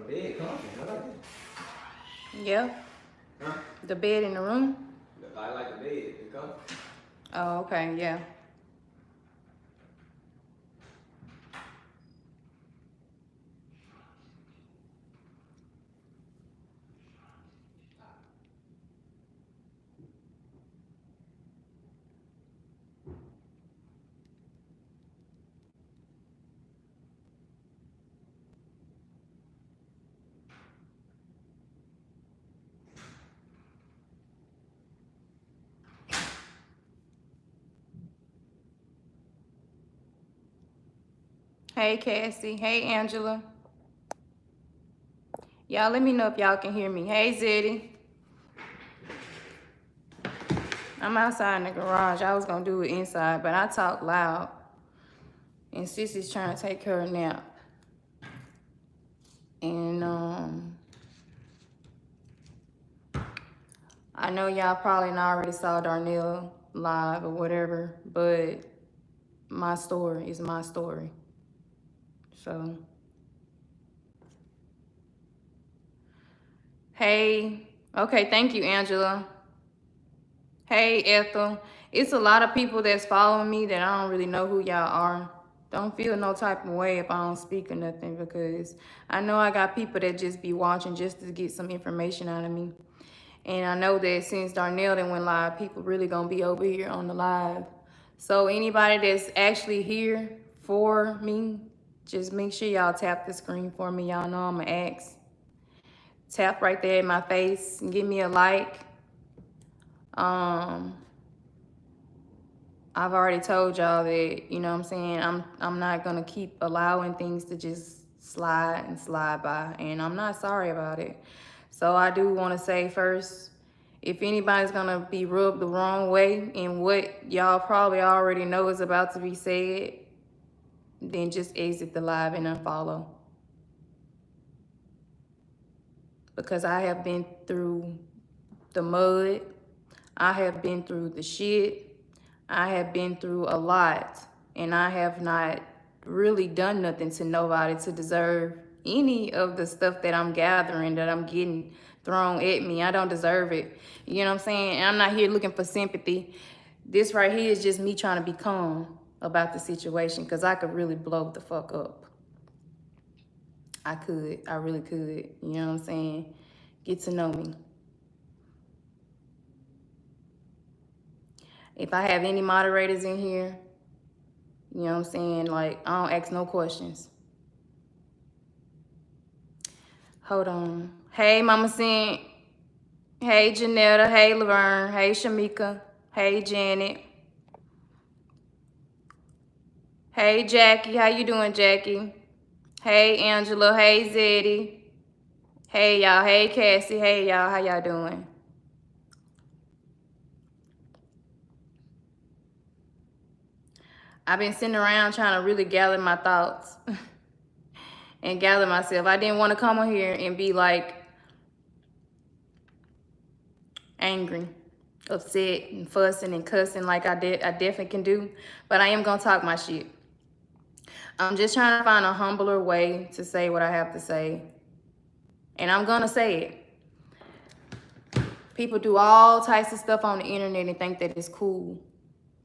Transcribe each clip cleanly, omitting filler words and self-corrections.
the bed comfy. I like it. Yeah. Huh? The bed in the room? I like the bed. It's comfy. Oh, okay, yeah. Hey, Cassie. Hey, Angela. Y'all let me know if y'all can hear me. Hey, Zeddy. I'm outside in the garage. I was going to do it inside, but I talk loud. And Sissy's trying to take her a nap. And I know y'all probably already saw Darnell live or whatever, but my story is my story. So, hey. Okay, thank you, Angela. Hey, Ethel. It's a lot of people that's following me that I don't really know who y'all are. Don't feel no type of way if I don't speak or nothing, because I know I got people that just be watching just to get some information out of me. And I know that since Darnell done went live, people really gonna be over here on the live. So anybody that's actually here for me, just make sure y'all tap the screen for me. Y'all know I'm an ask. Tap right there in my face and give me a like. I've already told y'all that, you know what I'm saying, I'm not gonna keep allowing things to just slide and slide by, and I'm not sorry about it. So I do want to say first, if anybody's gonna be rubbed the wrong way in what y'all probably already know is about to be said, then just exit the live and unfollow. Because I have been through the mud, I have been through the shit, I have been through a lot, and I have not really done nothing to nobody to deserve any of the stuff that I'm gathering, that I'm getting thrown at me. I don't deserve it. You know what I'm saying? And I'm not here looking for sympathy. This right here is just me trying to be calm about the situation, because I could really blow the fuck up. I could. I really could. You know what I'm saying? Get to know me. If I have any moderators in here, you know what I'm saying, like, I don't ask no questions. Hold on. Hey, Mama Sint. Hey, Janetta. Hey, Laverne. Hey, Shamika. Hey, Janet. Hey, Jackie. How you doing, Jackie? Hey, Angela. Hey, Zeddy. Hey, y'all. Hey, Cassie. Hey, y'all. How y'all doing? I've been sitting around trying to really gather my thoughts and gather myself. I didn't want to come on here and be like angry, upset, and fussing and cussing like I definitely can do. But I am going to talk my shit. I'm just trying to find a humbler way to say what I have to say. And I'm going to say it. People do all types of stuff on the internet and think that it's cool.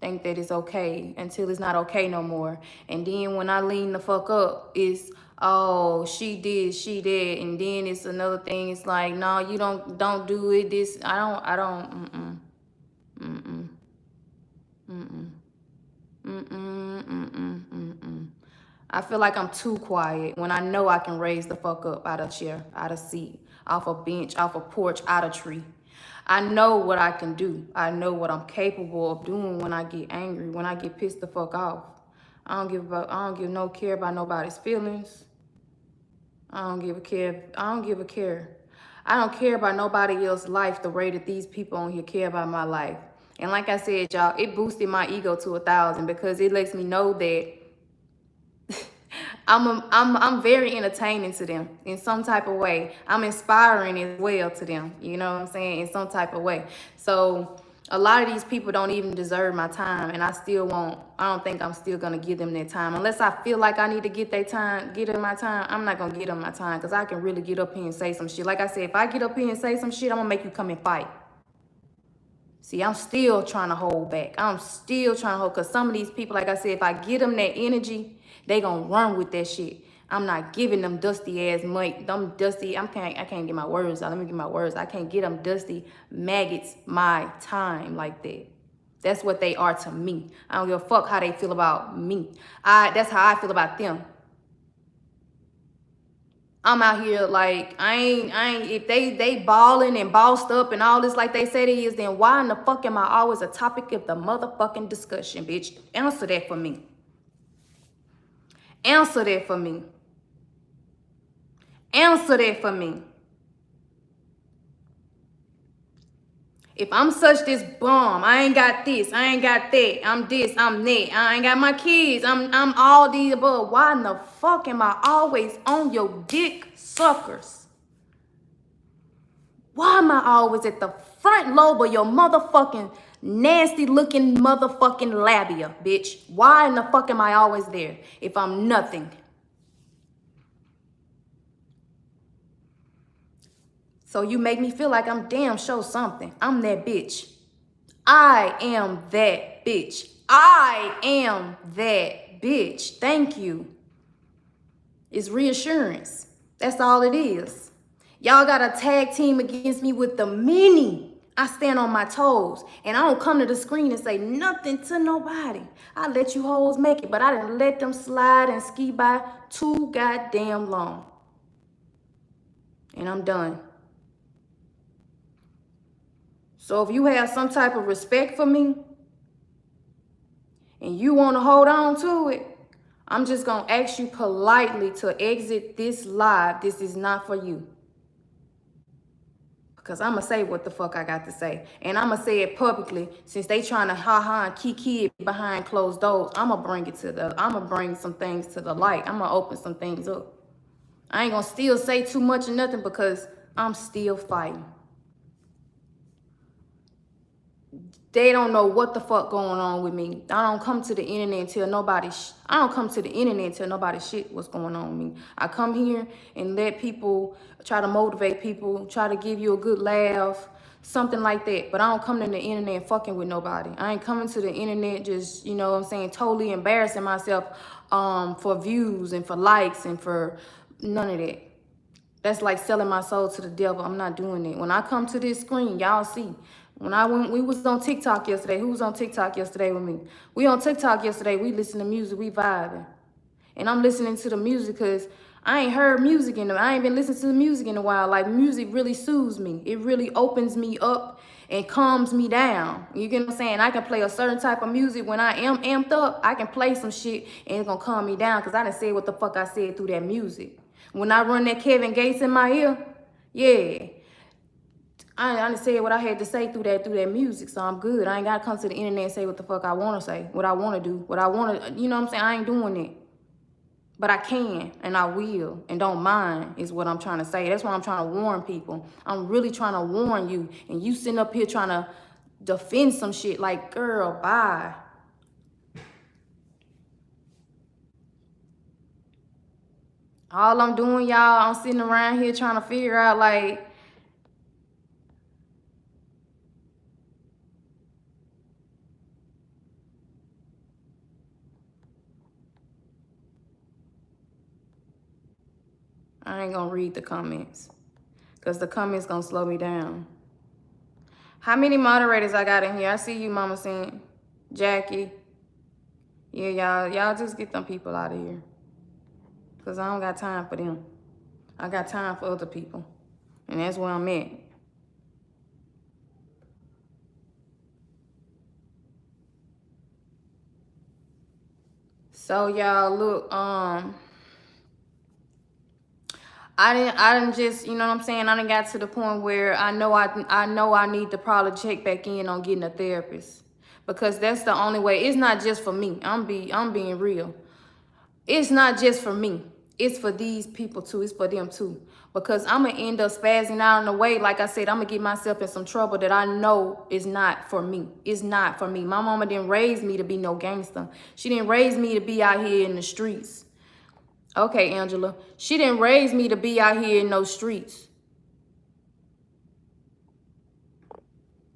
Think that it's okay until it's not okay no more. And then when I lean the fuck up, it's, oh, she did, she did. And then it's another thing. It's like, no, you don't do it. This, I don't, I feel like I'm too quiet when I know I can raise the fuck up out of chair, out of seat, off a bench, off a porch, out of tree. I know what I can do. I know what I'm capable of doing when I get angry, when I get pissed the fuck off. I don't give no care about nobody's feelings. I don't give a care. I don't give a care. I don't care about nobody else's life the way that these people on here care about my life. And like I said, y'all, it boosted my ego to 1,000 because it lets me know that I'm very entertaining to them in some type of way. I'm inspiring as well to them, you know what I'm saying, in some type of way. So A lot of these people don't even deserve my time, and I don't think I'm still gonna give them their time. Unless I feel like I need to get them my time, I'm not gonna give them my time, because I can really get up here and say some shit. Like I said, if I get up here and say some shit, I'm gonna make you come and fight. See, I'm still trying to hold back. I'm still trying to hold, because some of these people, like I said, if I get them that energy, they gonna run with that shit. I'm not giving them dusty ass them dusty, I can't get my words out. Let me get my words. I can't get them dusty maggots my time like that. That's what they are to me. I don't give a fuck how they feel about me. That's how I feel about them. I'm out here like, I ain't, if they balling and bossed up and all this like they say they is, then why in the fuck am I always a topic of the motherfucking discussion, bitch? Answer that for me. Answer that for me. Answer that for me. If I'm such this bum, I ain't got this, I ain't got that, I'm this, I'm that, I ain't got my kids, I'm all the above. Why in the fuck am I always on your dick suckers? Why am I always at the front lobe of your motherfucking nasty looking motherfucking labia, bitch? Why in the fuck am I always there if I'm nothing? So you make me feel like I'm damn sure something. I'm that bitch. I am that bitch. I am that bitch. Thank you. It's reassurance. That's all it is. Y'all got a tag team against me with the mini. I stand on my toes, and I don't come to the screen and say nothing to nobody. I let you hoes make it, but I didn't let them slide and ski by too goddamn long. And I'm done. So if you have some type of respect for me and you want to hold on to it, I'm just going to ask you politely to exit this live. This is not for you. Because I'm going to say what the fuck I got to say. And I'm going to say it publicly. Since they trying to ha-ha and kiki it behind closed doors, I'm going to bring some things to the light. I'm going to open some things up. I ain't going to still say too much or nothing because I'm still fighting. They don't know what the fuck going on with me. I don't come to the internet and tell nobody. I don't come to the internet and tell nobody shit what's going on with me. I come here and let people, try to motivate people, try to give you a good laugh, something like that. But I don't come to the internet fucking with nobody. I ain't coming to the internet just, you know what I'm saying, totally embarrassing myself for views and for likes and for none of that. That's like selling my soul to the devil. I'm not doing it. When I come to this screen, y'all see. We was on TikTok yesterday. Who was on TikTok yesterday with me? We on TikTok yesterday. We listen to music. We vibing. And I'm listening to the music because I ain't heard music I ain't been listening to the music in a while. Like, music really soothes me. It really opens me up and calms me down. You get what I'm saying? I can play a certain type of music when I am amped up. I can play some shit and it's gonna calm me down because I done said what the fuck I said through that music. When I run that Kevin Gates in my ear, yeah. I done said what I had to say through that music, so I'm good. I ain't gotta come to the internet and say what the fuck I wanna say, what I wanna do, what I wanna, you know what I'm saying? I ain't doing it. But I can, and I will, and don't mind is what I'm trying to say. That's why I'm trying to warn people. I'm really trying to warn you, and you sitting up here trying to defend some shit like, girl, bye. All I'm doing, y'all, I'm sitting around here trying to figure out, like, I ain't gonna read the comments because the comments gonna slow me down. How many moderators I got in here? I see you, Mama Sin, Jackie. Yeah, y'all just get them people out of here because I don't got time for them. I got time for other people, and that's where I'm at. So y'all, look, I didn't just, you know what I'm saying? I done got to the point where I know I need to probably check back in on getting a therapist because that's the only way. It's not just for me. I'm being real. It's not just for me. It's for these people too. It's for them too. Because I'm going to end up spazzing out in a way. Like I said, I'm going to get myself in some trouble that I know is not for me. It's not for me. My mama didn't raise me to be no gangster. She didn't raise me to be out here in the streets. Okay, Angela. She didn't raise me to be out here in those streets.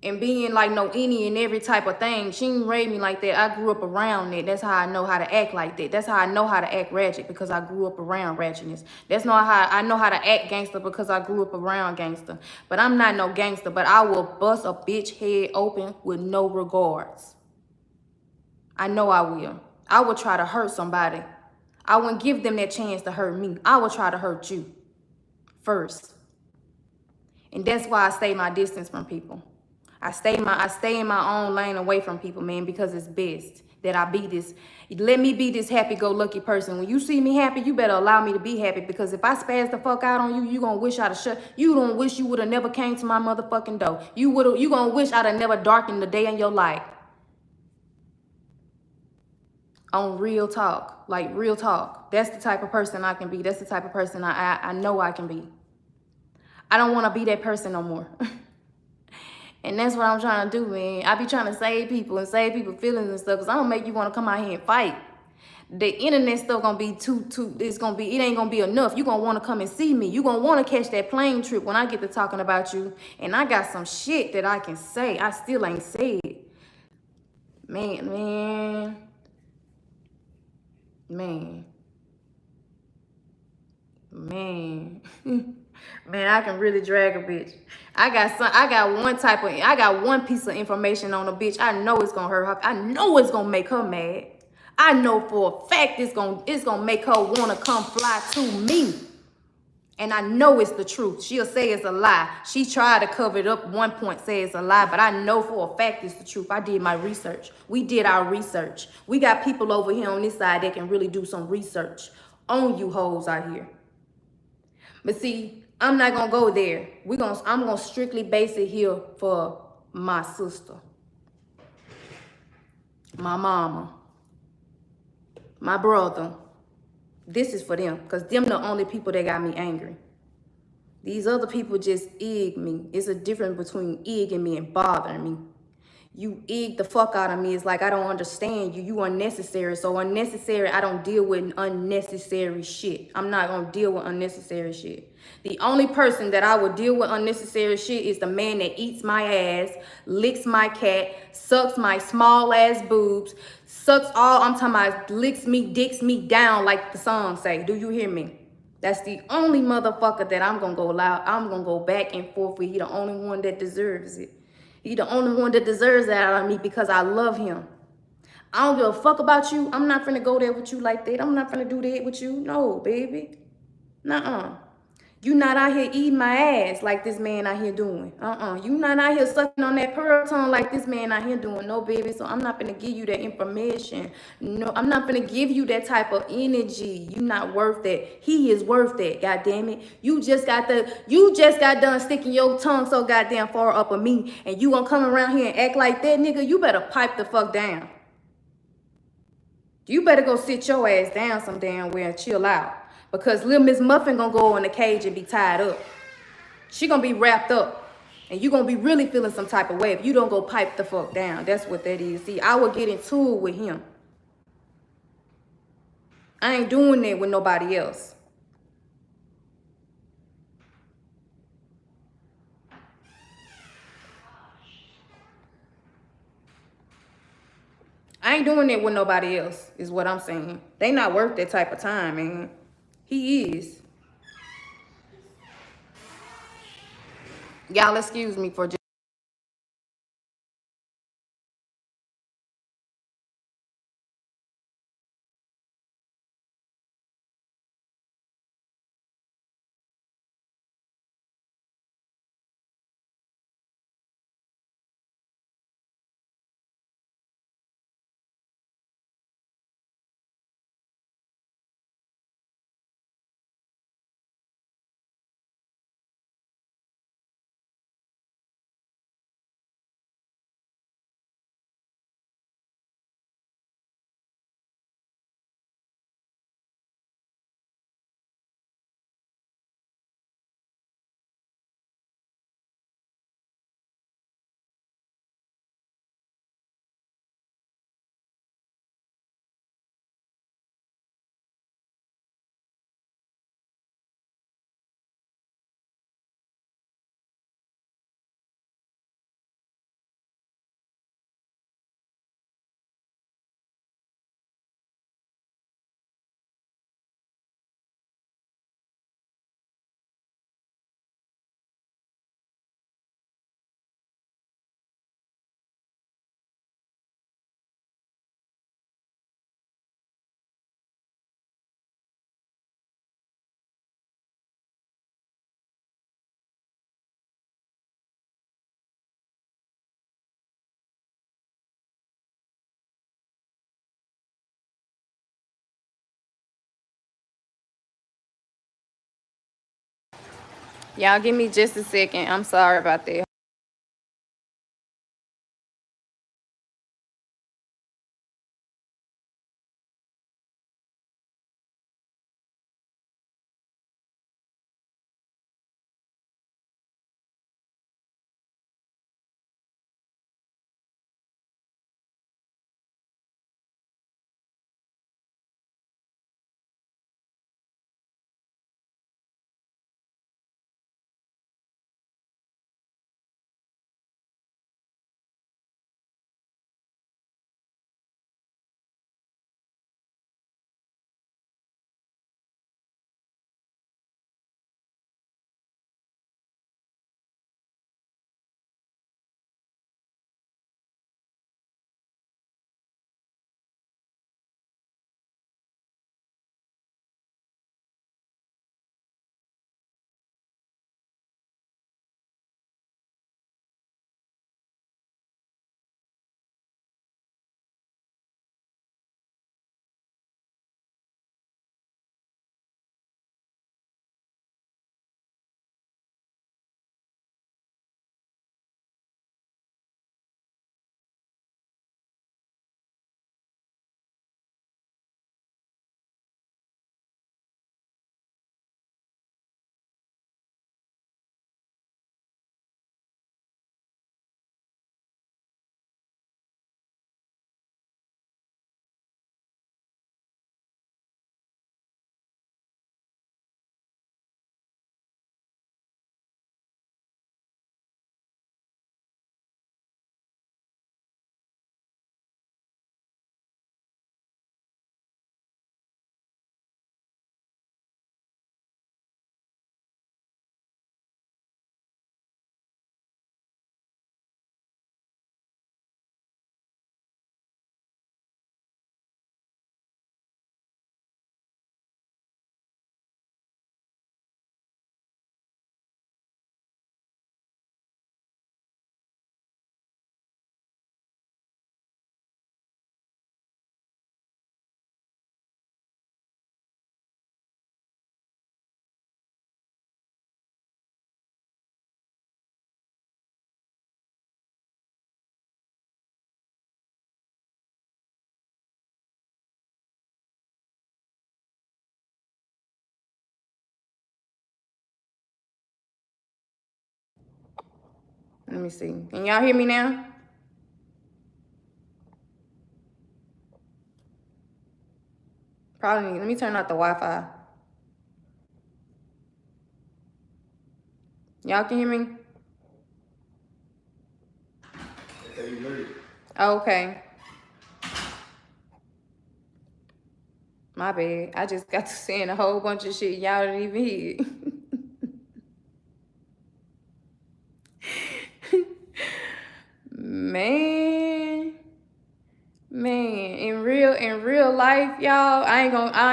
And being like no any and every type of thing. She didn't raise me like that. I grew up around it. That's how I know how to act like that. That's how I know how to act ratchet, because I grew up around ratchetness. That's not how I know how to act gangster, because I grew up around gangster. But I'm not no gangster, but I will bust a bitch head open with no regards. I know I will. I will try to hurt somebody. I wouldn't give them that chance to hurt me. I will try to hurt you first. And that's why I stay my distance from people. I stay in my own lane away from people, man, because it's best that I be this. Let me be this happy-go-lucky person. When you see me happy, you better allow me to be happy, because if I spaz the fuck out on you, you gonna wish I'd have you don't wish you would have never came to my motherfucking door. You gonna wish I'd have never darkened the day in your life. On real talk, like real talk. That's the type of person I can be. That's the type of person I know I can be. I don't want to be that person no more. And that's what I'm trying to do, man. I be trying to save people and save people feelings and stuff, because I don't make you want to come out here and fight. The internet stuff gonna be it ain't gonna be enough. You gonna want to come and see me. You gonna want to catch that plane trip when I get to talking about you. And I got some shit that I can say. I still ain't said. Man. Man, I can really drag a bitch. I got one piece of information on a bitch. I know it's gonna hurt her. I know it's gonna make her mad. I know for a fact it's gonna make her wanna come fly to me. And I know it's the truth. She'll say it's a lie. She tried to cover it up at one point, say it's a lie, but I know for a fact it's the truth. I did my research. We did our research. We got people over here on this side that can really do some research on you hoes out here. But see, I'm not gonna go there. I'm gonna strictly base it here for my sister, my mama, my brother. This is for them, because them the only people that got me angry. These other people just egg me. It's a difference between egging me and bothering me. You egg the fuck out of me. It's like I don't understand you. You unnecessary. So unnecessary, I don't deal with unnecessary shit. I'm not going to deal with unnecessary shit. The only person that I would deal with unnecessary shit is the man that eats my ass, licks my cat, sucks my small ass boobs, I'm talking about licks me, dicks me down like the song say. Do you hear me? That's the only motherfucker that I'm going to go back and forth with. He the only one that deserves it. He the only one that deserves that out of me, because I love him. I don't give a fuck about you. I'm not finna go there with you like that. I'm not finna do that with you. No, baby. Nuh-uh. You not out here eating my ass like this man out here doing. You not out here sucking on that pearl tongue like this man out here doing. No, baby. So I'm not gonna give you that information. No, I'm not gonna give you that type of energy. You not worth that. He is worth that. God damn it. You just got done sticking your tongue so goddamn far up of me, and you gonna come around here and act like that, nigga? You better pipe the fuck down. You better go sit your ass down some damn way and chill out. Because little Miss Muffin gonna go in the cage and be tied up. She gonna be wrapped up. And you gonna be really feeling some type of way if you don't go pipe the fuck down. That's what that is. See, I would get into it with him. I ain't doing that with nobody else. I ain't doing it with nobody else, is what I'm saying. They not worth that type of time, man. He is. Y'all excuse me for just Y'all give me just a second. I'm sorry about that. Let me see. Can y'all hear me now? Probably. Let me turn out the Wi-Fi. Y'all can hear me? That's how you learn it. Okay. My bad. I just got to saying a whole bunch of shit y'all didn't even hear. Man. Man, in real life, y'all, I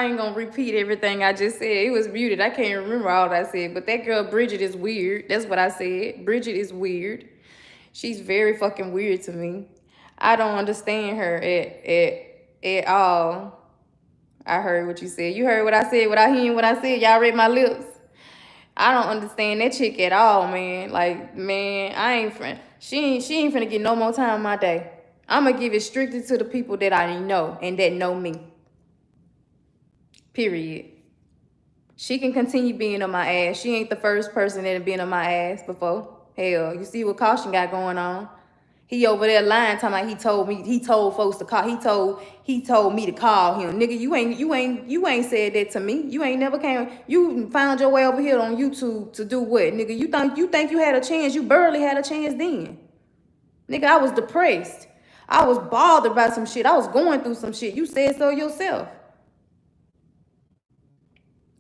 ain't gonna repeat everything I just said. It was muted. I can't remember all that I said. But that girl Bridget is weird. That's what I said. Bridget is weird. She's very fucking weird to me. I don't understand her at all. I heard what you said. You heard what I said without hearing what I said. Y'all read my lips. I don't understand that chick at all, man. Like, man, I ain't friend. She ain't finna get no more time in my day. I'ma give it strictly to the people that I know and that know me. Period. She can continue being on my ass. She ain't the first person that had been on my ass before. Hell, you see what Caution got going on. He over there lying, talking like he told folks to call. He told me to call him. Nigga, you ain't said that to me. You ain't never came. You found your way over here on YouTube to do what? Nigga, you think you had a chance. You barely had a chance then. Nigga, I was depressed. I was bothered by some shit. I was going through some shit. You said so yourself.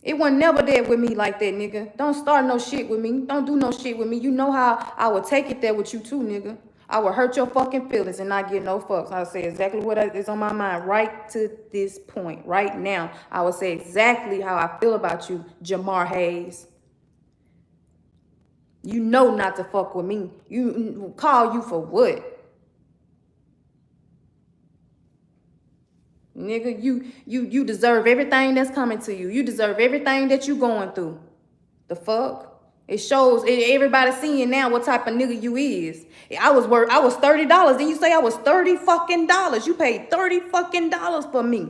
It wasn't never there with me like that, nigga. Don't start no shit with me. Don't do no shit with me. You know how I would take it there with you too, nigga. I would hurt your fucking feelings and not get no fucks. I would say exactly what is on my mind right to this point, right now. I would say exactly how I feel about you, Jamar Hayes. You know not to fuck with me. You call you for what? Nigga, you deserve everything that's coming to you. You deserve everything that you going through. The fuck? It shows everybody seeing now what type of nigga you is. I was $30. Then you say I was $30 fucking dollars. You paid $30 fucking dollars for me.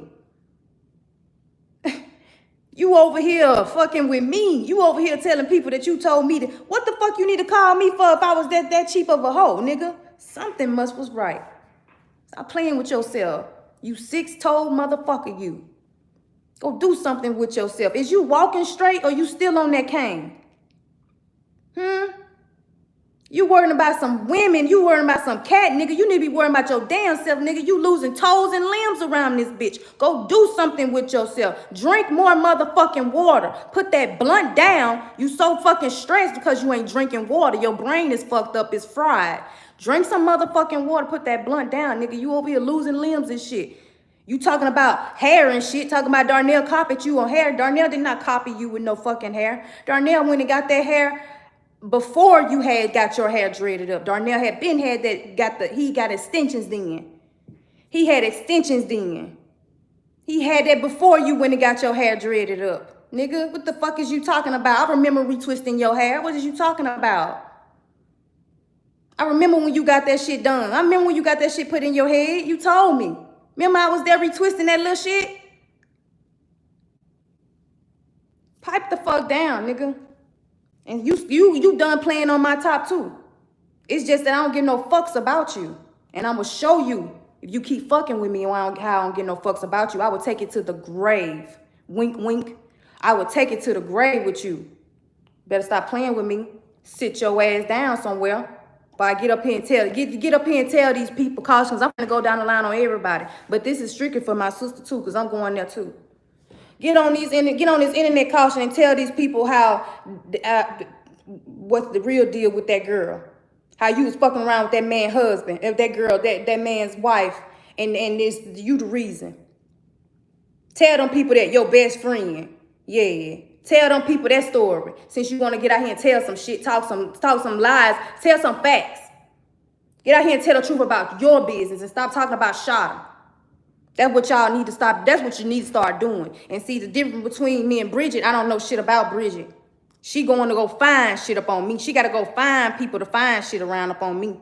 You over here fucking with me. You over here telling people that you told me that. What the fuck you need to call me for if I was that cheap of a hoe, nigga? Something was right. Stop playing with yourself. You six-toed motherfucker, you. Go do something with yourself. Is you walking straight or you still on that cane? You worrying about some women. You worrying about some cat, nigga. You need to be worrying about your damn self, nigga. You losing toes and limbs around this bitch. Go do something with yourself. Drink more motherfucking water. Put that blunt down. You so fucking stressed because you ain't drinking water. Your brain is fucked up. It's fried. Drink some motherfucking water. Put that blunt down, nigga. You over here losing limbs and shit. You talking about hair and shit. Talking about Darnell copied you on hair. Darnell did not copy you with no fucking hair. Darnell went and got that hair before you had got your hair dreaded up. Darnell had been had that, he got extensions then. He had extensions then. He had that before you went and got your hair dreaded up. Nigga, what the fuck is you talking about? I remember retwisting your hair. What is you talking about? I remember when you got that shit done. I remember when you got that shit put in your head. You told me. Remember I was there retwisting that little shit? Pipe the fuck down, nigga. And you done playing on my top too. It's just that I don't give no fucks about you. And I'm going to show you, if you keep fucking with me and how I don't give no fucks about you, I will take it to the grave. Wink, wink. I will take it to the grave with you. Better stop playing with me. Sit your ass down somewhere. But I get up here and get up here and tell these people cautions. I'm going to go down the line on everybody. But this is strictly for my sister too, because I'm going there too. Get on this internet caution and tell these people how what's the real deal with that girl. How you was fucking around with that man's husband, if that girl, that man's wife, and it's you the reason. Tell them people that your best friend. Yeah. Tell them people that story. Since you want to get out here and tell some shit, talk some lies, tell some facts. Get out here and tell the truth about your business and stop talking about Shada. That's what y'all need to stop. That's what you need to start doing. And see the difference between me and Bridget. I don't know shit about Bridget. She going to go find shit up on me. She got to go find people to find shit around up on me.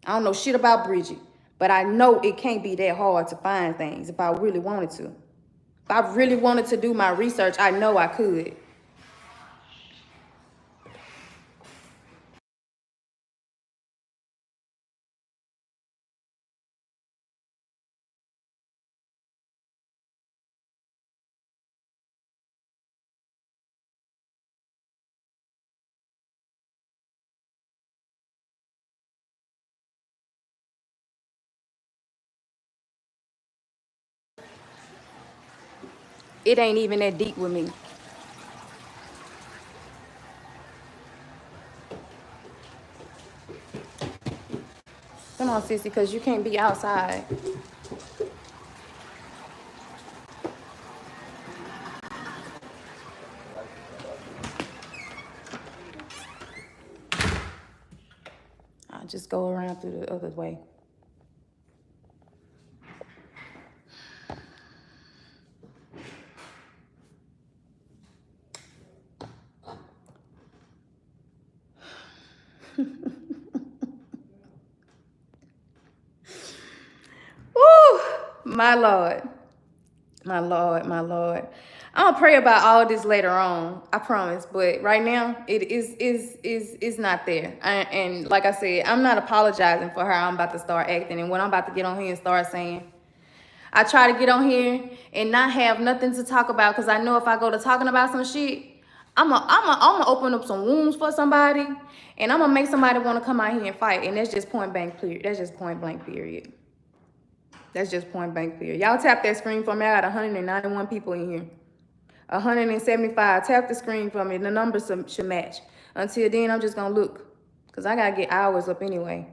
I don't know shit about Bridget. But I know it can't be that hard to find things if I really wanted to. If I really wanted to do my research, I know I could. It ain't even that deep with me. Come on, sissy, because you can't be outside. I'll just go around through the other way. Woo! My Lord. My Lord, my Lord. I'll pray about all this later on, I promise. But right now, it is not there. And like I said, I'm not apologizing for how I'm about to start acting and what I'm about to get on here and start saying. I try to get on here and not have nothing to talk about because I know if I go to talking about some shit, I'm gonna open up some wounds for somebody and I'm gonna make somebody want to come out here and fight. And that's just point blank period. That's just point blank period. That's just point blank period. Y'all tap that screen for me. I got 191 people in here. 175. Tap the screen for me. The numbers should match. Until then, I'm just going to look. Because I got to get hours up anyway.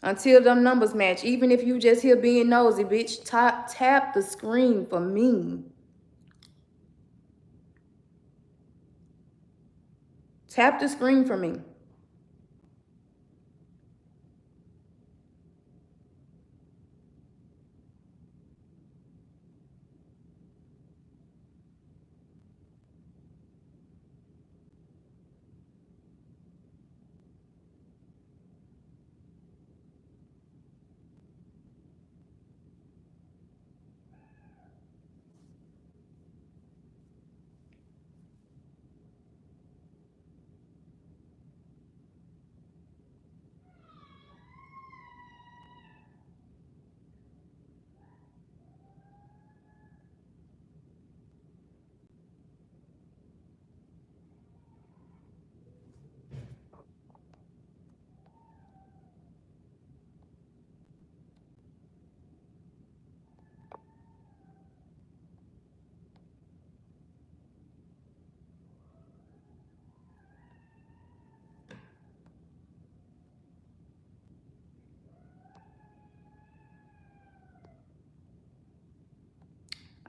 Until them numbers match. Even if you just here being nosy, bitch. Tap the screen for me. Tap the screen for me.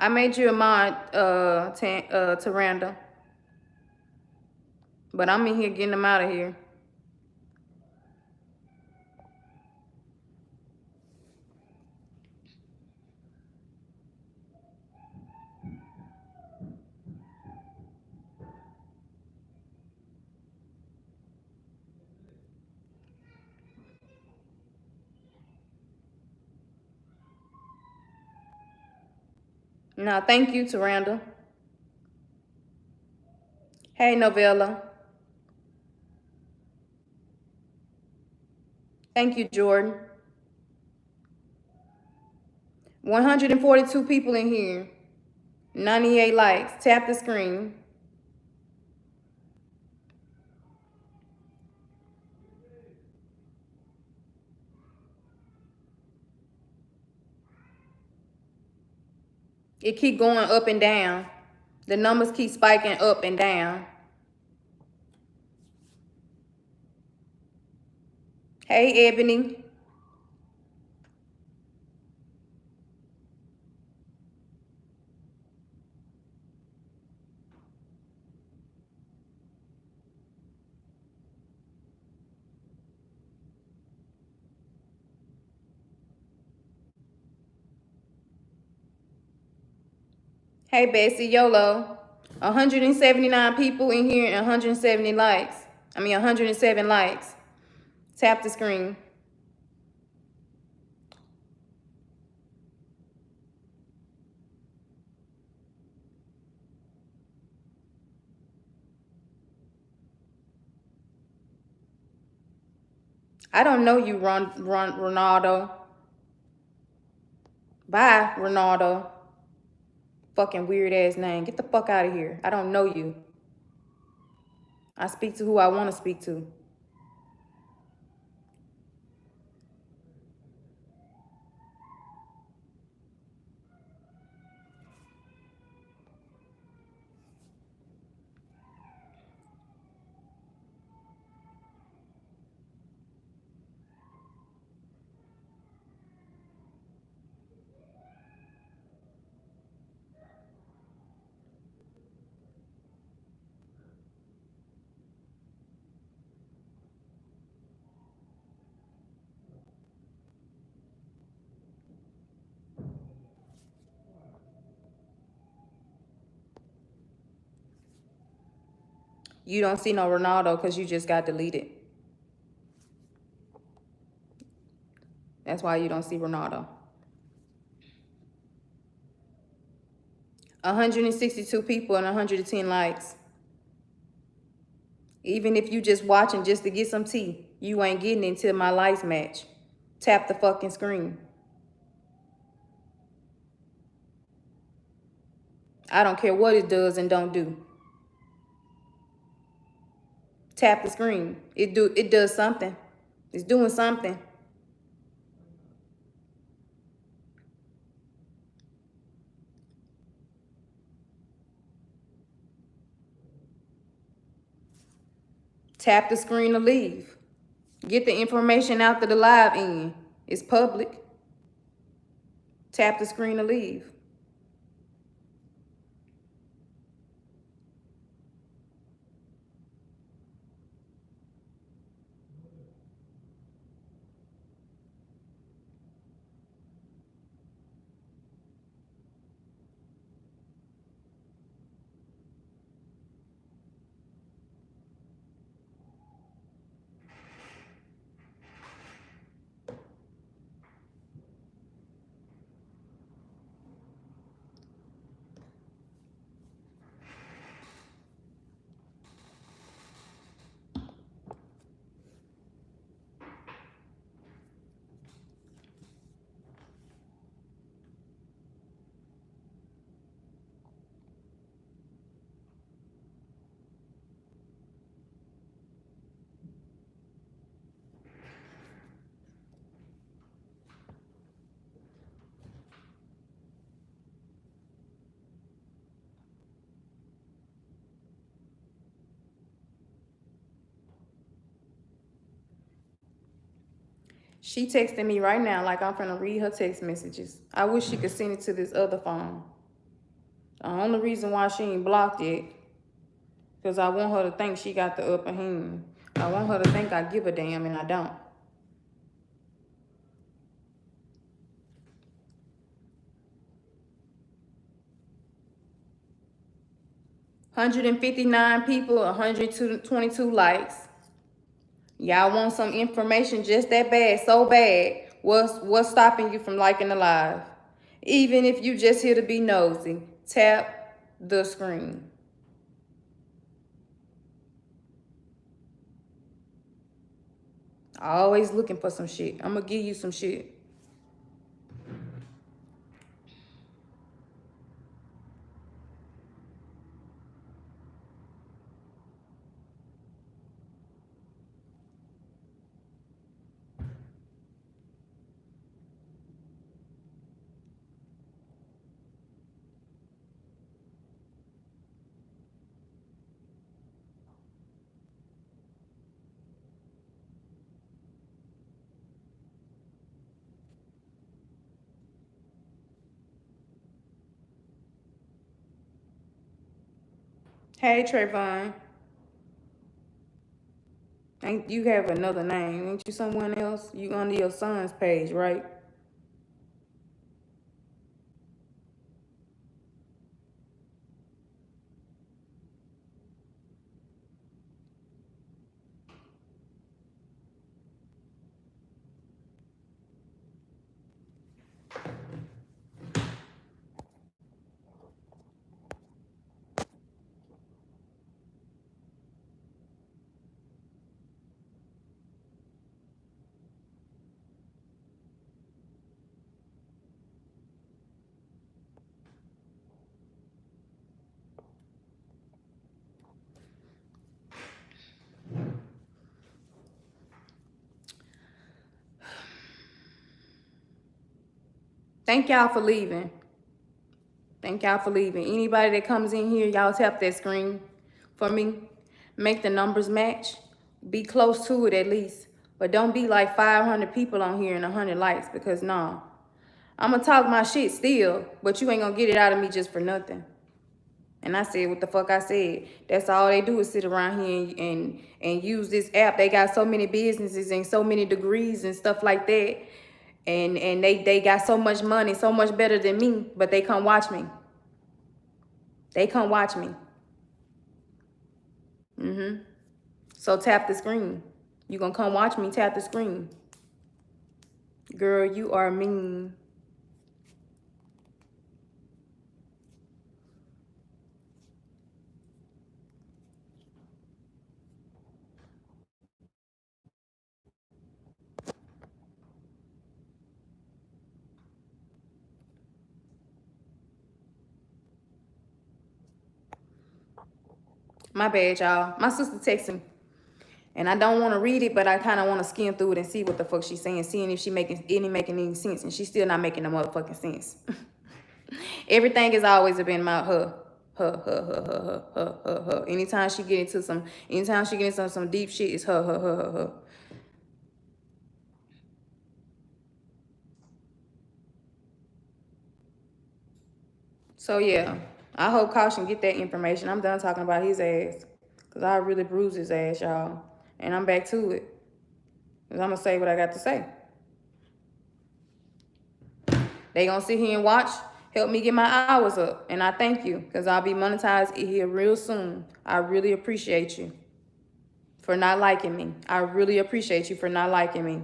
I made you a mod, Taranda. But I'm in here getting them out of here. Now, thank you, Taranda. Hey, Novella. Thank you, Jordan. 142 people in here. 98 likes. Tap the screen. It keep going up and down. The numbers keep spiking up and down. Hey, Ebony. Hey, Bessie, YOLO. 179 people in here and 170 likes. 107 likes. Tap the screen. I don't know you, Ronaldo. Bye, Ronaldo. Fucking weird ass name. Get the fuck out of here. I don't know you. I speak to who I want to speak to. You don't see no Ronaldo because you just got deleted. That's why you don't see Ronaldo. 162 people and 110 likes. Even if you just watching just to get some tea, you ain't getting it until my likes match. Tap the fucking screen. I don't care what it does and don't do. Tap the screen. It does something. It's doing something. Tap the screen to leave. Get the information out that the live in. It's public. Tap the screen to leave. She texting me right now like I'm finna read her text messages. I wish she could send it to this other phone. The only reason why she ain't blocked it, because I want her to think she got the upper hand. I want her to think I give a damn, and I don't. $159 people, 122 likes. Y'all want some information just that bad, so bad. What's stopping you from liking the live? Even if you just here to be nosy, tap the screen. Always looking for some shit. I'm gonna give you some shit. Hey, Trayvon. Ain't you have another name? Ain't you someone else? You under your son's page, right? Thank y'all for leaving. Thank y'all for leaving. Anybody that comes in here, y'all tap that screen for me. Make the numbers match. Be close to it at least. But don't be like 500 people on here and 100 likes, because no. I'm going to talk my shit still, but you ain't going to get it out of me just for nothing. And I said what the fuck I said. That's all they do is sit around here and use this app. They got so many businesses and so many degrees and stuff like that. And they got so much money, so much better than me, but they come watch me. They come watch me. So tap the screen. You gonna come watch me, tap the screen. Girl, you are mean. My bad, y'all. My sister texting me. And I don't want to read it, but I kind of want to skim through it and see what the fuck she's saying, seeing if she making any sense. And she's still not making no motherfucking sense. Everything has always been about her. Her. Anytime she get into some deep shit, it's her. So yeah, I hope Caution get that information. I'm done talking about his ass, because I really bruised his ass, y'all. And I'm back to it, because I'm going to say what I got to say. They going to sit here and watch, help me get my hours up. And I thank you, because I'll be monetized here real soon. I really appreciate you for not liking me. I really appreciate you for not liking me.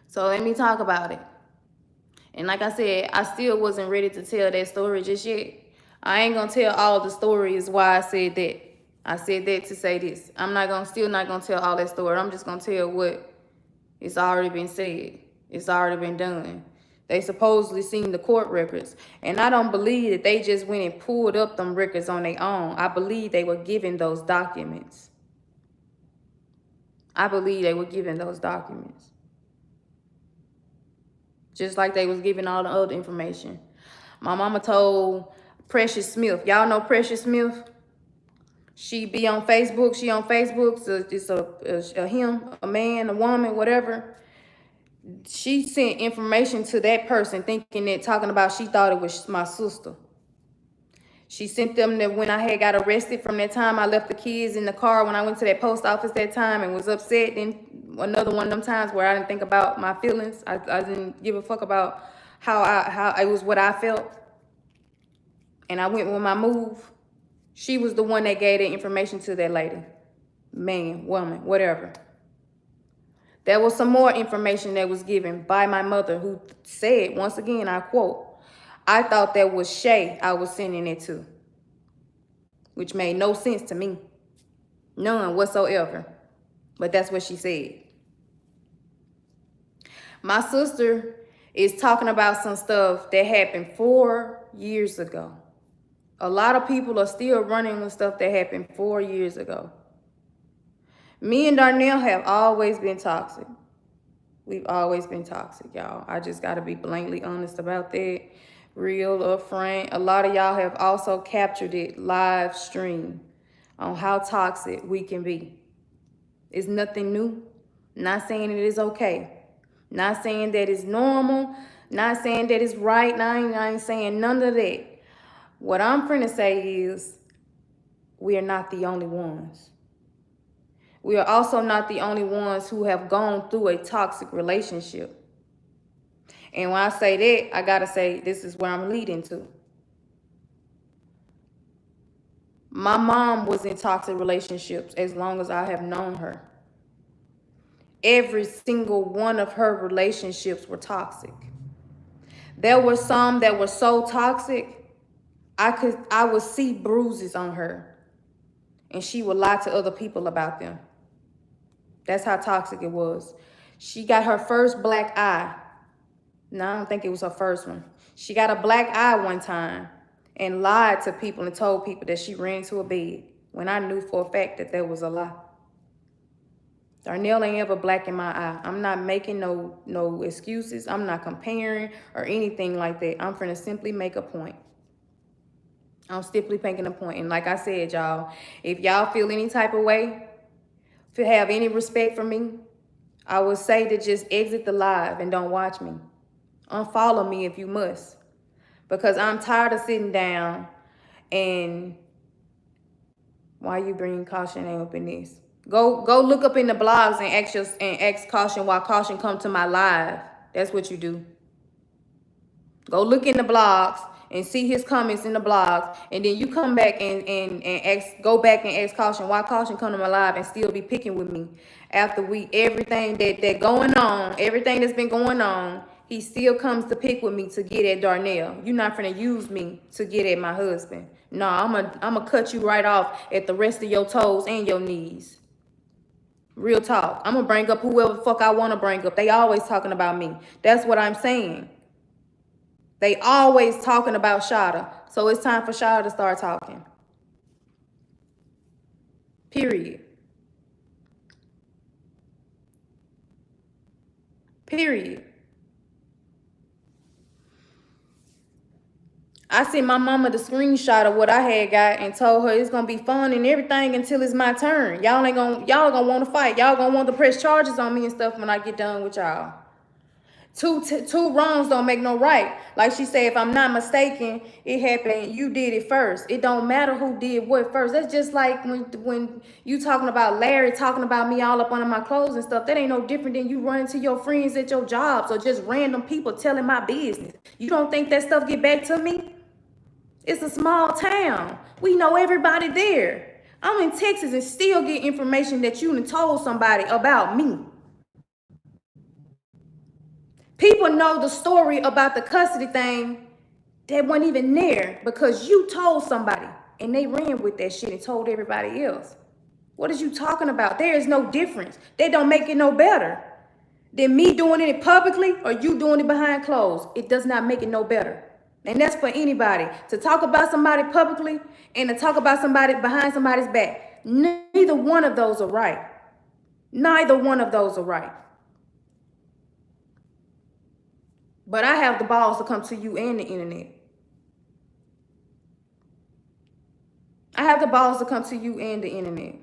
So let me talk about it. And like I said, I still wasn't ready to tell that story just yet. I ain't gonna tell all the stories why I said that. I said that to say this. Still not gonna tell all that story. I'm just gonna tell what it's already been said. It's already been done. They supposedly seen the court records. And I don't believe that they just went and pulled up them records on their own. I believe they were given those documents. I believe they were given those documents. Just like they was giving all the other information. My mama told Precious Smith. Y'all know Precious Smith? She be on Facebook. She on Facebook. So it's a him, a man, a woman, whatever. She sent information to that person thinking that talking about she thought it was my sister. She sent them that when I had got arrested from that time I left the kids in the car when I went to that post office that time and was upset. Then another one of them times where I didn't think about my feelings. I didn't give a fuck about how it was what I felt. And I went with my move. She was the one that gave the information to that lady. Man, woman, whatever. There was some more information that was given by my mother who said, once again, I quote, I thought that was Shay I was sending it to, which made no sense to me. None whatsoever. But that's what she said. My sister is talking about some stuff that happened 4 years ago. A lot of people are still running with stuff that happened 4 years ago. Me and Darnell have always been toxic. We've always been toxic, y'all. I just got to be blatantly honest about that. Real upfront. A lot of y'all have also captured it live stream on how toxic we can be. It's nothing new. Not saying it is okay. Not saying that it's normal. Not saying that it's right. I ain't saying none of that. What I'm finna say is we are not the only ones. We are also not the only ones who have gone through a toxic relationship. And when I say that, I gotta say this is where I'm leading to. My mom was in toxic relationships as long as I have known her. Every single one of her relationships were toxic. There were some that were so toxic, I would see bruises on her. And she would lie to other people about them. That's how toxic it was. She got her first black eye. No, I don't think it was her first one. She got a black eye one time and lied to people and told people that she ran to a bed when I knew for a fact that that was a lie. Darnell ain't ever black in my eye. I'm not making no excuses. I'm not comparing or anything like that. I'm finna simply make a point. I'm simply making a point. And like I said, y'all, if y'all feel any type of way, if you have any respect for me, I would say to just exit the live and don't watch me. Unfollow me if you must. Because I'm tired of sitting down and why you bring caution up in this? Go look up in the blogs and ask caution why caution come to my live. That's what you do. Go look in the blogs and see his comments in the blogs, and then you come back and go back and ask caution why caution come to my live and still be picking with me after everything that going on, everything that's been going on. He still comes to pick with me to get at Darnell. You're not finna use me to get at my husband. No, I'm gonna cut you right off at the rest of your toes and your knees. Real talk. I'm gonna bring up whoever the fuck I wanna bring up. They always talking about me. That's what I'm saying. They always talking about Shada. So it's time for Shada to start talking. Period. Period. I sent my mama the screenshot of what I had got and told her it's gonna be fun and everything until it's my turn. Y'all gonna want to fight. Y'all gonna want to press charges on me and stuff when I get done with y'all. Two wrongs don't make no right. Like she said, if I'm not mistaken, it happened. You did it first. It don't matter who did what first. That's just like when you talking about Larry talking about me all up under my clothes and stuff. That ain't no different than you running to your friends at your jobs or just random people telling my business. You don't think that stuff get back to me? It's a small town. We know everybody there. I'm in Texas and still get information that you done told somebody about me. People know the story about the custody thing that wasn't even there because you told somebody and they ran with that shit and told everybody else. What is you talking about? There is no difference. They don't make it no better than me doing it publicly or you doing it behind closed. It does not make it no better. And that's for anybody. To talk about somebody publicly and to talk about somebody behind somebody's back. Neither one of those are right. Neither one of those are right. But I have the balls to come to you and the internet. I have the balls to come to you and the internet.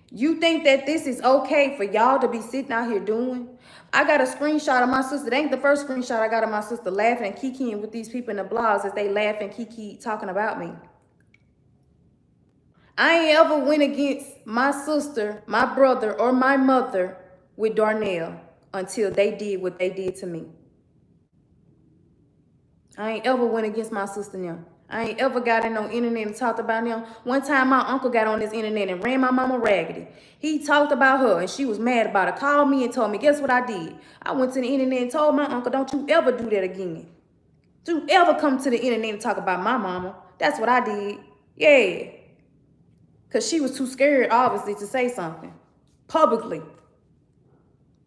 You think that this is okay for y'all to be sitting out here doing? I got a screenshot of my sister. It ain't the first screenshot I got of my sister laughing and kikiing with these people in the blogs as they laugh and kiki talking about me. I ain't ever went against my sister, my brother, or my mother with Darnell until they did what they did to me. I ain't ever went against my sister now. I ain't ever got in no internet and talked about them. One time my uncle got on this internet and ran my mama raggedy. He talked about her and she was mad about it. Called me and told me, guess what I did? I went to the internet and told my uncle, don't you ever do that again. Don't you ever come to the internet and talk about my mama. That's what I did. Yeah. Because she was too scared, obviously, to say something publicly.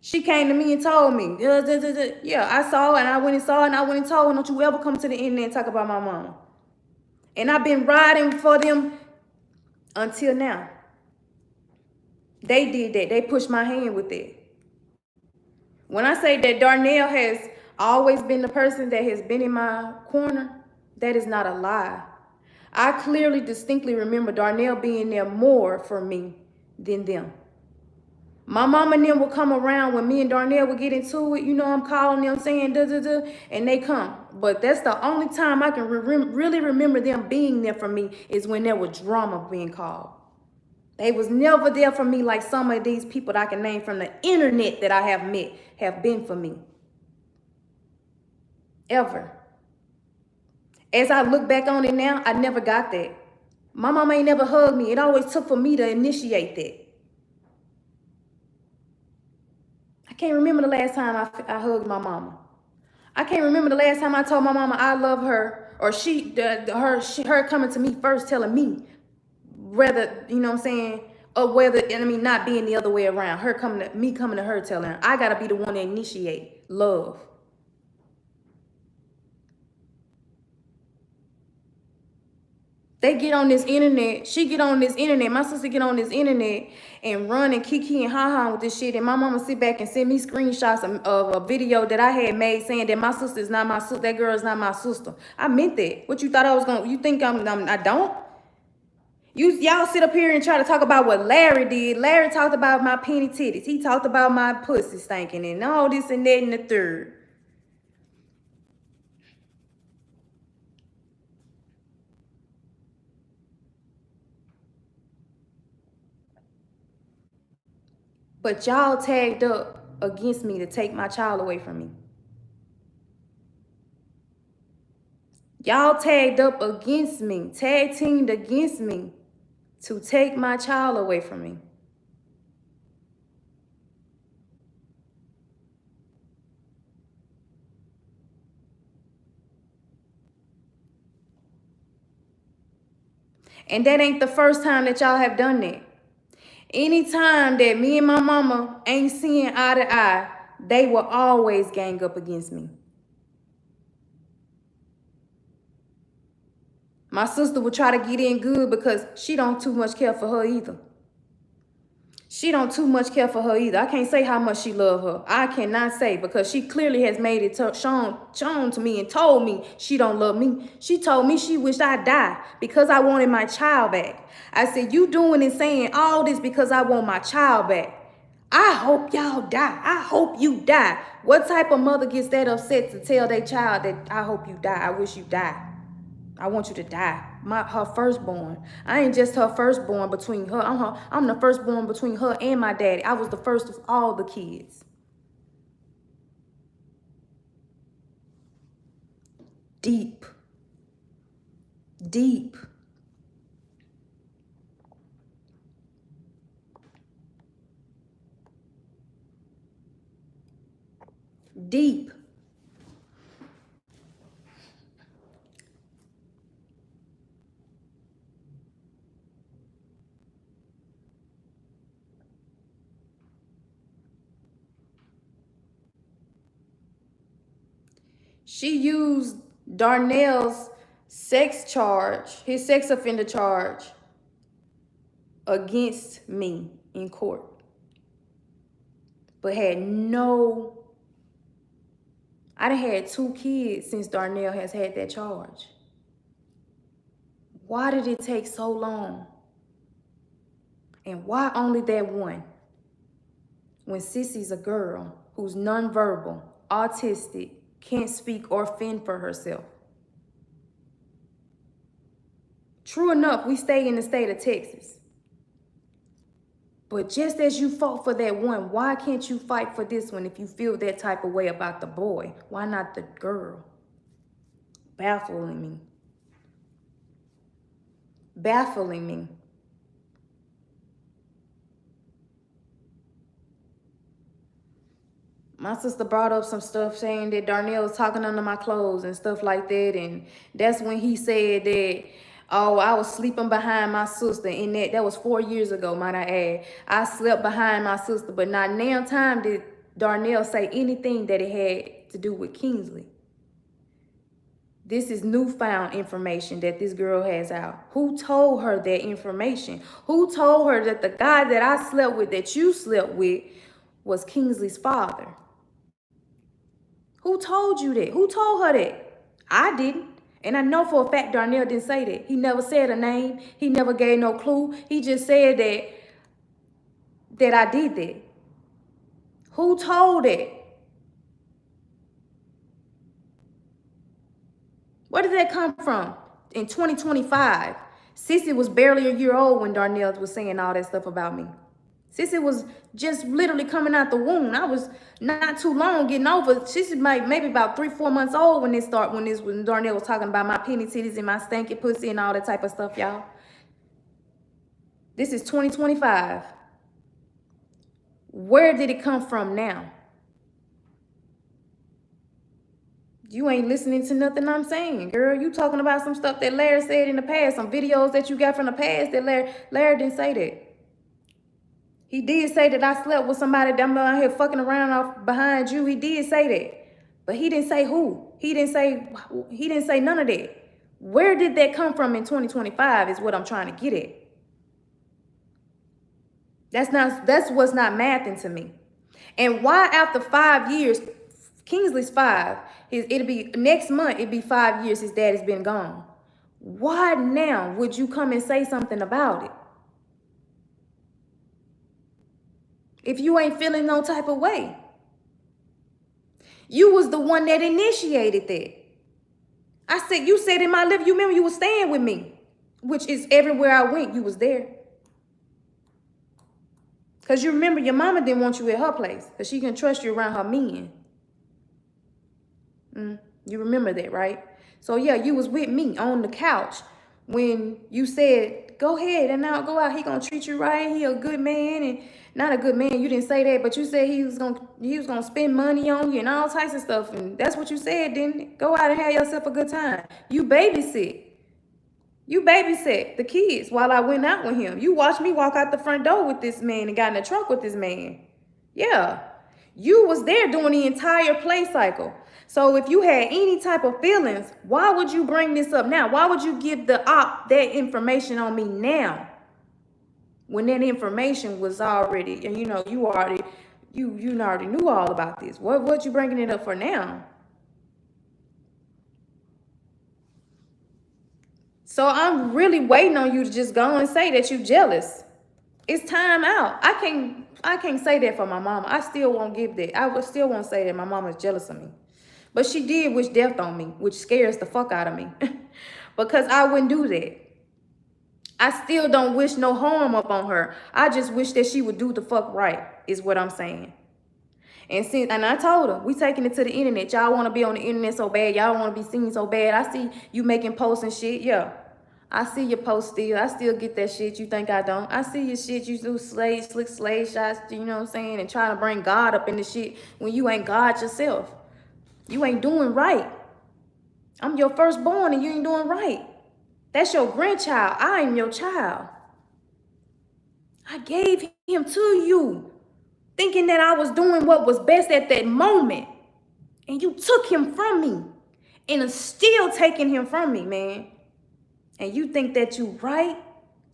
She came to me and told me, yeah, I saw it and I went and saw it and I went and told her, don't you ever come to the internet and talk about my mama. And I've been riding for them until now. They did that. They pushed my hand with that. When I say that Darnell has always been the person that has been in my corner, that is not a lie. I clearly, distinctly remember Darnell being there more for me than them. My mama and them would come around when me and Darnell would get into it. You know, I'm calling them saying da-da-da, and they come. But that's the only time I can really remember them being there for me is when there was drama being called. They was never there for me like some of these people that I can name from the internet that I have met have been for me. Ever. As I look back on it now, I never got that. My mama ain't never hugged me. It always took for me to initiate that. I can't remember the last time I hugged my mama. I can't remember the last time I told my mama I love her, or her coming to me first telling me, whether, you know what I'm saying, or whether, and I mean, not being the other way around, me coming to her telling her. I gotta be the one to initiate love. They get on this internet, she get on this internet, my sister get on this internet and run and kiki and ha-ha with this shit, and my mama sit back and send me screenshots of a video that I had made saying that my sister is not my sister, that girl is not my sister. I meant that. What you thought I was gonna, you think I don't? Y'all sit up here and try to talk about what Larry did. Larry talked about my penny titties. He talked about my pussy stinking and all this and that and the third. But y'all tagged up against me to take my child away from me. Y'all tagged up against me, tag teamed against me to take my child away from me. And that ain't the first time that y'all have done that. Anytime that me and my mama ain't seeing eye to eye, they will always gang up against me. My sister would try to get in good because she don't too much care for her either. She don't too much care for her either. I can't say how much she love her. I cannot say, because she clearly has made it shown to me and told me she don't love me. She told me she wished I'd die because I wanted my child back. I said, you doing and saying all this because I want my child back. I hope y'all die. I hope you die. What type of mother gets that upset to tell their child that I hope you die? I wish you die. I want you to die. Her firstborn. I ain't just her firstborn between her. I'm the firstborn between her and my daddy. I was the first of all the kids. Deep. Deep. Deep. She used Darnell's sex charge, his sex offender charge, against me in court. But had no, I done had 2 kids since Darnell has had that charge. Why did it take so long? And why only that one? When Sissy's a girl who's nonverbal, autistic, can't speak or fend for herself. True enough, we stay in the state of Texas. But just as you fought for that one, why can't you fight for this one if you feel that type of way about the boy? Why not the girl? Baffling me. Baffling me. My sister brought up some stuff saying that Darnell was talking under my clothes and stuff like that. And that's when he said that, oh, I was sleeping behind my sister. And that was 4 years ago, might I add. I slept behind my sister, but not now time did Darnell say anything that it had to do with Kingsley. This is newfound information that this girl has out. Who told her that information? Who told her that the guy that I slept with, that you slept with, was Kingsley's father? Who told you that? Who told her that? I didn't. And I know for a fact Darnell didn't say that. He never said a name. He never gave no clue. He just said that I did that. Who told that? Where did that come from? In 2025, Sissy was barely a year old when Darnell was saying all that stuff about me. Sissy was just literally coming out the womb. I was not too long getting over. Sissy maybe about 3-4 months old when Darnell was talking about my penny titties and my stanky pussy and all that type of stuff, y'all. This is 2025. Where did it come from now? You ain't listening to nothing I'm saying, girl. You talking about some stuff that Larry said in the past, some videos that you got from the past that Larry didn't say that. He did say that I slept with somebody down here fucking around off behind you. He did say that. But he didn't say who. He didn't say none of that. Where did that come from in 2025 is what I'm trying to get at. That's what's not mathing to me. And why after 5 years, Kingsley's 5, it'll be next month, it'll be 5 years his dad has been gone. Why now would you come and say something about it? If you ain't feeling no type of way. You was the one that initiated that. You said in my living, you remember you was staying with me, which is everywhere I went, you was there. Because you remember your mama didn't want you at her place because she can trust you around her men. You remember that, right? So yeah, you was with me on the couch when you said, go ahead and now go out. He gonna treat you right. He a good man. And not a good man, you didn't say that, but you said he was gonna spend money on you and all types of stuff. And that's what you said, didn't it? Go out and have yourself a good time. You babysit. You babysat the kids while I went out with him. You watched me walk out the front door with this man and got in the truck with this man. Yeah. You was there during the entire play cycle. So if you had any type of feelings, why would you bring this up now? Why would you give the op that information on me now? When that information was already, and you already knew all about this. What you bringing it up for now? So I'm really waiting on you to just go and say that you jealous. It's time out. I can't say that for my mama. I still won't give that. I still won't say that my mama's jealous of me. But she did wish death on me, which scares the fuck out of me. Because I wouldn't do that. I still don't wish no harm up on her. I just wish that she would do the fuck right, is what I'm saying. And I told her, we taking it to the internet. Y'all want to be on the internet so bad. Y'all want to be seen so bad. I see you making posts and shit. Yeah. I see your posts still. I still get that shit. You think I don't? I see your shit. You do slick slave shots, you know what I'm saying? And trying to bring God up in the shit when you ain't God yourself. You ain't doing right. I'm your firstborn and you ain't doing right. That's your grandchild. I am your child. I gave him to you, thinking that I was doing what was best at that moment. And you took him from me and are still taking him from me, man. And you think that you right?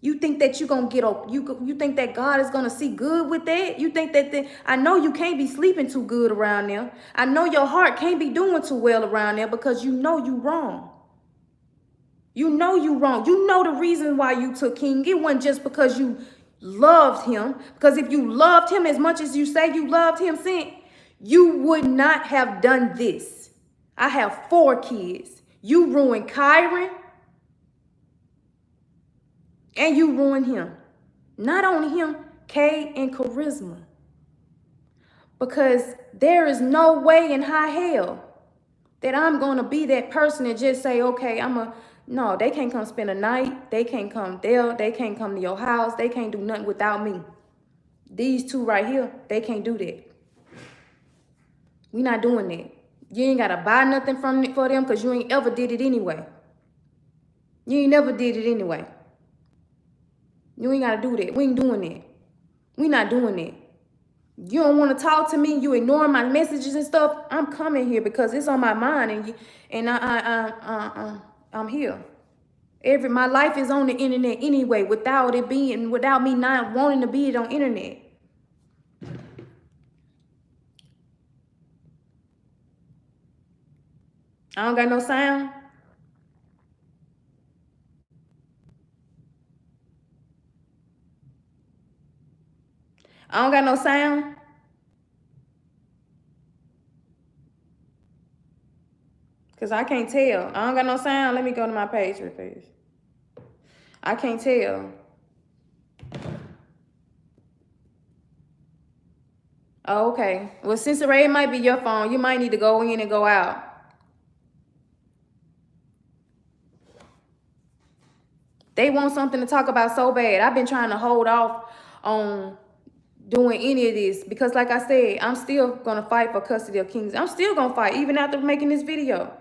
You think that you gonna get up? You think that God is gonna see good with that? You think that I know you can't be sleeping too good around there. I know your heart can't be doing too well around there because you know you wrong. You know you wrong. You know the reason why you took King. It wasn't just because you loved him. Because if you loved him as much as you say you loved him, Sin, you would not have done this. I have 4 kids. You ruined Kyron and you ruined him. Not only him, Kay and Charisma. Because there is no way in high hell that I'm going to be that person and just say, okay, no, they can't come spend a night. They can't come there. They can't come to your house. They can't do nothing without me. These 2 right here, they can't do that. We not doing that. You ain't got to buy nothing for them because you ain't ever did it anyway. You ain't never did it anyway. You ain't got to do that. We ain't doing that. We not doing that. You don't want to talk to me. You ignoring my messages and stuff. I'm coming here because it's on my mind, and I'm here. My life is on the internet anyway. Without me not wanting to be it on internet. I don't got no sound. I don't got no sound. Because I can't tell. I don't got no sound. Let me go to my page real fast. I can't tell. Oh, okay. Well, since it might be your phone, you might need to go in and go out. They want something to talk about so bad. I've been trying to hold off on doing any of this because, like I said, I'm still going to fight for custody of Kings. I'm still going to fight even after making this video.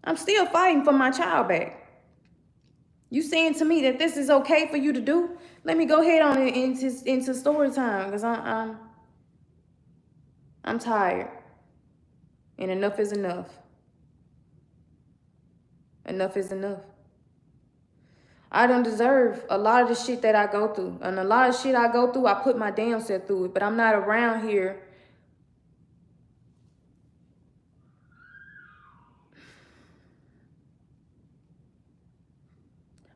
I'm still fighting for my child back. You saying to me that this is okay for you to do? Let me go ahead on into story time because I'm tired. And enough is enough. Enough is enough. I don't deserve a lot of the shit that I go through. And a lot of shit I go through, I put my damn self through it. But I'm not around here.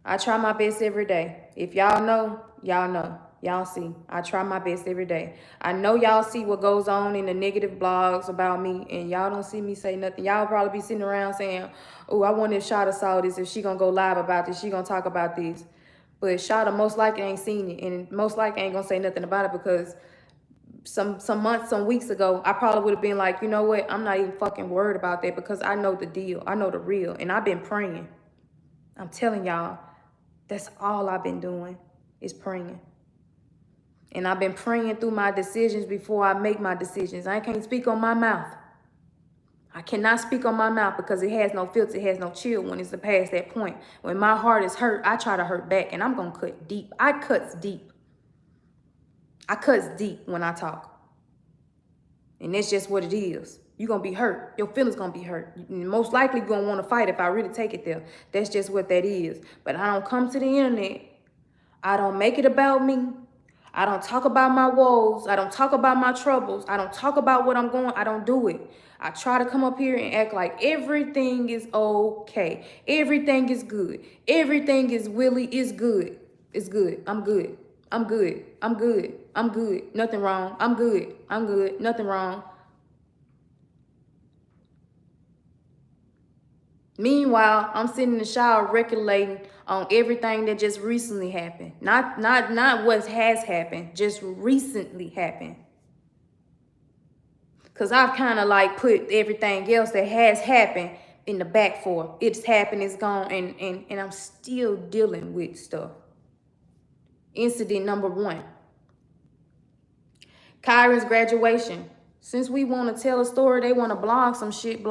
I try my best every day. If y'all know, y'all know. Y'all see. I try my best every day. I know y'all see what goes on in the negative blogs about me. And y'all don't see me say nothing. Y'all probably be sitting around saying, oh, I wonder if Shada saw this. If she gonna go live about this. She gonna talk about this. But Shada most likely ain't seen it. And most likely ain't gonna say nothing about it because some months, some weeks ago, I probably would have been like, you know what? I'm not even fucking worried about that because I know the deal. I know the real. And I've been praying. I'm telling y'all, that's all I've been doing is praying. And I've been praying through my decisions before I make my decisions. I can't speak on my mouth. I cannot speak on my mouth because it has no filter. It has no chill when it's past that point. When my heart is hurt, I try to hurt back. And I'm going to cut deep. I cuts deep. I cuts deep when I talk. And that's just what it is. You're going to be hurt. Your feelings going to be hurt. Most likely you're going to want to fight if I really take it there. That's just what that is. But I don't come to the internet. I don't make it about me. I don't talk about my woes. I don't talk about my troubles. I don't talk about what I'm going. I don't do it. I try to come up here and act like everything is okay. Everything is good. Everything is good. It's good. I'm good. I'm good. I'm good. I'm good. Nothing wrong. I'm good. I'm good. Nothing wrong. Meanwhile, I'm sitting in the shower regulating on everything that just recently happened. Not what has happened, just recently happened. Because I've kind of like put everything else that has happened in the back for. It's happened, it's gone, and I'm still dealing with stuff. Incident number 1. Kyron's graduation. Since we want to tell a story, they want to blog some shit.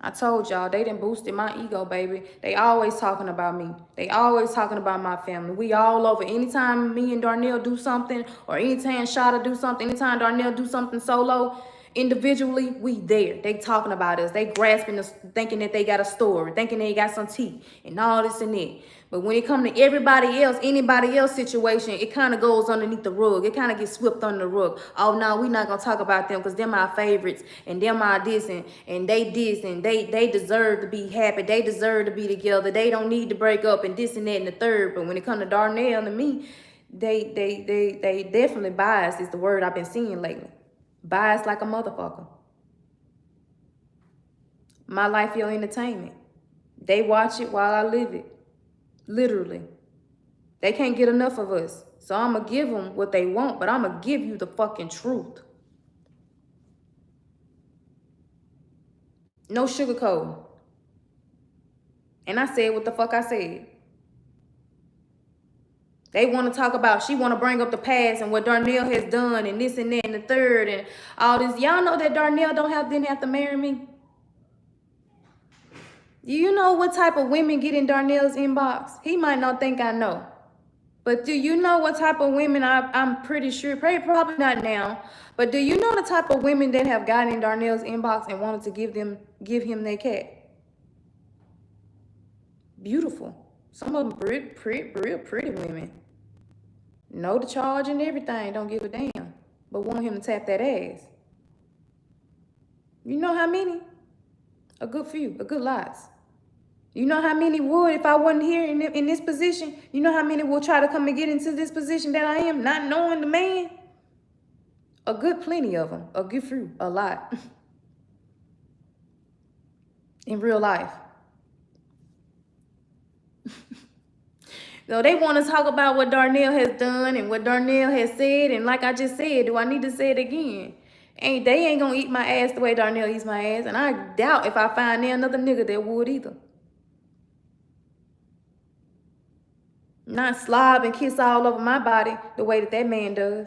I told y'all, they done boosted my ego, baby. They always talking about me. They always talking about my family. We all over. Anytime me and Darnell do something, or anytime Shada do something, anytime Darnell do something solo, individually, we there. They talking about us. They grasping us, thinking that they got a story, thinking they got some tea, and all this and that. But when it comes to everybody else, anybody else situation, it kind of goes underneath the rug. It kind of gets swept under the rug. Oh, no, we're not going to talk about them because them our favorites and them are this and they this and they deserve to be happy. They deserve to be together. They don't need to break up and this and that and the third. But when it comes to Darnell and me, they definitely biased is the word I've been seeing lately. Biased like a motherfucker. My life, your entertainment. They watch it while I live it. Literally. They can't get enough of us. So I'm going to give them what they want, but I'm going to give you the fucking truth. No sugarcoat. And I said what the fuck I said. They want to talk about, she want to bring up the past and what Darnell has done and this and that and the third and all this. Y'all know that Darnell didn't have to marry me? Do you know what type of women get in Darnell's inbox? He might not think I know. But do you know what type of women I'm pretty sure, probably not now, but do you know the type of women that have gotten in Darnell's inbox and wanted to give him their cat? Beautiful. Some of them real pretty women. Know the charge and everything, don't give a damn, but want him to tap that ass. You know how many? A good few, a good lots. You know how many would, if I wasn't here in this position, you know how many will try to come and get into this position that I am, not knowing the man? A good plenty of them, a good few, a lot. In real life. So they want to talk about what Darnell has done and what Darnell has said, and like I just said, do I need to say it again? They ain't gonna eat my ass the way Darnell eats my ass, and I doubt if I find there another nigga that would either. Not slob and kiss all over my body the way that man does.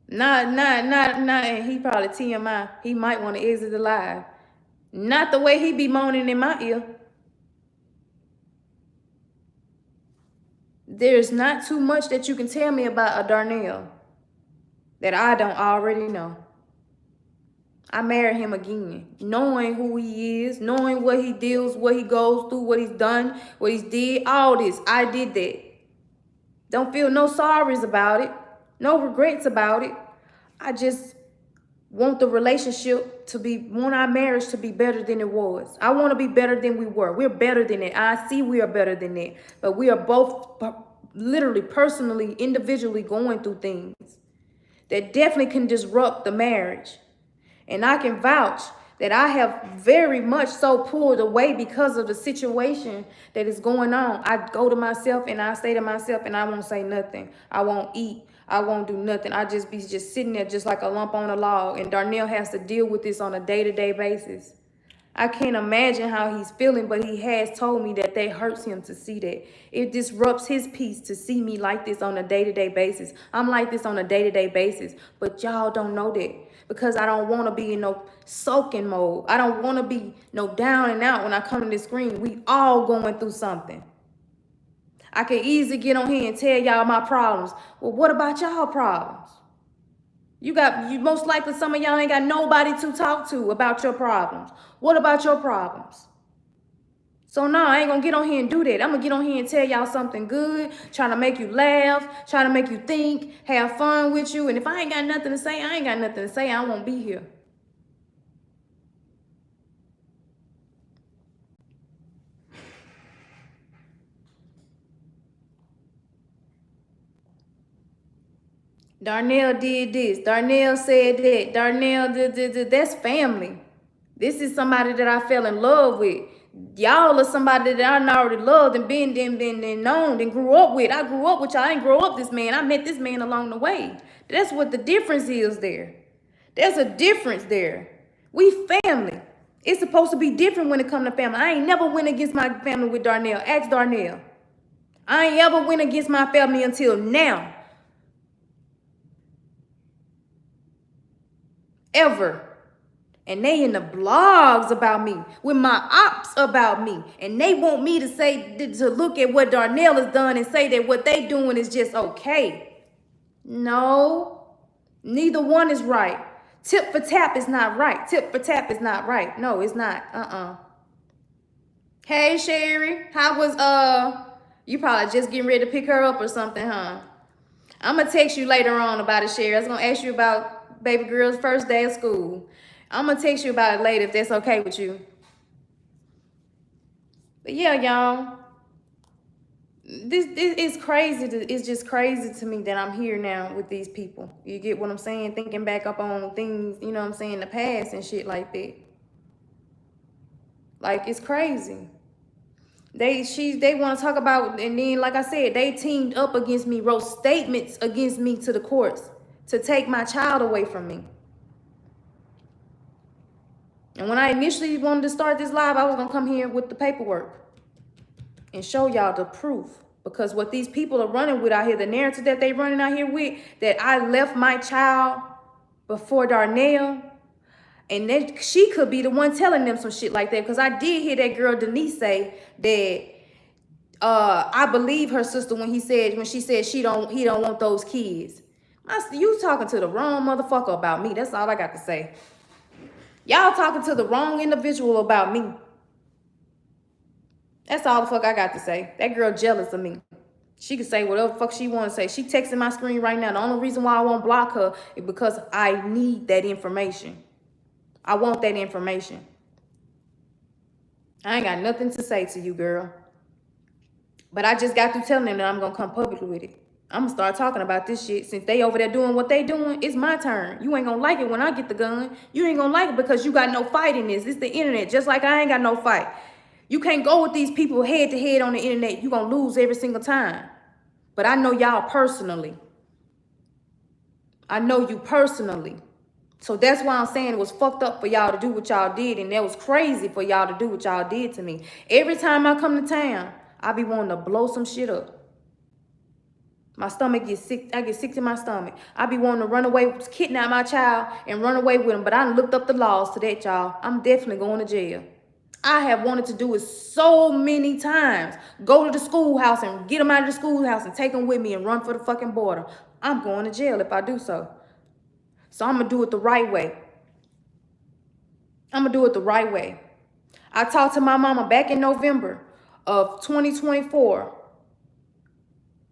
Not, and he probably TMI. He might want to exit alive. Not the way he be moaning in my ear. There's not too much that you can tell me about a Darnell that I don't already know. I married him again, knowing who he is, knowing what he deals, what he goes through, what he's done, what he's did, all this. I did that. Don't feel no sorries about it, no regrets about it. I just want the relationship to be, want our marriage to be better than it was. I want to be better than we were. We're better than it. I see we are better than that. But we are both literally, personally, individually going through things that definitely can disrupt the marriage. And I can vouch that I have very much so pulled away because of the situation that is going on. I go to myself and I say to myself, and I won't say nothing. I won't eat. I won't do nothing. I just be sitting there just like a lump on a log. And Darnell has to deal with this on a day-to-day basis. I can't imagine how he's feeling, but he has told me that hurts him to see that. It disrupts his peace to see me like this on a day-to-day basis. I'm like this on a day-to-day basis, but y'all don't know that because I don't want to be in no soaking mode. I don't want to be no down and out when I come to this screen. We all going through something. I can easily get on here and tell y'all my problems. Well, what about y'all problems? You most likely some of y'all ain't got nobody to talk to about your problems. What about your problems? So no, I ain't gonna get on here and do that. I'm gonna get on here and tell y'all something good, trying to make you laugh, trying to make you think, have fun with you. And if I ain't got nothing to say, I ain't got nothing to say. I won't be here. Darnell did this. Darnell said that. Darnell did. That's family. This is somebody that I fell in love with. Y'all are somebody that I already loved and been known and grew up with. I grew up with y'all. I didn't grow up this man. I met this man along the way. That's what the difference is there. There's a difference there. We family. It's supposed to be different when it comes to family. I ain't never went against my family with Darnell. Ask Darnell. I ain't ever went against my family until now. Ever. And they in the blogs about me, with my ops about me. And they want me to say, to look at what Darnell has done and say that what they doing is just okay. No, neither one is right. Tip for tap is not right. Tip for tap is not right. No, it's not. Hey Sherry, how was you probably just getting ready to pick her up or something, huh? I'm gonna text you later on about it, Sherry. I was gonna ask you about baby girl's first day of school. I'm gonna text you about it later if that's okay with you. But yeah, y'all, this is crazy. It's just crazy to me that I'm here now with these people. You get what I'm saying? Thinking back up on things, you know what I'm saying, the past and shit like that. Like, it's crazy. They want to talk about, and then like I said, they teamed up against me, wrote statements against me to the courts to take my child away from me. And when I initially wanted to start this live, I was gonna come here with the paperwork and show y'all the proof. Because what these people are running with out here, the narrative that they running out here with, that I left my child before Darnell, and that she could be the one telling them some shit like that. Because I did hear that girl Denise say that I believe her sister when she said he don't want those kids. You talking to the wrong motherfucker about me. That's all I got to say. Y'all talking to the wrong individual about me. That's all the fuck I got to say. That girl jealous of me. She can say whatever the fuck she want to say. She texting my screen right now. The only reason why I won't block her is because I need that information. I want that information. I ain't got nothing to say to you, girl. But I just got through telling them that I'm going to come publicly with it. I'm going to start talking about this shit. Since they over there doing what they doing, it's my turn. You ain't going to like it when I get the gun. You ain't going to like it because you got no fight in this. It's the internet, just like I ain't got no fight. You can't go with these people head to head on the internet. You going to lose every single time. But I know y'all personally. I know you personally. So that's why I'm saying it was fucked up for y'all to do what y'all did. And that was crazy for y'all to do what y'all did to me. Every time I come to town, I be wanting to blow some shit up. My stomach gets sick. I get sick to my stomach. I be wanting to run away, kidnap my child and run away with him. But I looked up the laws to that, y'all. I'm definitely going to jail. I have wanted to do it so many times. Go to the schoolhouse and get them out of the schoolhouse and take them with me and run for the fucking border. I'm going to jail if I do so. So I'm going to do it the right way. I'm going to do it the right way. I talked to my mama back in November of 2024.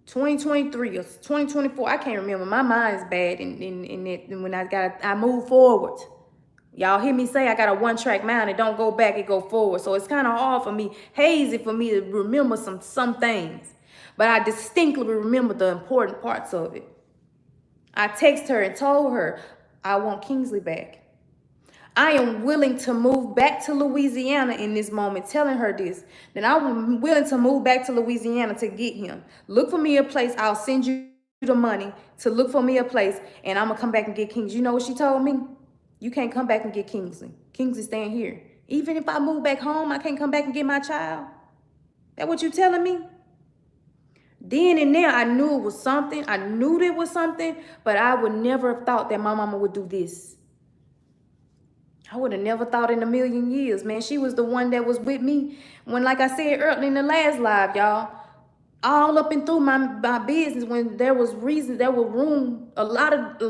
2023 or 2024, I can't remember. My mind's bad and when I move forward. Y'all hear me say I got a one-track mind. It don't go back, it go forward. So it's kind of hard for me, hazy for me to remember some things. But I distinctly remember the important parts of it. I texted her and told her I want Kingsley back. I am willing to move back to Louisiana in this moment, telling her this, that I'm willing to move back to Louisiana to get him. Look for me a place. I'll send you the money to look for me a place, and I'm going to come back and get Kingsley. You know what she told me? You can't come back and get Kingsley. Kingsley's staying here. Even if I move back home, I can't come back and get my child. That what you telling me? Then and there, I knew it was something. I knew there was something, but I would never have thought that my mama would do this. I would have never thought in a million years, man. She was the one that was with me when, like I said earlier in the last live, y'all, all up and through my business when there was reason, there was room, a lot of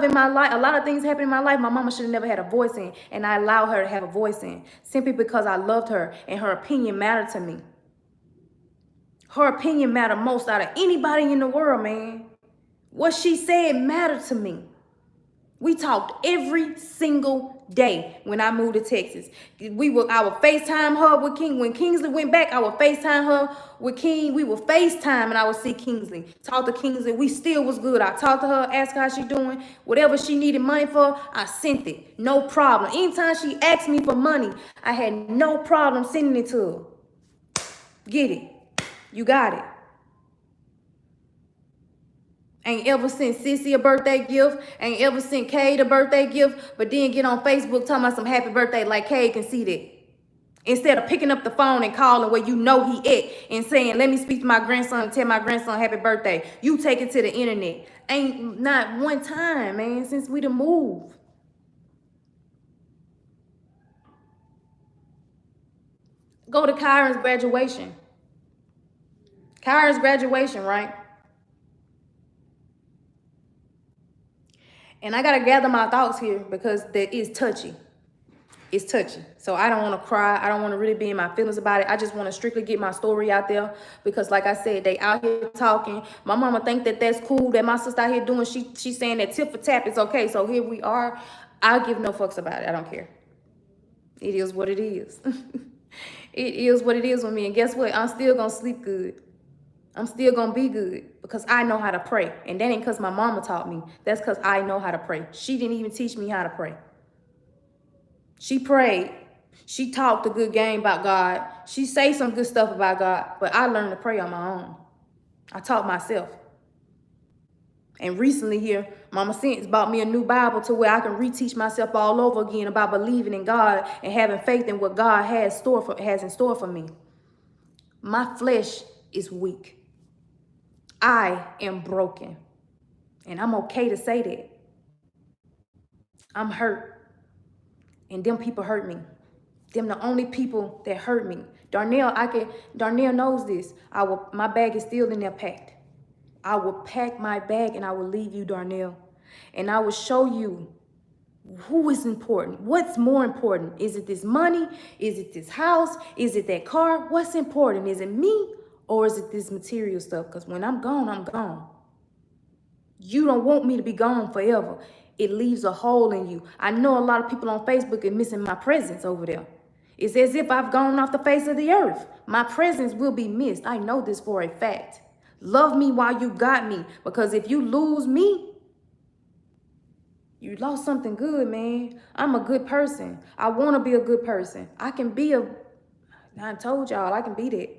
in my life, a lot of things happened in my life. My mama should have never had a voice in, and I allowed her to have a voice in simply because I loved her and her opinion mattered to me. Her opinion mattered most out of anybody in the world, man. What she said mattered to me. We talked every single day when I moved to Texas. I would FaceTime her with King. When Kingsley went back, I would FaceTime her with King. We would FaceTime and I would see Kingsley. Talk to Kingsley. We still was good. I talked to her, asked her how she doing. Whatever she needed money for, I sent it. No problem. Anytime she asked me for money, I had no problem sending it to her. Get it. You got it. Ain't ever sent Sissy a birthday gift. Ain't ever sent Cade a birthday gift. But then get on Facebook talking about some happy birthday like Cade can see that. Instead of picking up the phone and calling where you know he at and saying, let me speak to my grandson and tell my grandson happy birthday. You take it to the internet. Ain't not one time, man, since we done moved. Go to Kyron's graduation. Kyron's graduation, right? And I got to gather my thoughts here because that is touchy. it's touchy. So I don't want to cry. I don't want to really be in my feelings about it. I just want to strictly get my story out there because, like I said, they out here talking. My mama think that that's cool, that my sister out here doing, she's saying that tip for tap is okay. So here we are. I give no fucks about it. I don't care. It is what it is. It is what it is with me. And guess what? I'm still going to sleep good. I'm still going to be good because I know how to pray. And that ain't because my mama taught me. That's because I know how to pray. She didn't even teach me how to pray. She prayed. She talked a good game about God. She say some good stuff about God. But I learned to pray on my own. I taught myself. And recently here, Mama Sense bought me a new Bible to where I can reteach myself all over again about believing in God and having faith in what God has in store for me. My flesh is weak. I am broken. And I'm okay to say that. I'm hurt. And them people hurt me. Them the only people that hurt me. Darnell knows this. My bag is still in there packed. I will pack my bag and I will leave you, Darnell. And I will show you who is important. What's more important? Is it this money? Is it this house? Is it that car? What's important? Is it me or is it this material stuff? Because when I'm gone, I'm gone. You don't want me to be gone forever. It leaves a hole in you. I know a lot of people on Facebook are missing my presence over there. It's as if I've gone off the face of the earth. My presence will be missed. I know this for a fact. Love me while you got me. Because if you lose me, you lost something good, man. I'm a good person. I want to be a good person. I told y'all I can be that.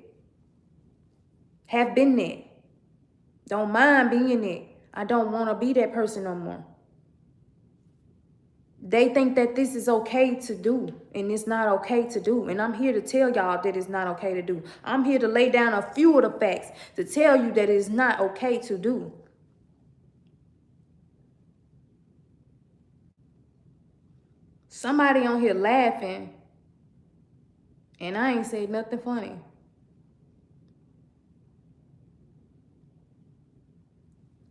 Have been that. Don't mind being that. I don't want to be that person no more. They think that this is okay to do, and it's not okay to do. And I'm here to tell y'all that it's not okay to do. I'm here to lay down a few of the facts to tell you that it's not okay to do. Somebody on here laughing, and I ain't said nothing funny.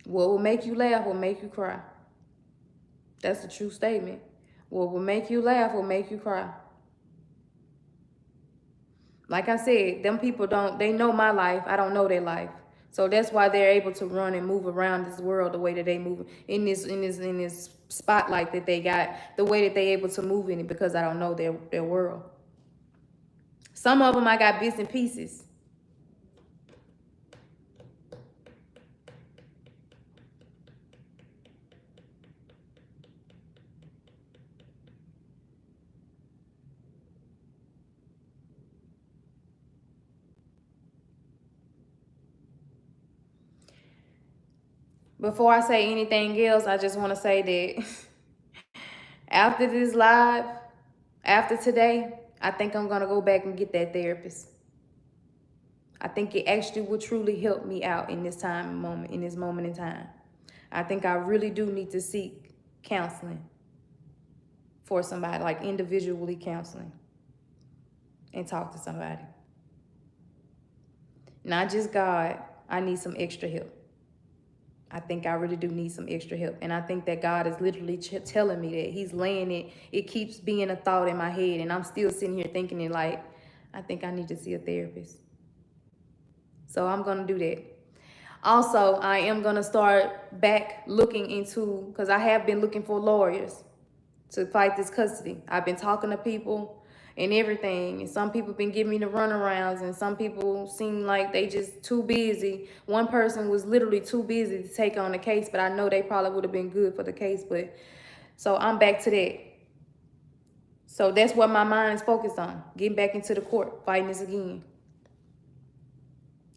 What will make you laugh will make you cry. That's a true statement. What will make you laugh will make you cry. Like I said, them people they know my life. I don't know their life. So that's why they're able to run and move around this world the way that they move in this spotlight that they got, the way that they able to move in it, because I don't know their world. Some of them I got bits and pieces. Before I say anything else, I just want to say that after this live, after today, I think I'm going to go back and get that therapist. I think it actually will truly help me out in this moment in time. I think I really do need to seek counseling for somebody, like individually counseling, and talk to somebody. Not just God, I need some extra help. I think I really do need some extra help. And I think that God is literally telling me that. He's laying it. It keeps being a thought in my head. And I'm still sitting here thinking it like, I think I need to see a therapist. So I'm going to do that. Also, I am going to start back looking into, because I have been looking for lawyers to fight this custody. I've been talking to people and everything, and some people been giving me the runarounds, and some people seem like they just too busy. One person was literally too busy to take on the case, but I know they probably would have been good for the case. But so I'm back to that. So that's what my mind is focused on, getting back into the court, fighting this again.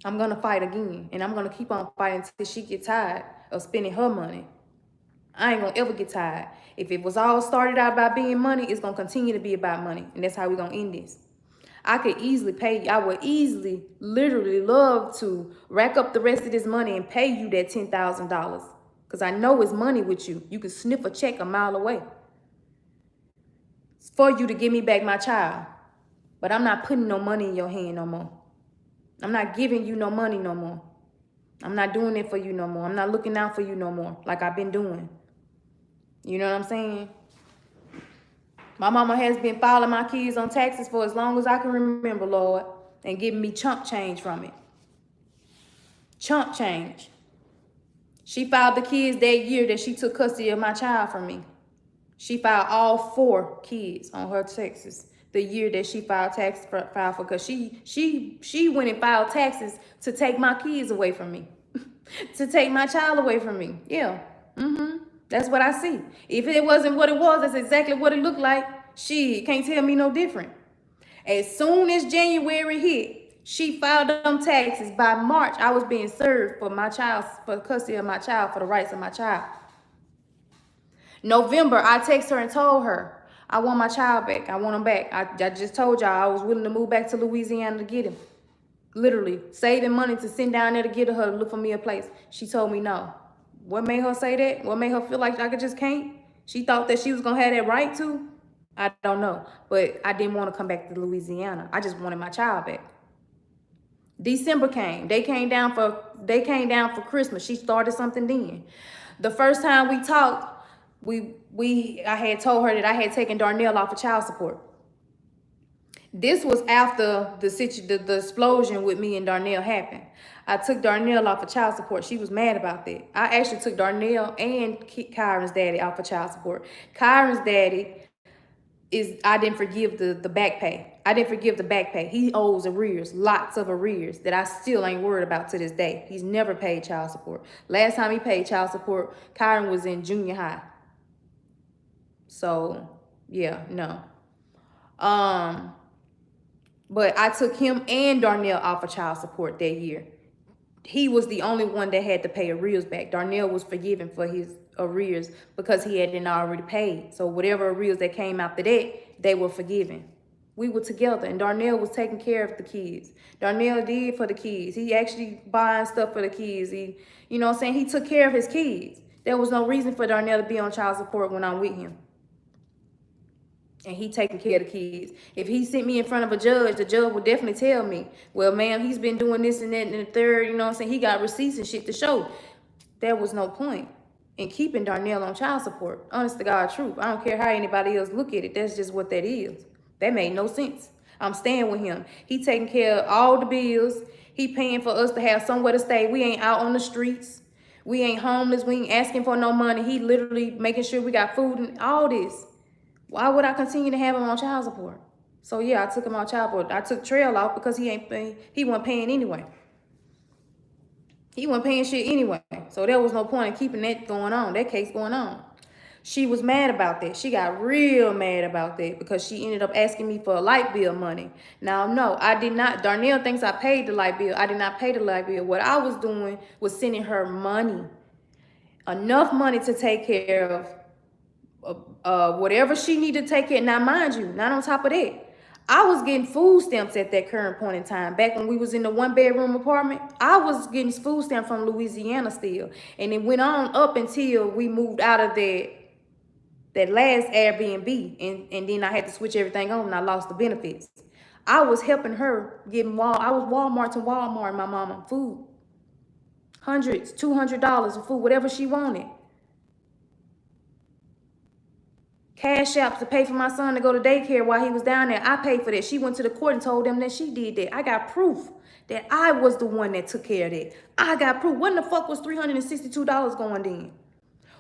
I'm gonna fight again, and I'm gonna keep on fighting until she gets tired of spending her money. I ain't gonna ever get tired. If it was all started out about being money, it's gonna continue to be about money. And that's how we're gonna end this. I could easily pay you. I would easily, literally love to rack up the rest of this money and pay you that $10,000. Because I know it's money with you. You can sniff a check a mile away. It's for you to give me back my child. But I'm not putting no money in your hand no more. I'm not giving you no money no more. I'm not doing it for you no more. I'm not looking out for you no more like I've been doing. You know what I'm saying? My mama has been filing my kids on taxes for as long as I can remember, Lord, and giving me chump change from it. Chump change. She filed the kids that year that she took custody of my child from me. She filed all 4 kids on her taxes the year that she filed for, because she went and filed taxes to take my kids away from me, to take my child away from me. Yeah, that's what I see. If it wasn't what it was, that's exactly what it looked like. She can't tell me no different. As soon as January hit, she filed them taxes. By March, I was being served for my child, for custody of my child, for the rights of my child. November, I texted her and told her, I want my child back. I want him back. I just told y'all I was willing to move back to Louisiana to get him. Literally, saving money to send down there to get her to look for me a place. She told me no. What made her say that? What made her feel like I just can't? She thought that she was going to have that right to? I don't know. But I didn't want to come back to Louisiana. I just wanted my child back. December came. They came down for Christmas. She started something then. The first time we talked, I had told her that I had taken Darnell off of child support. This was after the explosion with me and Darnell happened. I took Darnell off of child support. She was mad about that. I actually took Darnell and Kyron's daddy off of child support. Kyron's daddy I didn't forgive the back pay. I didn't forgive the back pay. He owes arrears, lots of arrears that I still ain't worried about to this day. He's never paid child support. Last time he paid child support, Kyron was in junior high. So, yeah, no. But I took him and Darnell off of child support that year. He was the only one that had to pay arrears back. Darnell was forgiven for his arrears because he hadn't already paid. So whatever arrears that came after that, they were forgiven. We were together, and Darnell was taking care of the kids. Darnell did for the kids. He actually buying stuff for the kids. He, you know what I'm saying? He took care of his kids. There was no reason for Darnell to be on child support when I'm with him. And he taking care of the kids. If he sent me in front of a judge, the judge would definitely tell me, well, ma'am, he's been doing this and that and the third, you know what I'm saying? He got receipts and shit to show. There was no point in keeping Darnell on child support. Honest to God truth. I don't care how anybody else look at it. That's just what that is. That made no sense. I'm staying with him. He taking care of all the bills. He paying for us to have somewhere to stay. We ain't out on the streets. We ain't homeless. We ain't asking for no money. He literally making sure we got food and all this. Why would I continue to have him on child support? So yeah, I took him on child support. I took Trail off because he wasn't paying anyway. He wasn't paying shit anyway. So there was no point in keeping that case going on. She was mad about that. She got real mad about that because she ended up asking me for a light bill money. Now, no, I did not. Darnell thinks I paid the light bill. I did not pay the light bill. What I was doing was sending her money. Enough money to take care of whatever she needed to take care of. Now, mind you, not on top of that, I was getting food stamps at that current point in time. Back when we was in the 1-bedroom apartment, I was getting food stamps from Louisiana still. And it went on up until we moved out of that last Airbnb. And then I had to switch everything on and I lost the benefits. I was helping her I was Walmart to Walmart, my mama, food. Hundreds, $200 of food, whatever she wanted. Cash apps to pay for my son to go to daycare while he was down there. I paid for that. She went to the court and told them that she did that. I got proof that I was the one that took care of that. I got proof. When the fuck was $362 going in?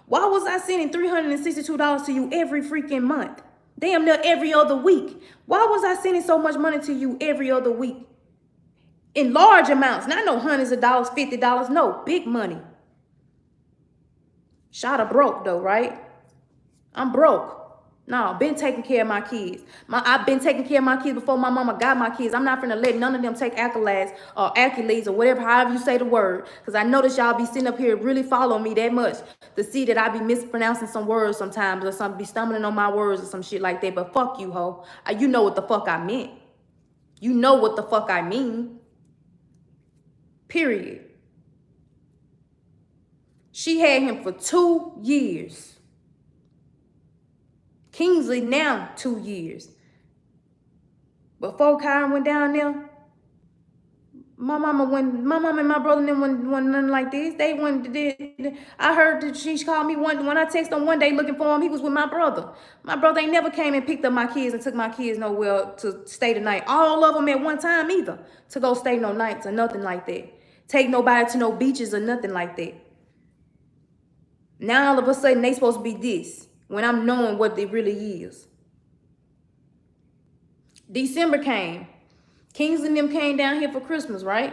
Why was I sending $362 to you every freaking month? Damn near every other week. Why was I sending so much money to you every other week? In large amounts. Not no hundreds of dollars, $50. No, big money. Shot of broke though, right? I'm broke. No, been taking care of my kids. I've been taking care of my kids before my mama got my kids. I'm not finna let none of them take accolades or whatever, however you say the word. Because I notice y'all be sitting up here really following me that much to see that I be mispronouncing some words sometimes or some be stumbling on my words or some shit like that. But fuck you, ho. You know what the fuck I meant. You know what the fuck I mean. Period. She had him for 2 years. Kingsley now 2 years. Before Kyron went down there, My mama and my brother and them wasn't nothing like this. They went. I heard that she called me when I texted him one day looking for him. He was with my brother. My brother ain't never came and picked up my kids and took my kids nowhere to stay the night. All of them at one time either to go stay no nights or nothing like that. Take nobody to no beaches or nothing like that. Now all of a sudden they supposed to be this when I'm knowing what it really is. December came. Kings and them came down here for Christmas, right?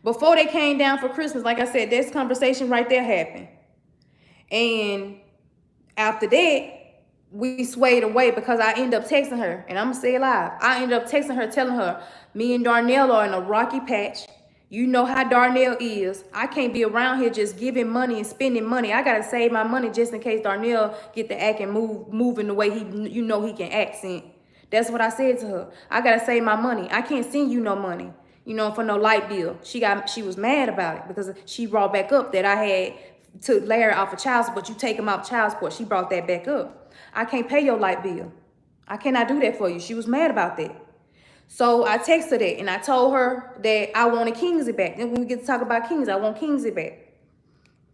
Before they came down for Christmas, like I said, this conversation right there happened. And after that, we swayed away because I ended up texting her. And I'm going to say it live. I ended up texting her, telling her, me and Darnell are in a rocky patch. You know how Darnell is. I can't be around here just giving money and spending money. I got to save my money just in case Darnell get to act and moving the way he can accent. That's what I said to her. I got to save my money. I can't send you no money, for no light bill. She was mad about it because she brought back up that I had to Larry off of child support. You take him off child support. She brought that back up. I can't pay your light bill. I cannot do that for you. She was mad about that. So I texted her that and I told her that I wanted Kingsley back. Then when we get to talk about Kingsley, I want Kingsley back.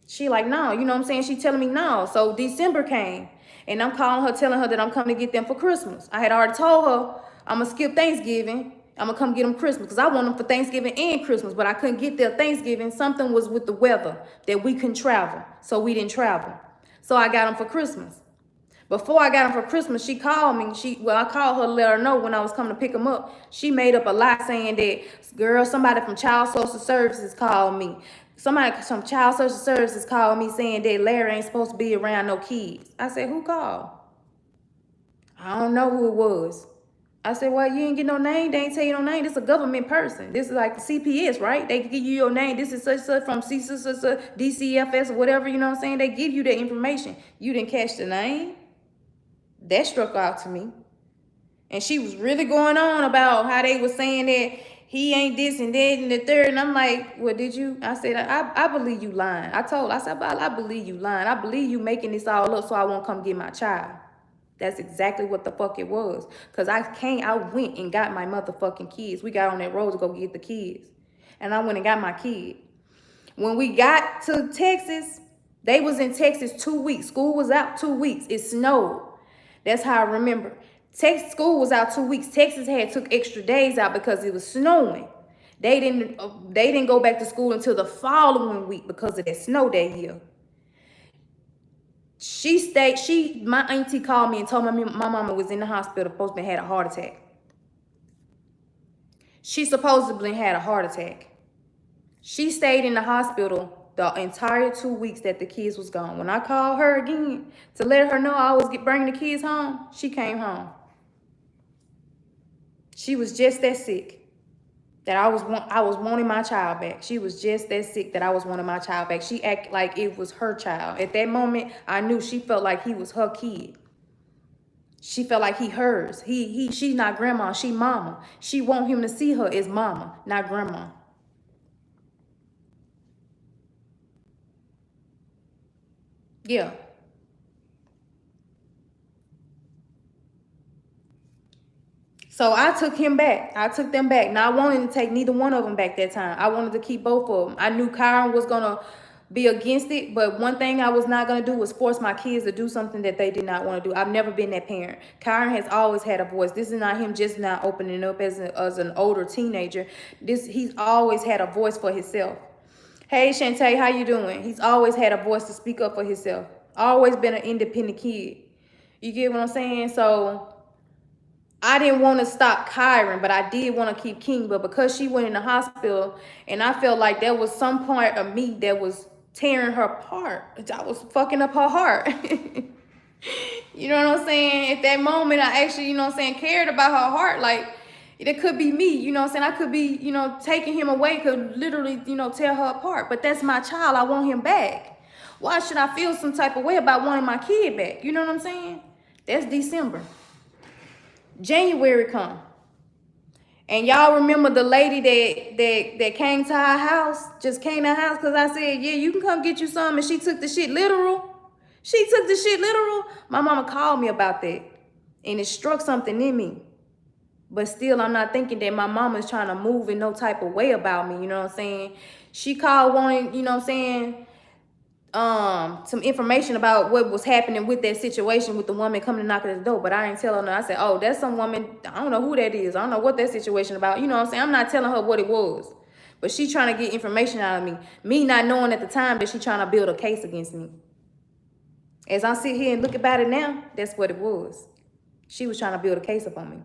She like, no, you know what I'm saying? She telling me no. So December came. And I'm calling her, telling her that I'm coming to get them for Christmas. I had already told her I'm going to skip Thanksgiving. I'm going to come get them Christmas because I want them for Thanksgiving and Christmas. But I couldn't get there Thanksgiving. Something was with the weather that we couldn't travel. So we didn't travel. So I got them for Christmas. Before I got them for Christmas, she called me. I called her to let her know when I was coming to pick them up. She made up a lie saying that, girl, somebody from Child Social Services called me. Somebody from Child Social Services called me saying that Larry ain't supposed to be around no kids. I said, who called? I don't know who it was. I said, well, you ain't get no name. They ain't tell you no name. This is a government person. This is like the CPS, right? They give you your name. This is such from DCFS or whatever, you know what I'm saying? They give you the information. You didn't catch the name. That struck out to me. And she was really going on about how they were saying that he ain't this and that and the third. And I'm like, well, did you? I said, I believe you lying. I said, I believe you lying. I believe you making this all up so I won't come get my child. That's exactly what the fuck it was. Because I went and got my motherfucking kids. We got on that road to go get the kids. And I went and got my kid. When we got to Texas, they was in Texas 2 weeks. School was out 2 weeks. It snowed. That's how I remember. Texas school was out 2 weeks. Texas took extra days out because it was snowing. They didn't go back to school until the following week because of that snow that year. My auntie called me and told me my mama was in the hospital, supposedly had a heart attack. She supposedly had a heart attack. She stayed in the hospital the entire 2 weeks that the kids was gone. When I called her again to let her know I was bringing the kids home, she came home. She was just that sick that I was wanting my child back. She was just that sick that I was wanting my child back. She acted like it was her child. At that moment, I knew she felt like he was her kid. She felt like he hers. She's not grandma, she mama. She want him to see her as mama, not grandma. Yeah. So I took him back. I took them back. Now, I wanted to take neither one of them back that time. I wanted to keep both of them. I knew Kyron was going to be against it. But one thing I was not going to do was force my kids to do something that they did not want to do. I've never been that parent. Kyron has always had a voice. This is not him just now opening up as an older teenager. He's always had a voice for himself. Hey, Shantae, how you doing? He's always had a voice to speak up for himself. Always been an independent kid. You get what I'm saying? So I didn't want to stop Kyron, but I did want to keep King. But because she went in the hospital, and I felt like there was some part of me that was tearing her apart. I was fucking up her heart. You know what I'm saying? At that moment, I actually, you know what I'm saying, cared about her heart. Like, it could be me, you know what I'm saying? I could be, you know, taking him away, could literally, you know, tear her apart. But that's my child. I want him back. Why should I feel some type of way about wanting my kid back? You know what I'm saying? That's December. January come. And y'all remember the lady that came to our house, just came to our house because I said, yeah, you can come get you some. And she took the shit literal. She took the shit literal. My mama called me about that. And it struck something in me. But still, I'm not thinking that my mama's trying to move in no type of way about me. You know what I'm saying? She called wanting, you know what I'm saying, some information about what was happening with that situation with the woman coming to knock at the door. But I ain't telling her. I said, oh, that's some woman. I don't know who that is. I don't know what that situation about. You know what I'm saying? I'm not telling her what it was. But she trying to get information out of me. Me not knowing at the time that she trying to build a case against me. As I sit here and look about it now, that's what it was. She was trying to build a case upon me.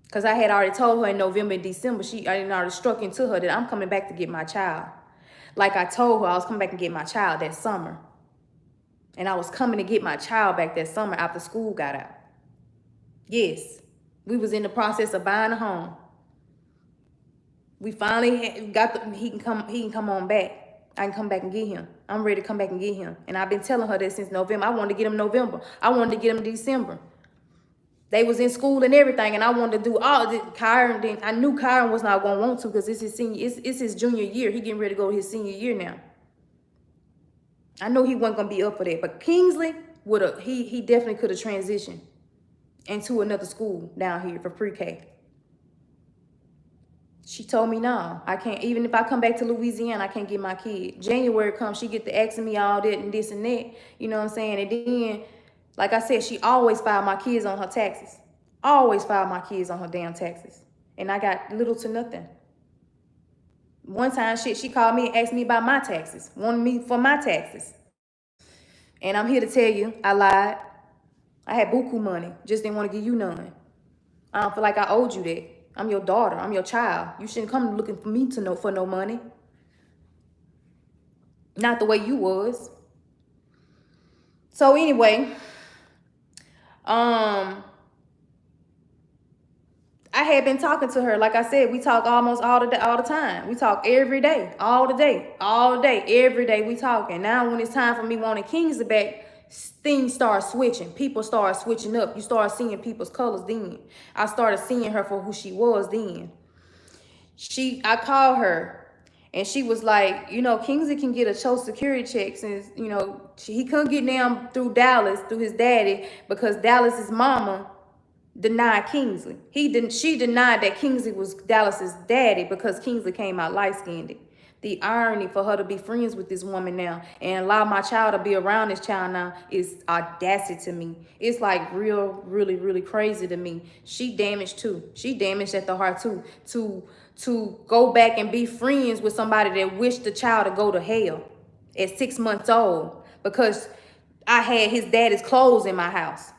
Because I had already told her in November and December, I had already struck into her that I'm coming back to get my child. Like I told her I was coming back and get my child that summer. And I was coming to get my child back that summer after school got out. Yes, we was in the process of buying a home. We finally got he can come on back. I can come back and get him. I'm ready to come back and get him. And I've been telling her that since November. I wanted to get him November. I wanted to get him December. They was in school and everything, and I wanted to do all this. Kyron, then I knew Kyron was not gonna want to because it's his senior, it's his junior year. He getting ready to go to his senior year now. I know he wasn't gonna be up for that, but Kingsley would have. He definitely could have transitioned into another school down here for pre-K. She told me no, I can't. Even if I come back to Louisiana, I can't get my kid. January comes, she get to asking me all that and this and that. You know what I'm saying? And then, like I said, she always filed my kids on her taxes. Always filed my kids on her damn taxes. And I got little to nothing. One time, she called me and asked me about my taxes. Wanted me for my taxes. And I'm here to tell you, I lied. I had buku money. Just didn't want to give you none. I don't feel like I owed you that. I'm your daughter. I'm your child. You shouldn't come looking for me for no money. Not the way you was. So anyway, I had been talking to her. Like I said, we talk almost all the time. We talk every day, all day, every day we talk. And now when it's time for me wanting Kingsley back, things start switching. People start switching up. You start seeing people's colors then. I started seeing her for who she was then. I called her and she was like, you know, Kingsley can get a Social Security check since, you know, he couldn't get down through Dallas, through his daddy, because Dallas's mama denied Kingsley. She denied that Kingsley was Dallas's daddy because Kingsley came out light-skinned. The irony for her to be friends with this woman now and allow my child to be around this child now is audacity to me. It's like really, really crazy to me. She damaged too. She damaged at the heart too. To go back and be friends with somebody that wished the child to go to hell at 6 months old because I had his daddy's clothes in my house.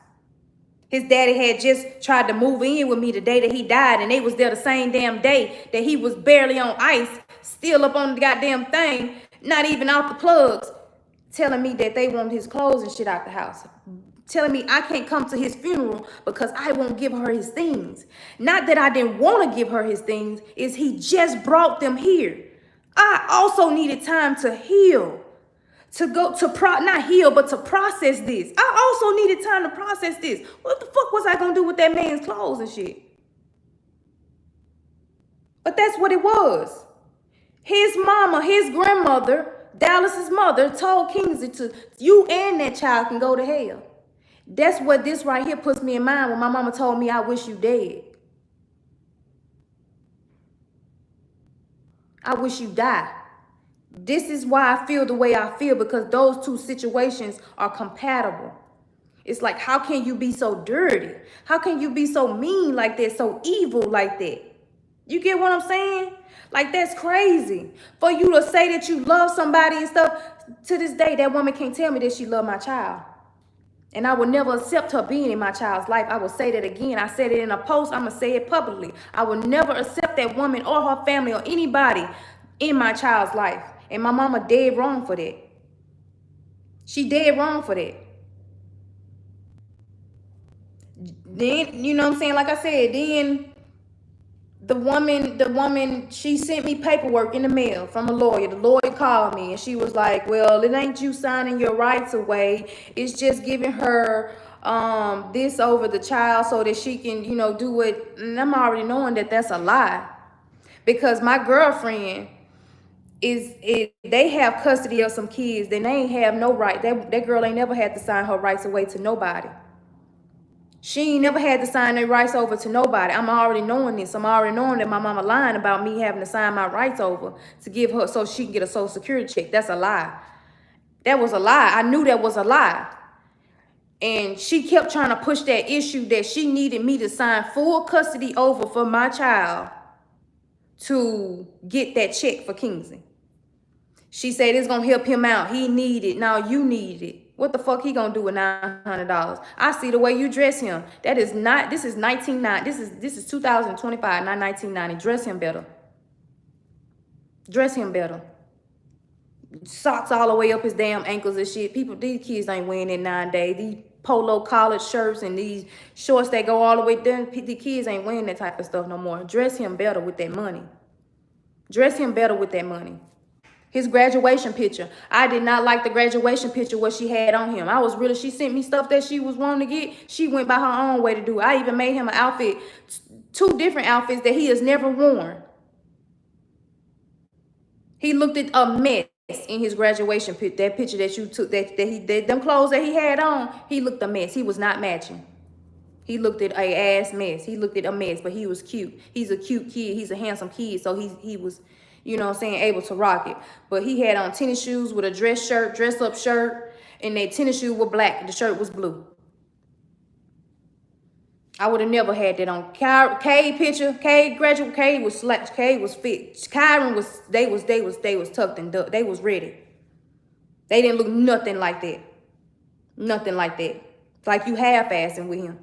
His daddy had just tried to move in with me the day that he died, and they was there the same damn day that he was barely on ice, still up on the goddamn thing, not even off the plugs, telling me that they want his clothes and shit out the house. Telling me I can't come to his funeral because I won't give her his things. Not that I didn't want to give her his things, is he just brought them here. I also needed time to heal. Not heal, but to process this. I also needed time to process this. What the fuck was I gonna do with that man's clothes and shit? But that's what it was. His mama, his grandmother, Dallas's mother, told Kingsley you and that child can go to hell. That's what this right here puts me in mind when my mama told me I wish you dead. I wish you died. This is why I feel the way I feel, because those two situations are compatible. It's like, how can you be so dirty? How can you be so mean like that, so evil like that? You get what I'm saying? Like, that's crazy. For you to say that you love somebody and stuff, to this day, that woman can't tell me that she loved my child. And I will never accept her being in my child's life. I will say that again. I said it in a post. I'm going to say it publicly. I will never accept that woman or her family or anybody in my child's life. And my mama dead wrong for that. She dead wrong for that. Then, you know what I'm saying? Like I said, then the woman, she sent me paperwork in the mail from a lawyer. The lawyer called me and she was like, well, it ain't you signing your rights away. It's just giving her this over the child so that she can, you know, do it. And I'm already knowing that that's a lie. Because my girlfriend, they have custody of some kids, then they ain't have no right. That girl ain't never had to sign her rights away to nobody. She ain't never had to sign their rights over to nobody. I'm already knowing this. I'm already knowing that my mama lying about me having to sign my rights over to give her so she can get a social security check. That's a lie. That was a lie. I knew that was a lie. And she kept trying to push that issue that she needed me to sign full custody over for my child to get that check for Kingsley. She said it's gonna help him out. He need it. Now you need it. What the fuck he gonna do with $900? I see the way you dress him. That is not, this is 1990. This is 2025, not 1990. Dress him better. Dress him better. Socks all the way up his damn ankles and shit. People, these kids ain't wearing it nowadays. These polo collared shirts and these shorts that go all the way down. The kids ain't wearing that type of stuff no more. Dress him better with that money. Dress him better with that money. His graduation picture. I did not like the graduation picture, what she had on him. She sent me stuff that she was wanting to get. She went by her own way to do it. I even made him an outfit, 2 different outfits that he has never worn. He looked at a mess in his graduation picture. That picture that you took, them clothes that he had on, he looked a mess. He was not matching. He looked at a ass mess. He looked at a mess, but he was cute. He's a cute kid. He's a handsome kid, so he was, you know what I'm saying, able to rock it. But he had on tennis shoes with a dress up shirt, and that tennis shoes were black. The shirt was blue. I would have never had that on. K picture, K graduate, K was slack, K was fit. Kyron was, they was tucked and ducked. They was ready. They didn't look nothing like that. Nothing like that. It's like you half-assing with him.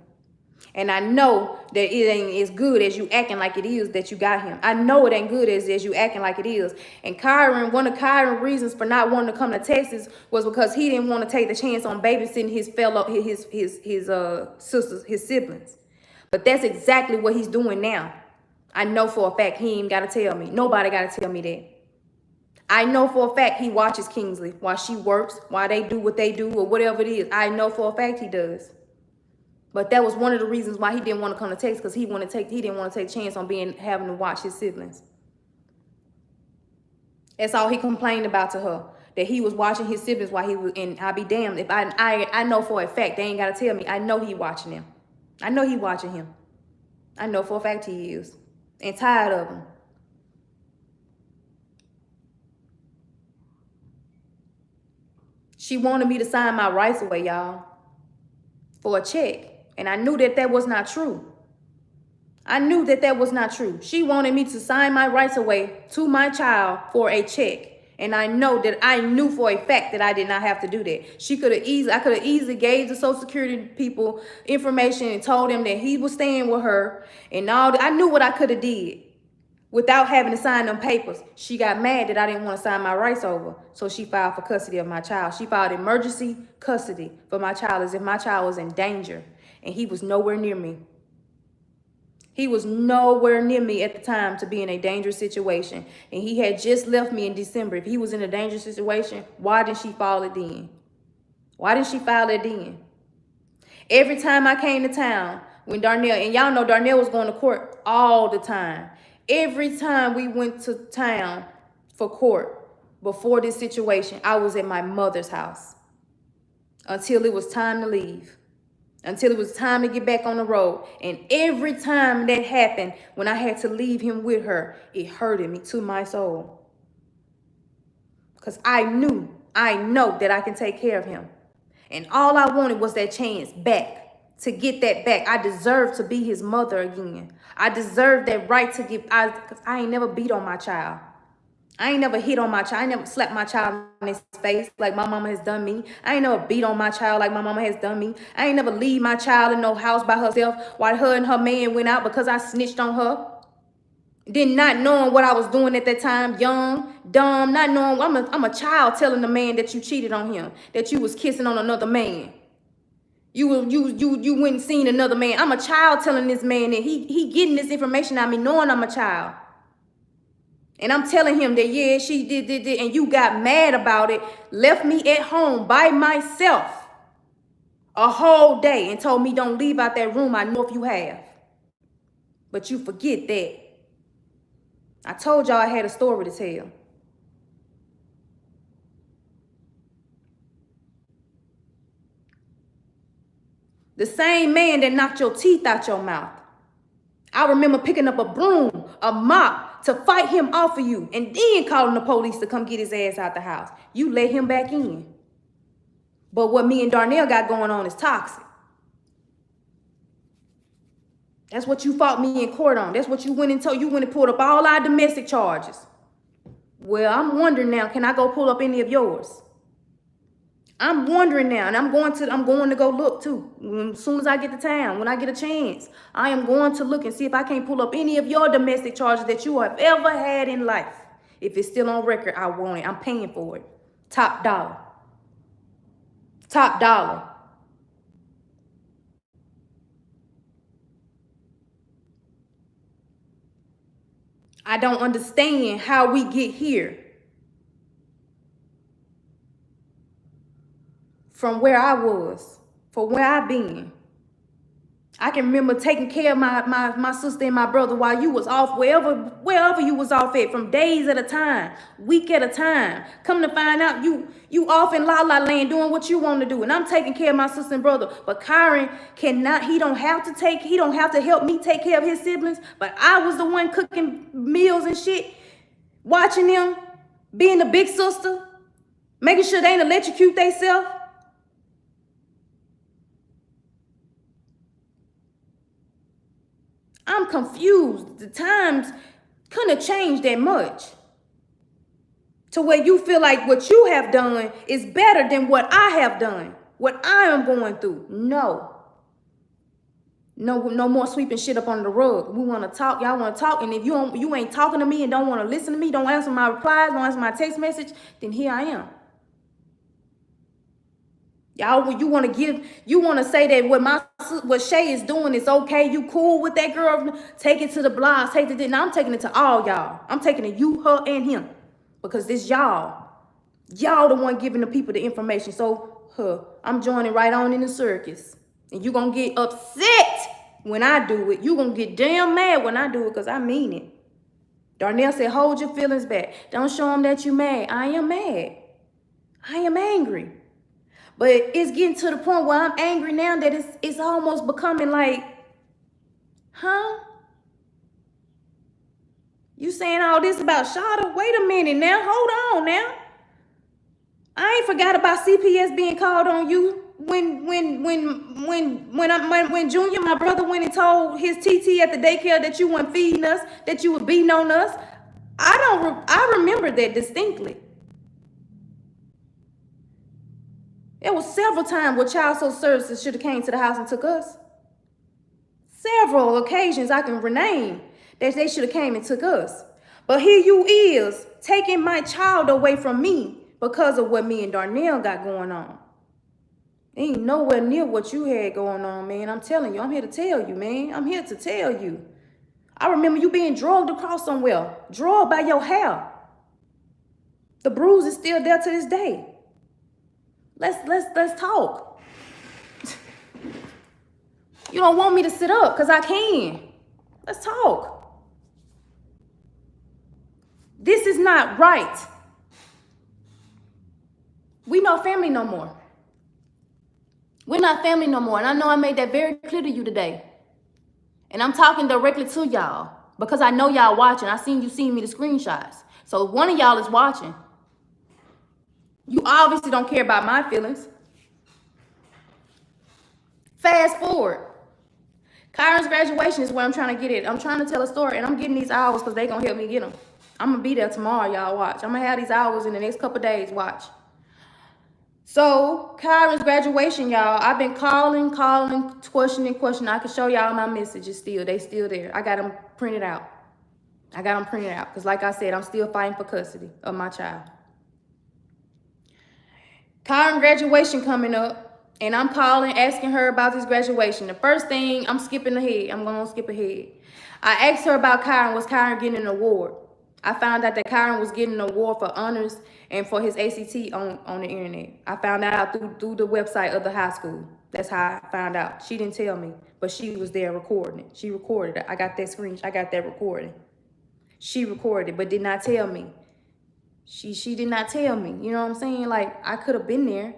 And I know that it ain't as good as you acting like it is that you got him. I know it ain't good as you acting like it is. And Kyron, one of Kyron's reasons for not wanting to come to Texas was because he didn't want to take the chance on babysitting his sisters, his siblings. But that's exactly what he's doing now. I know for a fact. He ain't got to tell me. Nobody got to tell me that. I know for a fact he watches Kingsley while she works, while they do what they do or whatever it is. I know for a fact he does. But that was one of the reasons why he didn't want to come to Texas, because he didn't want to take a chance on having to watch his siblings. That's all he complained about to her, that he was watching his siblings while he was, and I'll be damned if I know for a fact, they ain't got to tell me. I know he watching them. I know he watching him. I know for a fact he is. And tired of him. She wanted me to sign my rights away, y'all, for a check. And I knew that was not true. I knew that was not true. She wanted me to sign my rights away to my child for a check. And I knew for a fact that I did not have to do that. I could have easily gave the Social Security people information and told them that he was staying with her and all that. I knew what I could have did without having to sign them papers. She got mad that I didn't want to sign my rights over. So she filed for custody of my child. She filed emergency custody for my child as if my child was in danger. And he was nowhere near me. He was nowhere near me at the time to be in a dangerous situation. And he had just left me in December. If he was in a dangerous situation, why didn't she file it then? Why didn't she file it then? Every time I came to town, when Darnell, and y'all know Darnell was going to court all the time. Every time we went to town for court before this situation, I was at my mother's house until it was time to leave. Until it was time to get back on the road. And every time that happened, when I had to leave him with her, it hurted me to my soul. Because I know that I can take care of him. And all I wanted was that chance back, to get that back. I deserve to be his mother again. I deserve that right to because I ain't never beat on my child. I ain't never hit on my child. I ain't never slapped my child in his face like my mama has done me. I ain't never beat on my child like my mama has done me. I ain't never leave my child in no house by herself while her and her man went out because I snitched on her. Did not knowing what I was doing at that time, young, dumb, not knowing. I'm a child telling the man that you cheated on him, that you was kissing on another man. You went and seen another man. I'm a child telling this man that he getting this information out of me knowing I'm a child. And I'm telling him that, yeah, she did, and you got mad about it, left me at home by myself a whole day and told me don't leave out that room. I know if you have. But you forget that. I told y'all I had a story to tell. The same man that knocked your teeth out your mouth. I remember picking up a broom, a mop, to fight him off of you, and then calling the police to come get his ass out the house. You let him back in. But what me and Darnell got going on is toxic. That's what you fought me in court on. That's what you went and told. You went and pulled up all our domestic charges. Well, I'm wondering now, can I go pull up any of yours? I'm wondering now, and I'm going to go look too. As soon as I get to town, when I get a chance, I am going to look and see if I can't pull up any of your domestic charges that you have ever had in life. If it's still on record, I want it. I'm paying for it. Top dollar. Top dollar. I don't understand how we get here from where I was, from where I've been. I can remember taking care of my sister and my brother while you was off, wherever you was off at, from days at a time, week at a time. Come to find out, you off in La La Land doing what you want to do, and I'm taking care of my sister and brother. But Kyron cannot. He don't have to help me take care of his siblings. But I was the one cooking meals and shit, watching them, being the big sister, making sure they ain't electrocute themselves. I'm confused. The times couldn't have changed that much to where you feel like what you have done is better than what I have done, what I am going through. No more sweeping shit up under the rug. We want to talk. Y'all want to talk. And if you ain't talking to me and don't want to listen to me, don't answer my replies, don't answer my text message, then here I am. Y'all, you want to say that what Shay is doing is okay. You cool with that girl? Take it to the blogs. Now I'm taking it to all y'all. I'm taking it you, her, and him, because this y'all the one giving the people the information. So, I'm joining right on in the circus, and you gonna get upset when I do it. You gonna get damn mad when I do it, because I mean it. Darnell said, "Hold your feelings back. Don't show them that you mad." I am mad. I am angry. But it's getting to the point where I'm angry now that it's almost becoming like, huh? You saying all this about Shada? Wait a minute now. Hold on now. I ain't forgot about CPS being called on you when Junior, my brother, went and told his TT at the daycare that you weren't feeding us, that you were beating on us. I remember that distinctly. There was several times where child social services should have came to the house and took us. Several occasions I can rename that they should have came and took us. But here you is taking my child away from me because of what me and Darnell got going on. Ain't nowhere near what you had going on, man. I'm telling you. I'm here to tell you, man. I'm here to tell you. I remember you being drugged across somewhere. Drugged by your hair. The bruise is still there to this day. Let's talk. You don't want me to sit up because I can. Let's talk. This is not right. We not family no more. We're not family no more. And I know I made that very clear to you today. And I'm talking directly to y'all because I know y'all watching. I seen you send me the screenshots. So one of y'all is watching. You obviously don't care about my feelings. Fast forward. Kyron's graduation is where I'm trying to get it. I'm trying to tell a story, and I'm getting these hours because they're going to help me get them. I'm going to be there tomorrow, y'all. Watch. I'm going to have these hours in the next couple of days. Watch. So, Kyron's graduation, y'all. I've been calling, questioning. I can show y'all my messages still. They still there. I got them printed out. Because like I said, I'm still fighting for custody of my child. Kyron graduation coming up, and I'm calling, asking her about this graduation. The first thing, I'm skipping ahead. I'm going to skip ahead. I asked her about Kyron. Was Kyron getting an award? I found out that Kyron was getting an award for honors and for his ACT on the internet. I found that out through the website of the high school. That's how I found out. She didn't tell me, but she was there recording it. She recorded it. I got that screen. I got that recording. She recorded it, but did not tell me. She did not tell me. You know what I'm saying? Like, I could have been there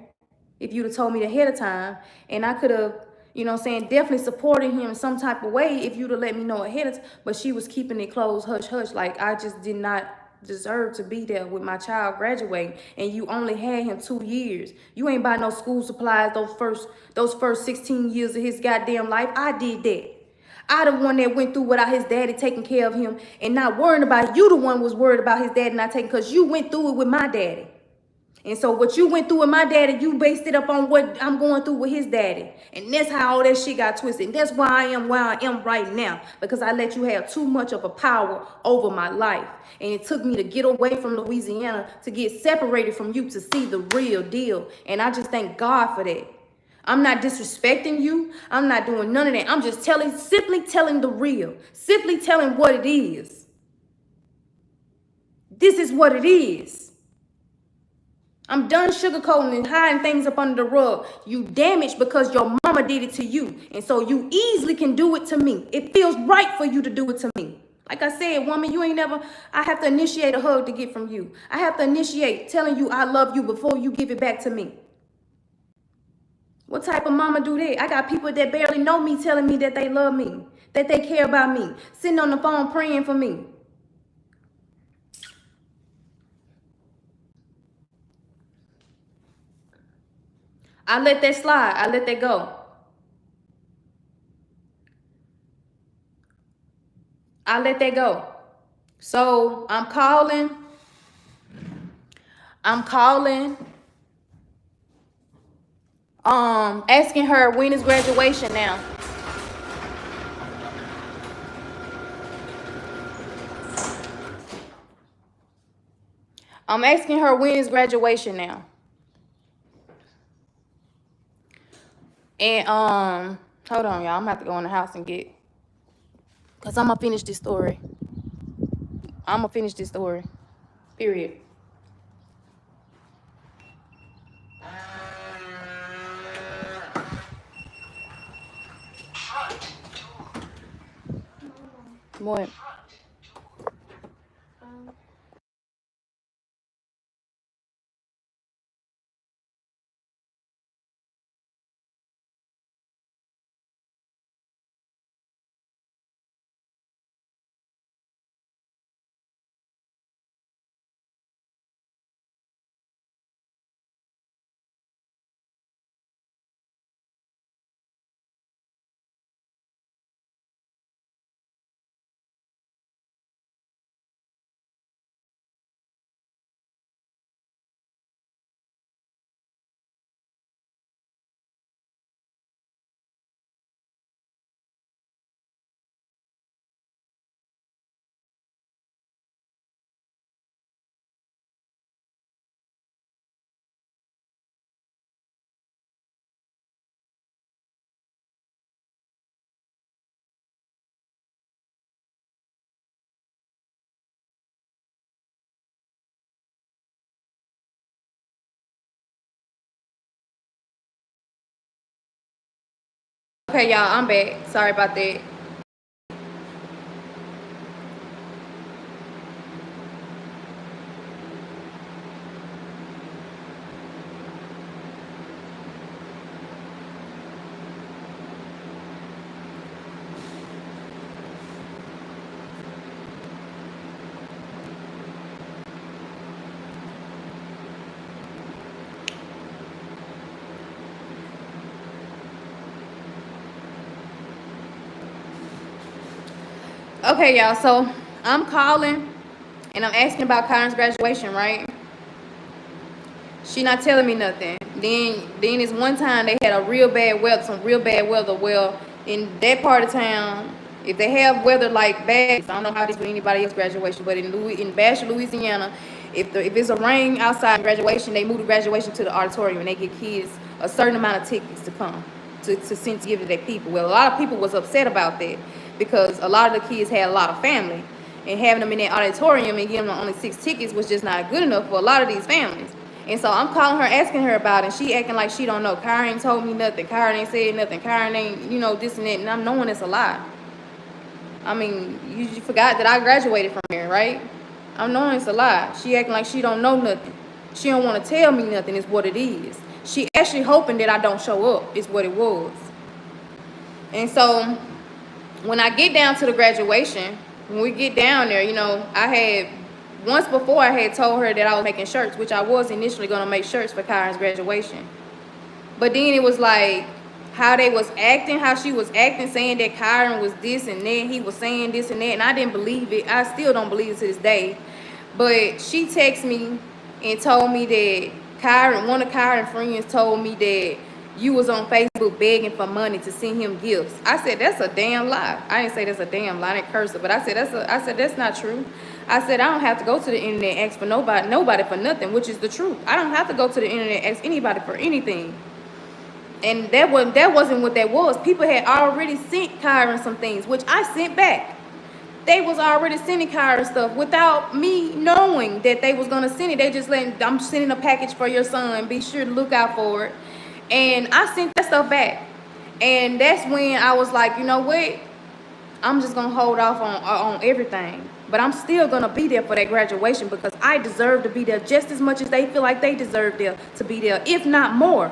if you'd have told me ahead of time, and I could have, You know what I'm saying? Definitely supporting him in some type of way if you'd have let me know ahead of time. But she was keeping it closed, hush, hush. Like, I just did not deserve to be there with my child graduating. And you only had him 2 years. You ain't buy no school supplies those first 16 years of his goddamn life. I did that. I the one that went through without his daddy taking care of him and not worrying about it. You the one was worried about his daddy not taking, because you went through it with my daddy. And so what you went through with my daddy, you based it up on what I'm going through with his daddy. And that's how all that shit got twisted. And that's why I am where I am right now. Because I let you have too much of a power over my life. And it took me to get away from Louisiana, to get separated from you, to see the real deal. And I just thank God for that. I'm not disrespecting you. I'm not doing none of that. I'm just simply telling the real. Simply telling what it is. This is what it is. I'm done sugarcoating and hiding things up under the rug. You damaged because your mama did it to you. And so you easily can do it to me. It feels right for you to do it to me. Like I said, woman, you ain't never, I have to initiate a hug to get from you. I have to initiate telling you I love you before you give it back to me. What type of mama do that? I got people that barely know me telling me that they love me, that they care about me, sitting on the phone praying for me. I let that slide. I let that go. I let that go. So I'm calling, asking her when is graduation now. I'm asking her when is graduation now. And hold on, y'all. I'm gonna have to go in the house and get, cause I'm gonna finish this story. Period. What? Okay, y'all. I'm back. Sorry about that. Okay, y'all. So I'm calling and I'm asking about Kyron's graduation, right? She not telling me nothing. Then this one time they had a real bad weather, some real bad weather. Well, in that part of town, if they have weather like bad, I don't know how this with anybody else's graduation, but in Bastrop, Louisiana, if it's a rain outside graduation, they move the graduation to the auditorium and they give kids a certain amount of tickets to come to send to give to their people. Well, a lot of people was upset about that because a lot of the kids had a lot of family, and having them in that auditorium and giving them only 6 tickets was just not good enough for a lot of these families. And so I'm calling her, asking her about it, and she acting like she don't know. Kyron ain't told me nothing. Kyron ain't said nothing. Kyron ain't, this and that. And I'm knowing it's a lie. I mean, you forgot that I graduated from here, right? I'm knowing it's a lie. She acting like she don't know nothing. She don't want to tell me nothing is what it is. She actually hoping that I don't show up is what it was. And so when I get down to the graduation, when we get down there, you know, once before I had told her that I was making shirts, which I was initially going to make shirts for Kyron's graduation. But then it was like how they was acting, how she was acting, saying that Kyron was this and that. He was saying this and that, and I didn't believe it. I still don't believe it to this day. But she texted me and told me that one of Kyron's friends told me that you was on Facebook begging for money to send him gifts. I said, that's a damn lie. I didn't say that's a damn lie, I didn't curse her, but I said that's not true. I said, I don't have to go to the internet and ask for nobody for nothing, which is the truth. I don't have to go to the internet and ask anybody for anything. And that wasn't what that was. People had already sent Kyron some things, which I sent back. They was already sending Kyron stuff without me knowing that they was gonna send it. They just I'm sending a package for your son. Be sure to look out for it. And I sent that stuff back. And that's when I was like, you know what? I'm just gonna hold off on everything. But I'm still gonna be there for that graduation because I deserve to be there just as much as they feel like they deserve to be there, if not more.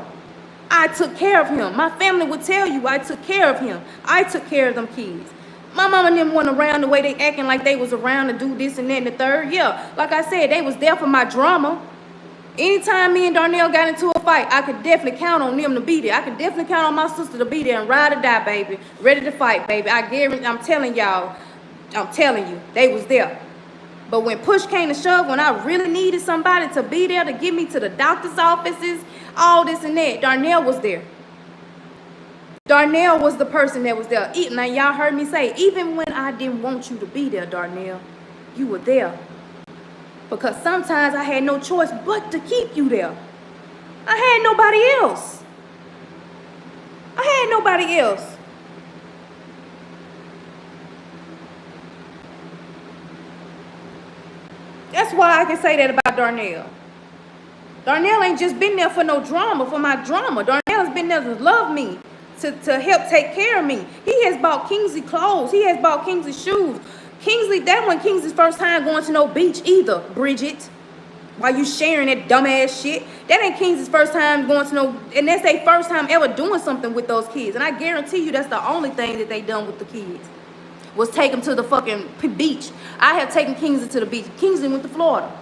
I took care of him. My family would tell you I took care of him. I took care of them kids. My mama and them went around the way they acting like they was around to do this and that and the third. Yeah, like I said, they was there for my drama. Anytime me and Darnell got into a fight, I could definitely count on them to be there. I could definitely count on my sister to be there and ride or die, baby. Ready to fight, baby. I guarantee, I'm telling you, they was there. But when push came to shove, when I really needed somebody to be there to get me to the doctor's offices, all this and that, Darnell was there. Darnell was the person that was there. Now, y'all heard me say, even when I didn't want you to be there, Darnell, you were there. Because sometimes I had no choice but to keep you there. I had nobody else. That's why I can say that about Darnell. Darnell ain't just been there for no drama, for my drama. Darnell's been there to love me, to help take care of me. He has bought Kingsley clothes. He has bought Kingsley shoes. That wasn't Kingsley's first time going to no beach either, Bridget. Why you sharing that dumbass shit? That ain't Kingsley's first time going to no, and that's their first time ever doing something with those kids. And I guarantee you that's the only thing that they done with the kids, was take them to the fucking beach. I have taken Kingsley to the beach. Kingsley went to Florida.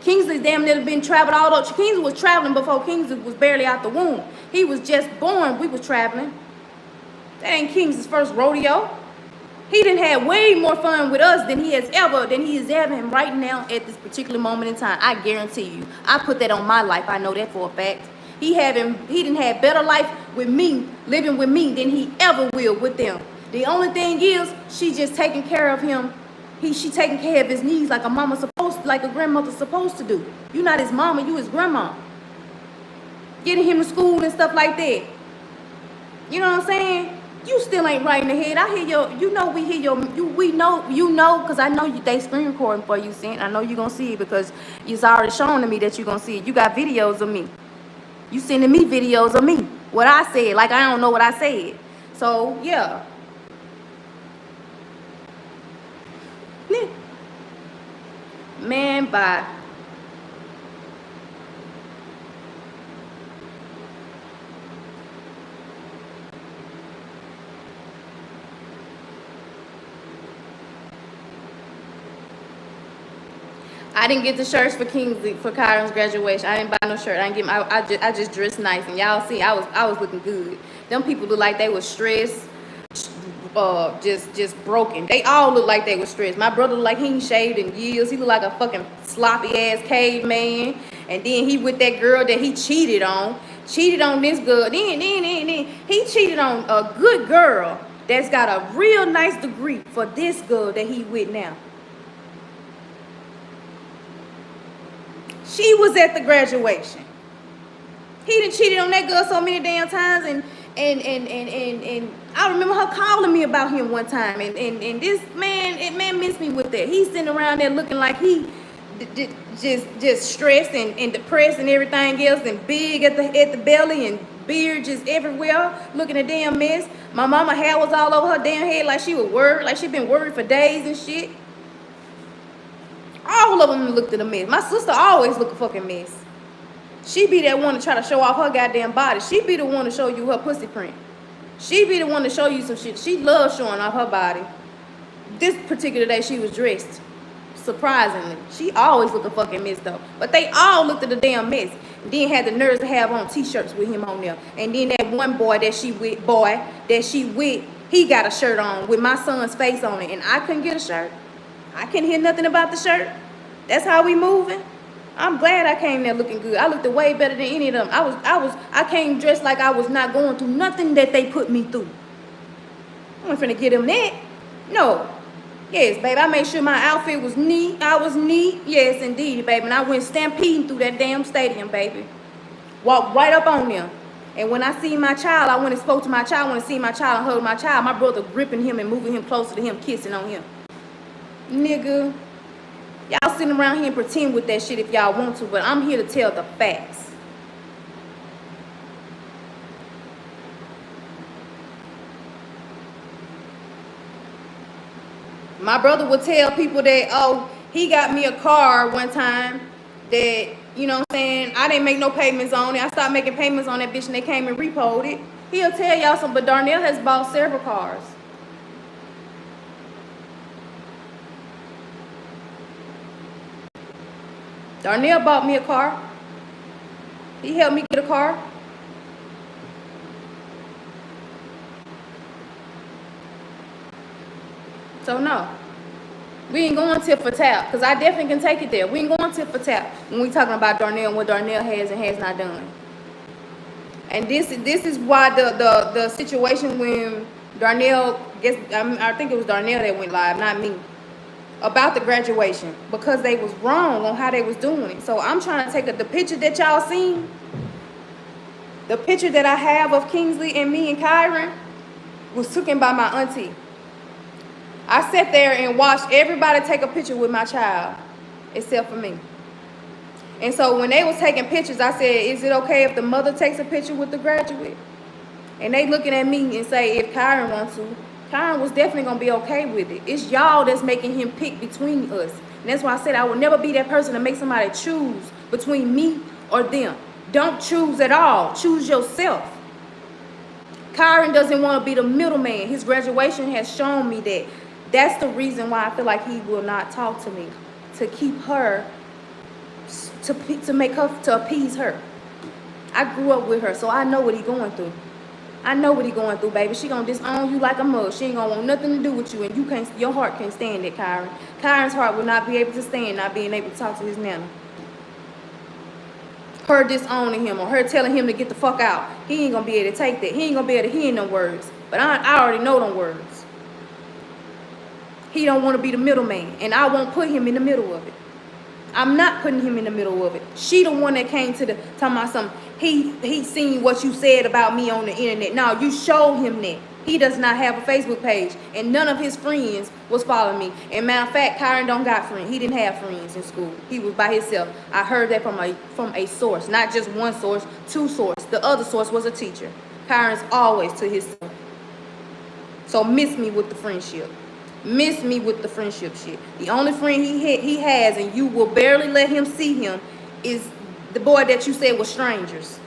Kingsley damn near been traveled all over. Kingsley was traveling before Kingsley was barely out the womb. He was just born. We was traveling. That ain't Kingsley's first rodeo. He done had way more fun with us than he is having right now at this particular moment in time. I guarantee you. I put that on my life. I know that for a fact. He done had better life with me, living with me, than he ever will with them. The only thing is, she just taking care of him. She taking care of his needs like a grandmother's supposed to do. You not his mama, you his grandma. Getting him to school and stuff like that. You know what I'm saying? You still ain't right in the head. I hear we know, because I know they screen recording for you, Cent. I know you're going to see it because it's already shown to me that you're going to see it. You got videos of me. You sending me videos of me. What I said, like I don't know what I said. So, yeah. Man, bye. I didn't get the shirts for Kyron's graduation. I didn't buy no shirt. I didn't get I just dressed nice, and y'all see I was looking good. Them people look like they was stressed, just broken. They all look like they was stressed. My brother looked like he ain't shaved in years. He looked like a fucking sloppy ass caveman. And then he with that girl that he cheated on this girl. Then he cheated on a good girl that's got a real nice degree for this girl that he with now. She was at the graduation. He done cheated on that girl so many damn times, and I remember her calling me about him one time, and this man missed me with that. He's sitting around there looking like he just stressed and depressed and everything else, and big at the belly and beard just everywhere, looking a damn mess. My mama hair was all over her damn head like she was worried, like she been worried for days and shit. All of them looked at a mess. My sister always look a fucking mess. She be that one to try to show off her goddamn body. She be the one to show you her pussy print. She be the one to show you some shit. She loves showing off her body. This particular day, she was dressed. Surprisingly. She always look a fucking mess, though. But they all looked at the damn mess. Then had the nerves to have on t-shirts with him on there. And then that one boy that she with, he got a shirt on with my son's face on it. And I couldn't get a shirt. I couldn't hear nothing about the shirt. That's how we moving. I'm glad I came there looking good. I looked way better than any of them. I came dressed like I was not going through nothing that they put me through. I wasn't finna get them that. No. Yes, baby, I made sure my outfit was neat. I was neat. Yes, indeed, baby. And I went stampeding through that damn stadium, baby. Walked right up on them. And when I see my child, I went and spoke to my child. When I see my child and hugged my child, my brother gripping him and moving him closer to him, kissing on him. Nigga, y'all sitting around here and pretend with that shit if y'all want to, but I'm here to tell the facts. My brother would tell people that, oh, he got me a car one time that, you know what I'm saying, I didn't make no payments on it. I stopped making payments on that bitch and they came and repoed it. He'll tell y'all something, but Darnell has bought several cars. Darnell bought me a car. He helped me get a car. So no, we ain't going tip for tap, because I definitely can take it there. We ain't going tip for tap when we talking about Darnell and what Darnell has and has not done. And this is why the situation when Darnell, I think it was Darnell that went live, not me, about the graduation, because they was wrong on how they was doing it. So I'm trying to take the picture that y'all seen, the picture that I have of Kingsley and me and Kyron was taken by my auntie. I sat there and watched everybody take a picture with my child, except for me. And so when they was taking pictures, I said, is it okay if the mother takes a picture with the graduate? And they looking at me and say, if Kyron wants to. Kyron was definitely going to be okay with it. It's y'all that's making him pick between us. And that's why I said I will never be that person to make somebody choose between me or them. Don't choose at all. Choose yourself. Kyron doesn't want to be the middleman. His graduation has shown me that. That's the reason why I feel like he will not talk to me, to keep her, to make her, to appease her. I grew up with her, so I know what he's going through. I know what he's going through, baby. She gonna disown you like a mug. She ain't gonna want nothing to do with you, and you can't. Your heart can't stand it, Kyron. Kyron's heart will not be able to stand not being able to talk to his nana. Her disowning him or her telling him to get the fuck out. He ain't gonna be able to take that. He ain't gonna be able to hear them words. But I already know them words. He don't want to be the middleman, and I won't put him in the middle of it. I'm not putting him in the middle of it. She the one that came to the talking about something. He seen what you said about me on the internet. No, you showed him that. He does not have a Facebook page, and none of his friends was following me. And matter of fact, Kyron don't got friends. He didn't have friends in school. He was by himself. I heard that from a source, not just one source, two sources. The other source was a teacher. Kyron's always to himself. So miss me with the friendship. Miss me with the friendship shit. The only friend he has, and you will barely let him see him, is the boy that you said was strangers.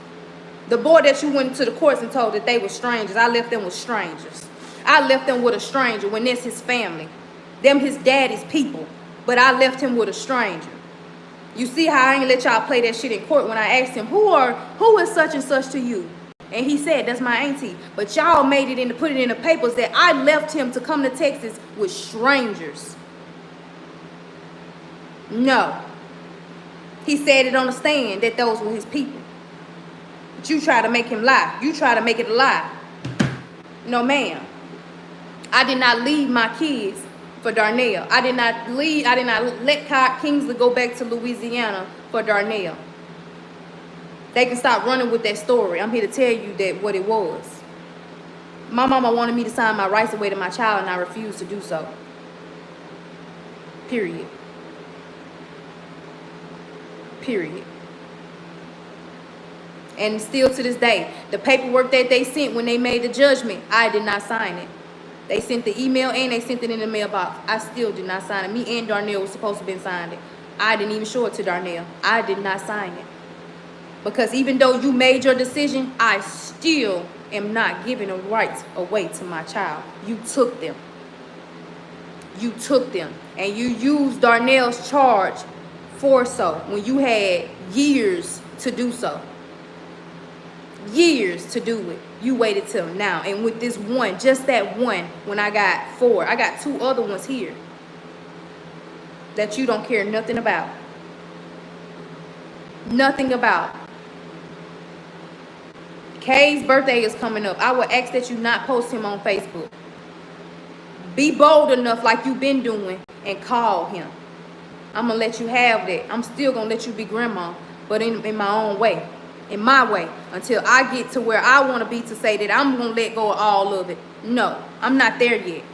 The boy that you went to the courts and told that they were strangers. I left them with strangers. I left them with a stranger when that's his family. Them his daddy's people. But I left him with a stranger. You see how I ain't let y'all play that shit in court when I asked him, who is such and such to you? And he said, that's my auntie. But y'all made it in to put it in the papers that I left him to come to Texas with strangers. No. He said it on the stand that those were his people. But you try to make him lie. You try to make it a lie. No, ma'am. I did not leave my kids for Darnell. I did not let Kingsley go back to Louisiana for Darnell. They can stop running with that story. I'm here to tell you that what it was. My mama wanted me to sign my rights away to my child, and I refused to do so. Period. Period. And still to this day, the paperwork that they sent when they made the judgment, I did not sign it. They sent the email and they sent it in the mailbox. I still did not sign it. Me and Darnell was supposed to have been signed it. I didn't even show it to Darnell. I did not sign it. Because even though you made your decision, I still am not giving the rights away to my child. You took them. You took them. And you used Darnell's charge for so when you had years to do so. Years to do it. You waited till now. And with this one, just that one, when I got 4, I got 2 other ones here that you don't care nothing about. Nothing about. Kay's birthday is coming up. I would ask that you not post him on Facebook. Be bold enough like you've been doing and call him. I'm going to let you have that. I'm still going to let you be grandma, but in my own way. In my way. Until I get to where I want to be to say that I'm going to let go of all of it. No, I'm not there yet.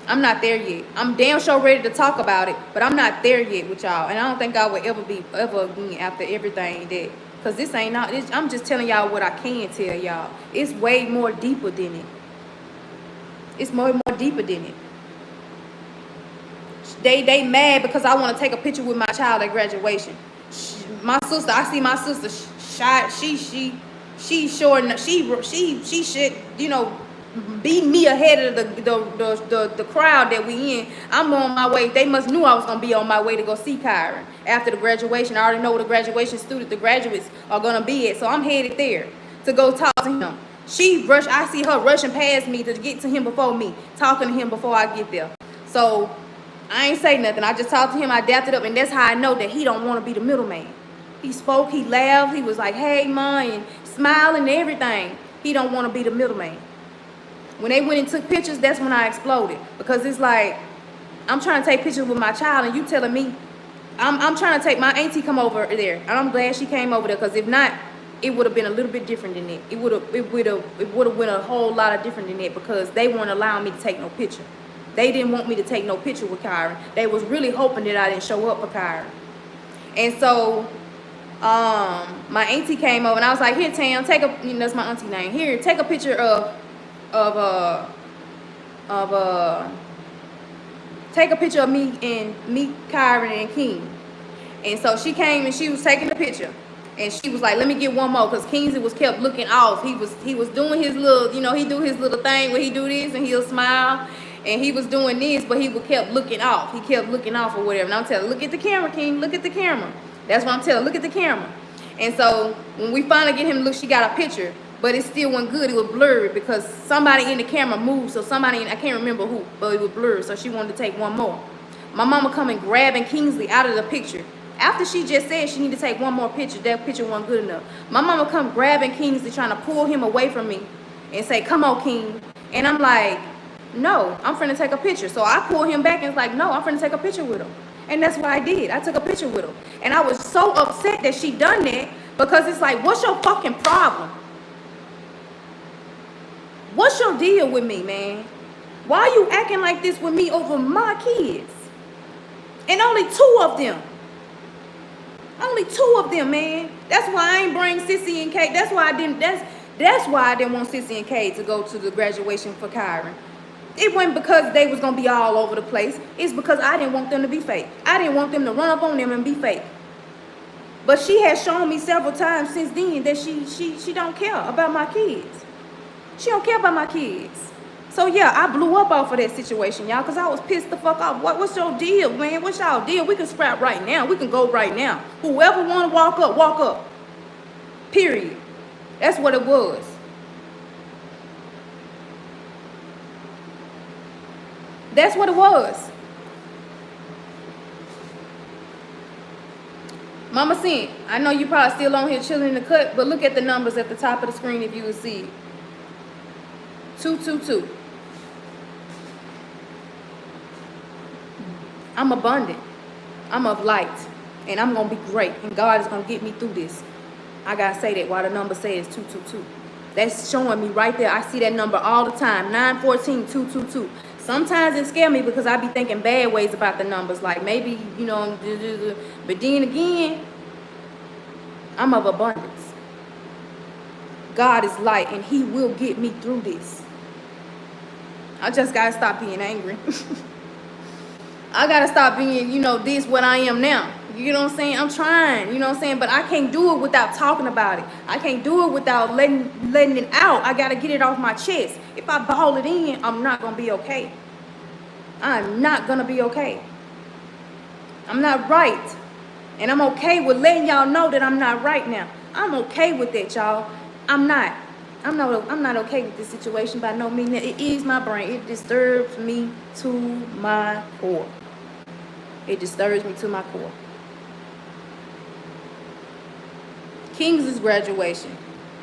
I'm not there yet. I'm damn sure ready to talk about it, but I'm not there yet with y'all. And I don't think I would ever be again after everything that, because this ain't not, I'm just telling y'all what I can tell y'all. It's way more deeper than it. It's more deeper than it. They mad because I want to take a picture with my child at graduation. My sister, I see my sister shy. She sure she should, you know, beat me ahead of the crowd that we in. I'm on my way. They must knew I was gonna be on my way to go see Kyron after the graduation. I already know where the graduation student, the graduates are gonna be at, so I'm headed there to go talk to him. I see her rushing past me to get to him before me, talking to him before I get there. So I ain't say nothing. I just talked to him. I dapped it up, and that's how I know that he don't want to be the middleman. He spoke. He laughed. He was like, "Hey, ma," and smiling and everything. He don't want to be the middleman. When they went and took pictures, that's when I exploded. Because it's like, I'm trying to take pictures with my child, and you telling me, I'm trying to take my auntie come over there. And I'm glad she came over there, because if not, it would have been a little bit different than that. It would have went a whole lot of different than that, because they weren't allowing me to take no picture. They didn't want me to take no picture with Kyron. They was really hoping that I didn't show up for Kyron. And so, my auntie came over, and I was like, "Here, Tam, take a," you know, that's my auntie name. "Here, take a picture take a picture of me and Kyron and King." And so she came and she was taking the picture, and she was like, "Let me get one more," because Kingsley was kept looking off. He was doing his little, you know, he do his little thing where he do this and he'll smile, and he was doing this, but he kept looking off. He kept looking off or whatever. And I'm telling, "Look at the camera, King. Look at the camera." That's what I'm telling. Look at the camera. And so when we finally get him to look, she got a picture, but it still wasn't good. It was blurry because somebody in the camera moved. So somebody, I can't remember who, but it was blurry. So she wanted to take one more. My mama coming grabbing Kingsley out of the picture. After she just said she needed to take one more picture, that picture wasn't good enough. My mama come grabbing Kingsley, trying to pull him away from me and say, "Come on, King." And I'm like, "No, I'm finna take a picture." So I pull him back and it's like, "No, I'm finna take a picture with him." And that's what I did. I took a picture with him. And I was so upset that she done that, because it's like, what's your fucking problem? What's your deal with me, man? Why are you acting like this with me over my kids? And only 2 of them. Only 2 of them, man. That's why I ain't bring Sissy and Kate. That's why I didn't. That's why I didn't want Sissy and Kate to go to the graduation for Kyron. It wasn't because they was gonna be all over the place. It's because I didn't want them to be fake. I didn't want them to run up on them and be fake. But she has shown me several times since then that she don't care about my kids. She don't care about my kids. So yeah, I blew up off of that situation, y'all, because I was pissed the fuck off. What's your deal, man? What's y'all deal? We can scrap right now. We can go right now. Whoever want to walk up, walk up. Period. That's what it was. That's what it was. Mama Sin, I know you probably still on here chilling in the cut, but look at the numbers at the top of the screen if you will see it. 222. I'm abundant. I'm of light. And I'm going to be great. And God is going to get me through this. I got to say that while the number says 222. That's showing me right there. I see that number all the time. 914 222. Sometimes it scares me because I be thinking bad ways about the numbers. Like maybe, you know, but then again, I'm of abundance. God is light and he will get me through this. I just got to stop being angry. I got to stop being, you know, this what I am now. You know what I'm saying? I'm trying, you know what I'm saying? But I can't do it without talking about it. I can't do it without letting it out. I gotta get it off my chest. If I ball it in, I'm not gonna be okay. I'm not gonna be okay. I'm not right. And I'm okay with letting y'all know that I'm not right now. I'm okay with that, y'all. I'm not okay with this situation by no means. It is my brain. It disturbs me to my core. It disturbs me to my core. King's graduation.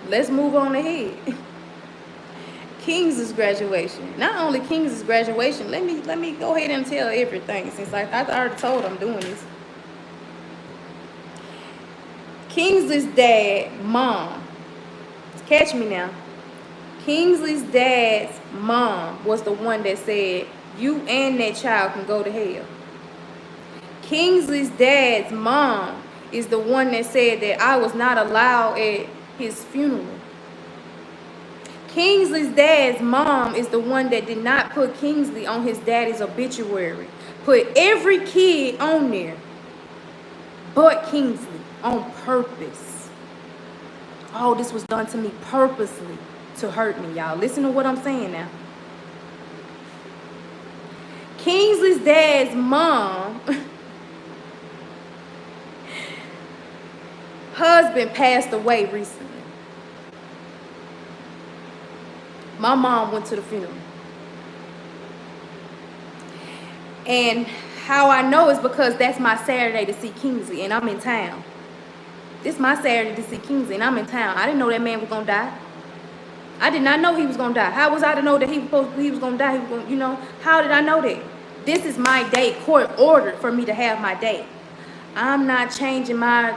Let's move on ahead. King's graduation. Not only King's graduation, let me go ahead and tell everything since I already told I'm doing this. Kingsley's dad, mom. Catch me now. Kingsley's dad's mom was the one that said, you and that child can go to hell. Kingsley's dad's mom is the one that said that I was not allowed at his funeral. Kingsley's dad's mom is the one that did not put Kingsley on his daddy's obituary. Put every kid on there but Kingsley on purpose. All this was done to me purposely to hurt me, y'all. Listen to what I'm saying now. Kingsley's dad's mom husband passed away recently. My mom went to the funeral. And how I know is because that's my Saturday to see Kingsley and I'm in town. This is my Saturday to see Kingsley and I'm in town. I didn't know that man was gonna die. I did not know he was gonna die. How was I to know that he was gonna die? You know, how did I know that? This is my day. Court ordered for me to have my day. I'm not changing my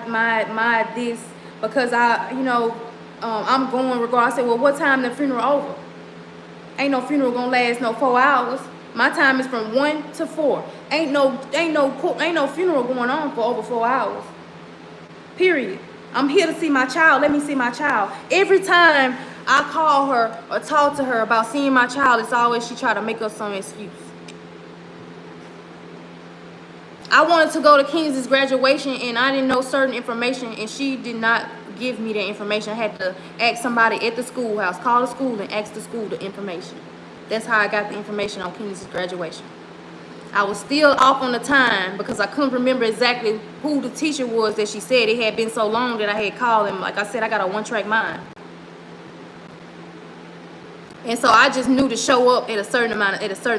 this because I'm going regardless. I say, well, what time the funeral over? Ain't no funeral gonna last no 4 hours. My time is from 1 to 4. Ain't no funeral going on for over 4 hours. Period. I'm here to see my child. Let me see my child. Every time I call her or talk to her about seeing my child, it's always she try to make up some excuse. I wanted to go to King's graduation and I didn't know certain information and she did not give me that information. I had to ask somebody at the schoolhouse, call the school and ask the school the information. That's how I got the information on King's graduation. I was still off on the time because I couldn't remember exactly who the teacher was that she said. It had been so long that I had called him. Like I said, I got a one-track mind. And so I just knew to show up at a certain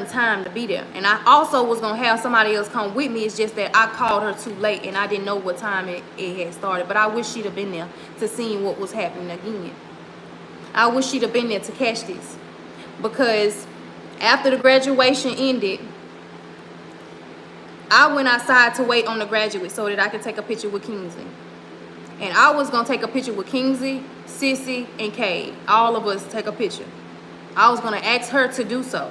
time to be there. And I also was gonna have somebody else come with me. It's just that I called her too late and I didn't know what time it had started. But I wish she'd have been there to see what was happening again. I wish she'd have been there to catch this. Because after the graduation ended, I went outside to wait on the graduate so that I could take a picture with Kingsley. And I was gonna take a picture with Kingsley, Sissy, and Kay. All of us take a picture. I was gonna ask her to do so.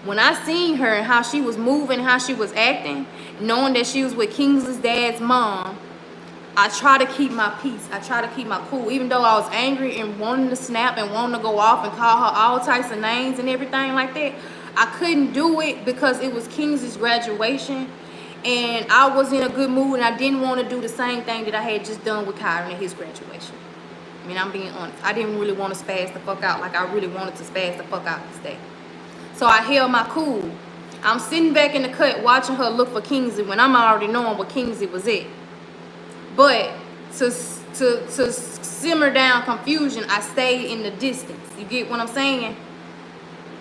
When I seen her and how she was moving, how she was acting, knowing that she was with Kingsley's dad's mom, I try to keep my peace. I try to keep my cool. Even though I was angry and wanting to snap and wanting to go off and call her all types of names and everything like that, I couldn't do it because it was Kingsley's graduation and I was in a good mood and I didn't want to do the same thing that I had just done with Kyron at his graduation. I mean, I'm being honest. I didn't really want to spaz the fuck out like I really wanted to spaz the fuck out this day. So I held my cool. I'm sitting back in the cut watching her look for Kingsley when I'm already knowing what Kingsley was at. But to simmer down confusion, I stayed in the distance. You get what I'm saying?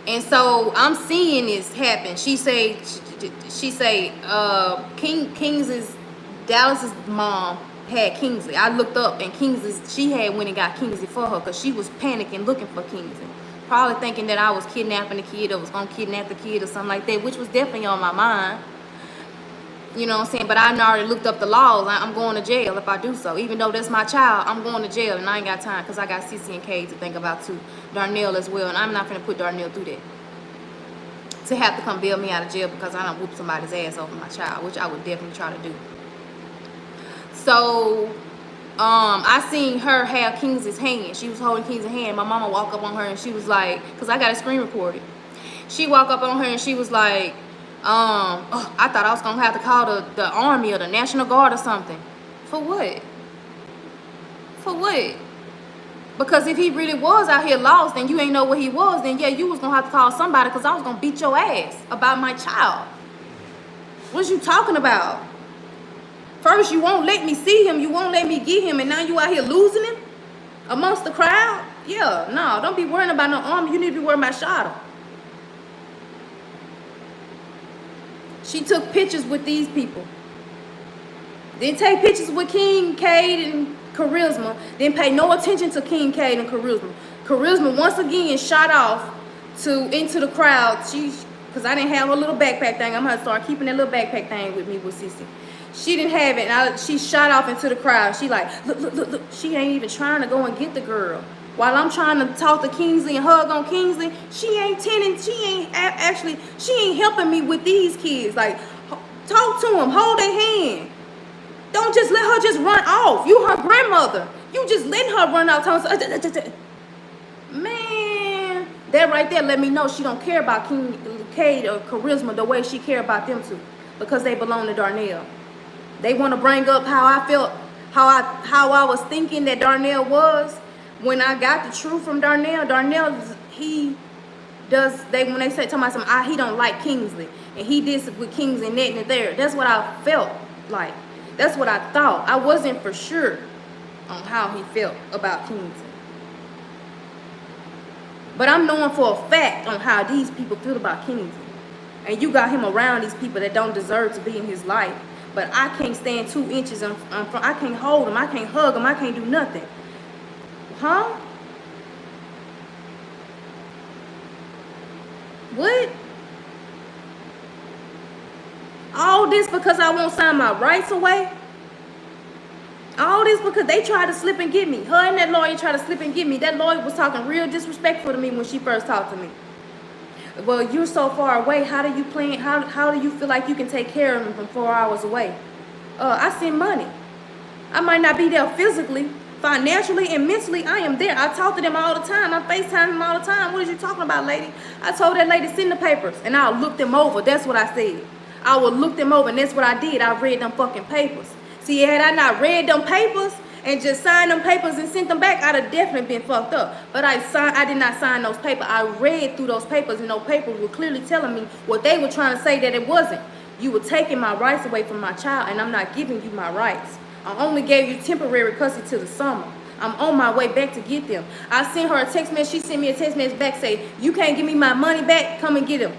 And so I'm seeing this happen. She say Kingsley's Dallas's mom had Kingsley. I looked up and she had went and got Kingsley for her because she was panicking looking for Kingsley. Probably thinking that I was kidnapping the kid or was gonna kidnap the kid or something like that, which was definitely on my mind. You know what I'm saying? But I already looked up the laws. I'm going to jail if I do so. Even though that's my child, I'm going to jail and I ain't got time because I got Sissy and Kay to think about too. Darnell as well. And I'm not going to put Darnell through that. To have to come bail me out of jail because I done whooped somebody's ass over my child, which I would definitely try to do. So, I seen her have Kingsley's hand. She was holding Kingsley's hand. My mama walked up on her and she was like, because I got a screen recorded. She walked up on her and she was like, Oh, I thought I was gonna have to call the army or the National Guard or something. For what? For what? Because if he really was out here lost and you ain't know where he was, then yeah, you was gonna have to call somebody, because I was gonna beat your ass about my child. What you talking about? First, you won't let me see him, you won't let me get him, and now you out here losing him amongst the crowd? Yeah, no, don't be worrying about no army. You need to be worrying about Shada. She took pictures with these people. Didn't take pictures with King, Cade, and Charisma. Didn't pay no attention to King, Cade, and Charisma. Charisma once again shot off into the crowd. Because I didn't have a little backpack thing. I'm going to start keeping that little backpack thing with me with Cece. She didn't have it. And she shot off into the crowd. She like, look. She ain't even trying to go and get the girl. While I'm trying to talk to Kingsley and hug on Kingsley, she ain't tending. She ain't helping me with these kids. Like, talk to them. Hold their hand. Don't just let her just run off. You her grandmother. You just letting her run off. Man, that right there let me know she don't care about King, Cade, or Charisma the way she care about them two, because they belong to Darnell. They want to bring up how I felt, how I was thinking that Darnell was when I got the truth from Darnell. Darnell, when they say talking about something, he don't like Kingsley, and he did with Kingsley and that and there. That's what I felt like. That's what I thought. I wasn't for sure on how he felt about Kingsley. But I'm knowing for a fact on how these people feel about Kingsley. And you got him around these people that don't deserve to be in his life. But I can't stand 2 inches. I can't hold him. I can't hug him. I can't do nothing. Huh? What? All this because I won't sign my rights away? All this because they tried to slip and get me. Her and that lawyer tried to slip and get me. That lawyer was talking real disrespectful to me when she first talked to me. Well, you're so far away. How do you plan? How do you feel like you can take care of him from 4 hours away? I send money. I might not be there physically, financially, and mentally. I am there. I talk to them all the time. I FaceTime them all the time. What are you talking about, lady? I told that lady, send the papers, and I'll look them over. That's what I said. I will look them over, and that's what I did. I read them fucking papers. See, had I not read them papers and just signed them papers and sent them back, I'd have definitely been fucked up. But I did not sign those papers. I read through those papers, and those papers were clearly telling me what they were trying to say that it wasn't. You were taking my rights away from my child, and I'm not giving you my rights. I only gave you temporary custody till the summer. I'm on my way back to get them. I sent her a text message. She sent me a text message back saying, you can't give me my money back. Come and get them.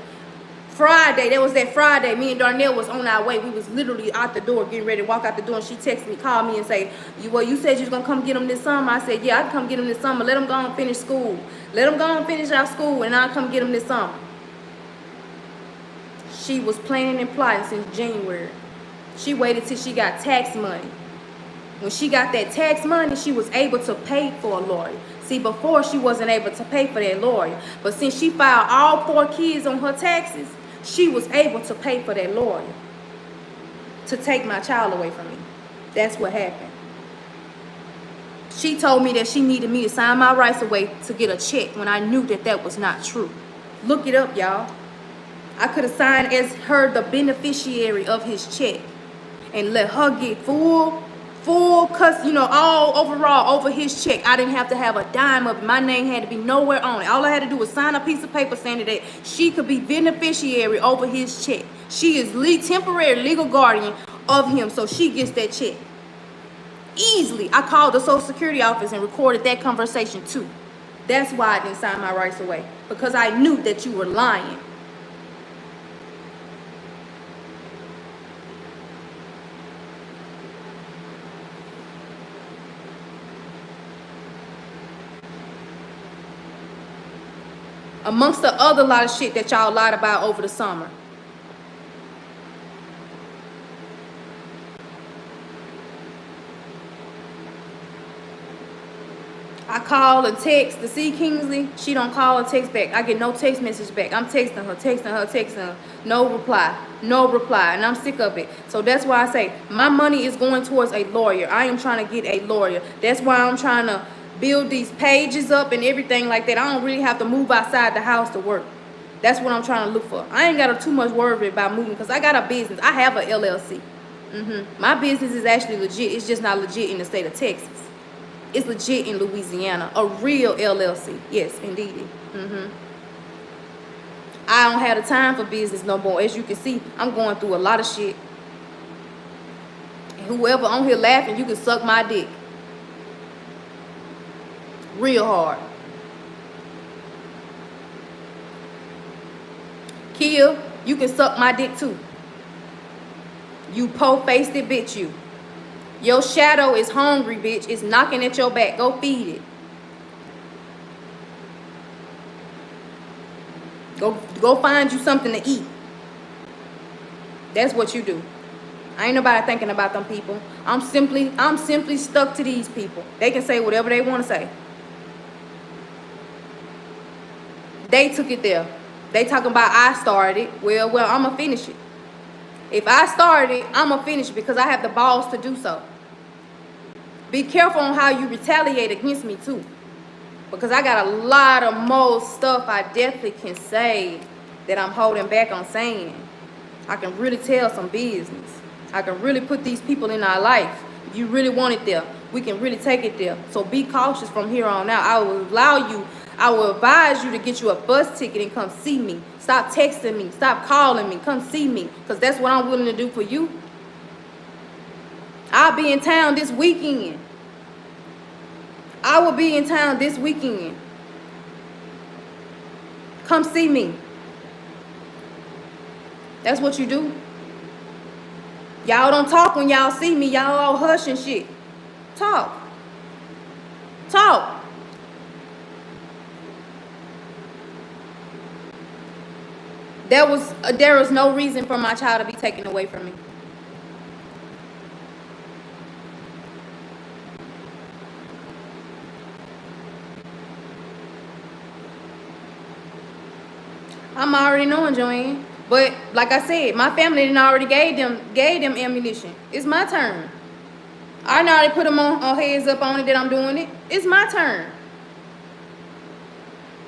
Friday, that was that Friday, me and Darnell was on our way. We was literally out the door, getting ready to walk out the door, and she texted me, called me and say, you said you was gonna come get them this summer. I said, yeah, I can come get them this summer. Let them go and finish school. Let them go and finish our school, and I'll come get them this summer. She was planning and plotting since January. She waited till she got tax money. When she got that tax money, she was able to pay for a lawyer. See, before she wasn't able to pay for that lawyer. But since she filed all 4 kids on her taxes, she was able to pay for that lawyer to take my child away from me. That's what happened. She told me that she needed me to sign my rights away to get a check when I knew that that was not true. Look it up, y'all. I could have signed as her the beneficiary of his check and let her get full all overall over his check. I didn't have to have a dime of it. My name had to be nowhere on it. All I had to do was sign a piece of paper saying that she could be beneficiary over his check. She is temporary legal guardian of him, so she gets that check. Easily. I called the Social Security office and recorded that conversation too. That's why I didn't sign my rights away, because I knew that you were lying. Amongst the other lot of shit that y'all lied about over the summer. I call and text to see Kingsley. She don't call or text back. I get no text message back. I'm texting her. No reply. And I'm sick of it. So that's why I say my money is going towards a lawyer. I am trying to get a lawyer. That's why I'm trying to build these pages up and everything like that. I don't really have to move outside the house to work. That's what I'm trying to look for. I ain't got too much worry about moving because I got a business. I have a LLC. My business is actually legit. It's just not legit in the state of Texas. It's legit in Louisiana. A real LLC. Yes, indeed. I don't have the time for business no more. As you can see, I'm going through a lot of shit. And whoever on here laughing, you can suck my dick. Real hard. Kia, you can suck my dick too. You po-faced it, bitch, you. Your shadow is hungry, bitch. It's knocking at your back. Go feed it. Go find you something to eat. That's what you do. I ain't nobody thinking about them people. I'm simply stuck to these people. They can say whatever they want to say. They took it there. They talking about I started it. Well, I'm going to finish it. If I started it, I'm going to finish it because I have the balls to do so. Be careful on how you retaliate against me too. Because I got a lot of more stuff I definitely can say that I'm holding back on saying. I can really tell some business. I can really put these people in our life. If you really want it there, we can really take it there. So be cautious from here on out. I will advise you to get you a bus ticket and come see me. Stop texting me. Stop calling me. Come see me. Because that's what I'm willing to do for you. I'll be in town this weekend. I will be in town this weekend. Come see me. That's what you do. Y'all don't talk when y'all see me. Y'all all hush and shit. Talk. Talk. There was no reason for my child to be taken away from me. I'm already knowing, Joanne. But like I said, my family didn't already gave them ammunition. It's my turn. I already put them on heads up on it that I'm doing it. It's my turn.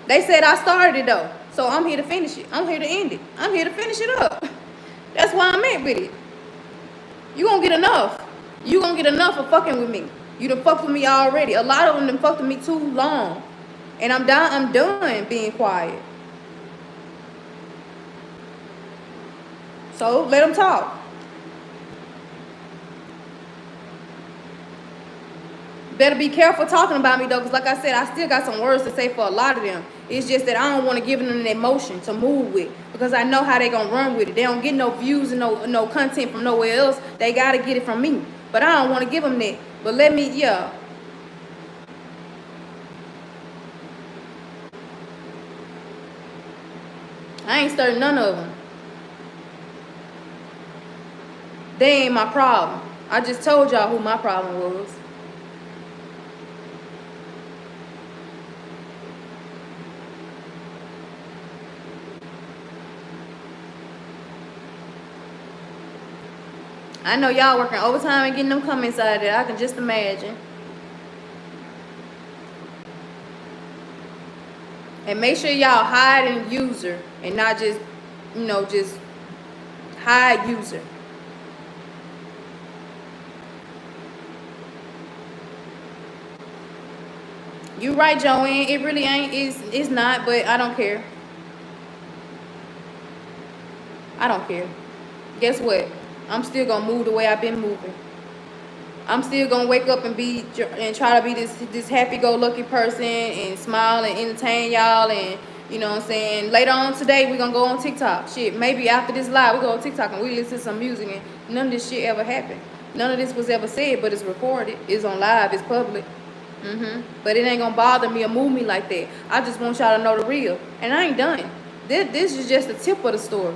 They said I started it though. So I'm here to finish it. I'm here to end it. I'm here to finish it up. That's why I'm at with it. You gonna get enough. You gonna get enough of fucking with me. You done fucked with me already. A lot of them done fucked with me too long. And I'm done being quiet. So let them talk. Better be careful talking about me though, because like I said, I still got some words to say for a lot of them. It's just that I don't want to give them an emotion to move with, because I know how they gonna run with it. They don't get no views and no content from nowhere else. They gotta get it from me. But I don't want to give them that. But let me, yeah. I ain't stirring none of them. They ain't my problem. I just told y'all who my problem was. I know y'all working overtime and getting them comments out of there. I can just imagine. And make sure y'all hide user and not just, just hide user. You right, Joanne. It really ain't. It's not, but I don't care. I don't care. Guess what? I'm still gonna move the way I've been moving. I'm still gonna wake up and try to be this happy-go-lucky person and smile and entertain y'all, and you know what I'm saying. Later on today, we're gonna go on TikTok. Shit, maybe after this live, we go on TikTok and we listen to some music, and none of this shit ever happened. None of this was ever said, but it's recorded. It's on live. It's public. But it ain't gonna bother me or move me like that. I just want y'all to know the real, and I ain't done. This is just the tip of the story.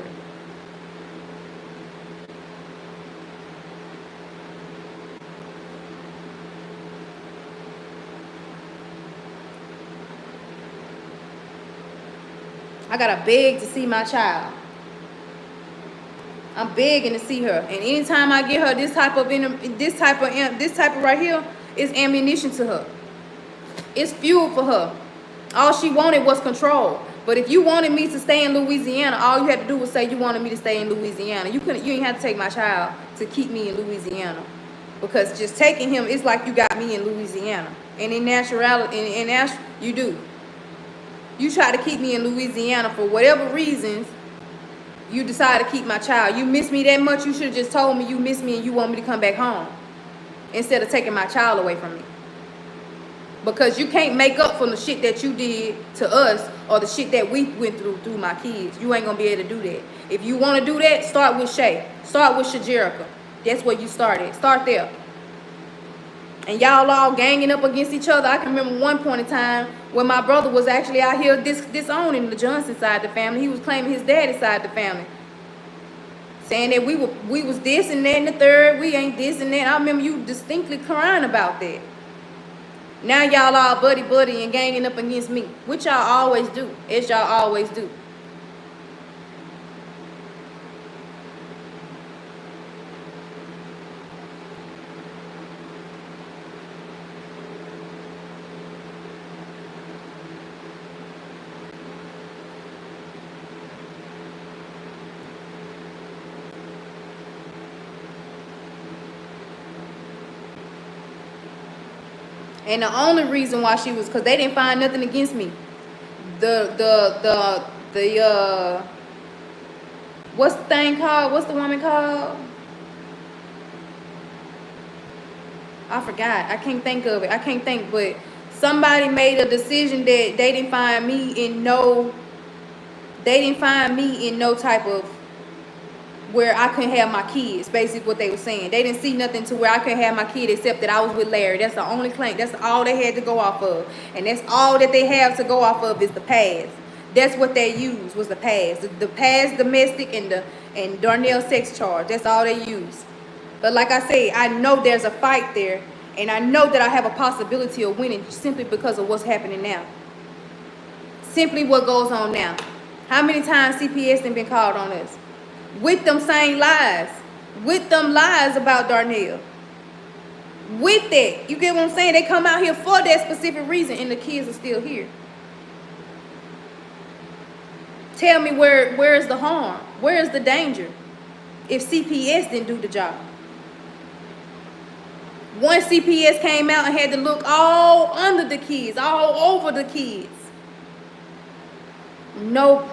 I gotta beg to see my child. I'm begging to see her, and anytime I get her this type of right here is ammunition to her. It's fuel for her. All she wanted was control, But if you wanted me to stay in Louisiana, all you had to do was say you wanted me to stay in Louisiana. You didn't have to take my child to keep me in Louisiana. Because just taking him, it's like you got me in Louisiana. And in naturality, you do. You try to keep me in Louisiana for whatever reasons. You decide to keep my child. You miss me that much, you should have just told me you miss me and you want me to come back home. Instead of taking my child away from me. Because you can't make up for the shit that you did to us or the shit that we went through my kids. You ain't gonna be able to do that. If you want to do that, start with Shay. Start with Shajerica. That's where you started. Start there. And y'all all ganging up against each other. I can remember one point in time when my brother was actually out here disowning the Johnson side of the family. He was claiming his daddy's side of the family. Saying that we was this and that and the third. We ain't this and that. I remember you distinctly crying about that. Now y'all all buddy and ganging up against me. Which y'all always do. As y'all always do. And the only reason why she was, because they didn't find nothing against me. What's the thing called? What's the woman called? I forgot. I can't think of it. I can't think, but somebody made a decision that they didn't find me in no type of where I couldn't have my kids, basically what they were saying. They didn't see nothing to where I couldn't have my kid except that I was with Larry. That's the only claim. That's all they had to go off of. And that's all that they have to go off of is the past. That's what they used was the past. The past domestic and Darnell sex charge. That's all they used. But like I say, I know there's a fight there. And I know that I have a possibility of winning simply because of what's happening now. Simply what goes on now. How many times CPS has been called on us? With them same lies. With them lies about Darnell. With that. You get what I'm saying? They come out here for that specific reason and the kids are still here. Tell me where is the harm? Where is the danger? If CPS didn't do the job. Once CPS came out and had to look all under the kids, all over the kids. No,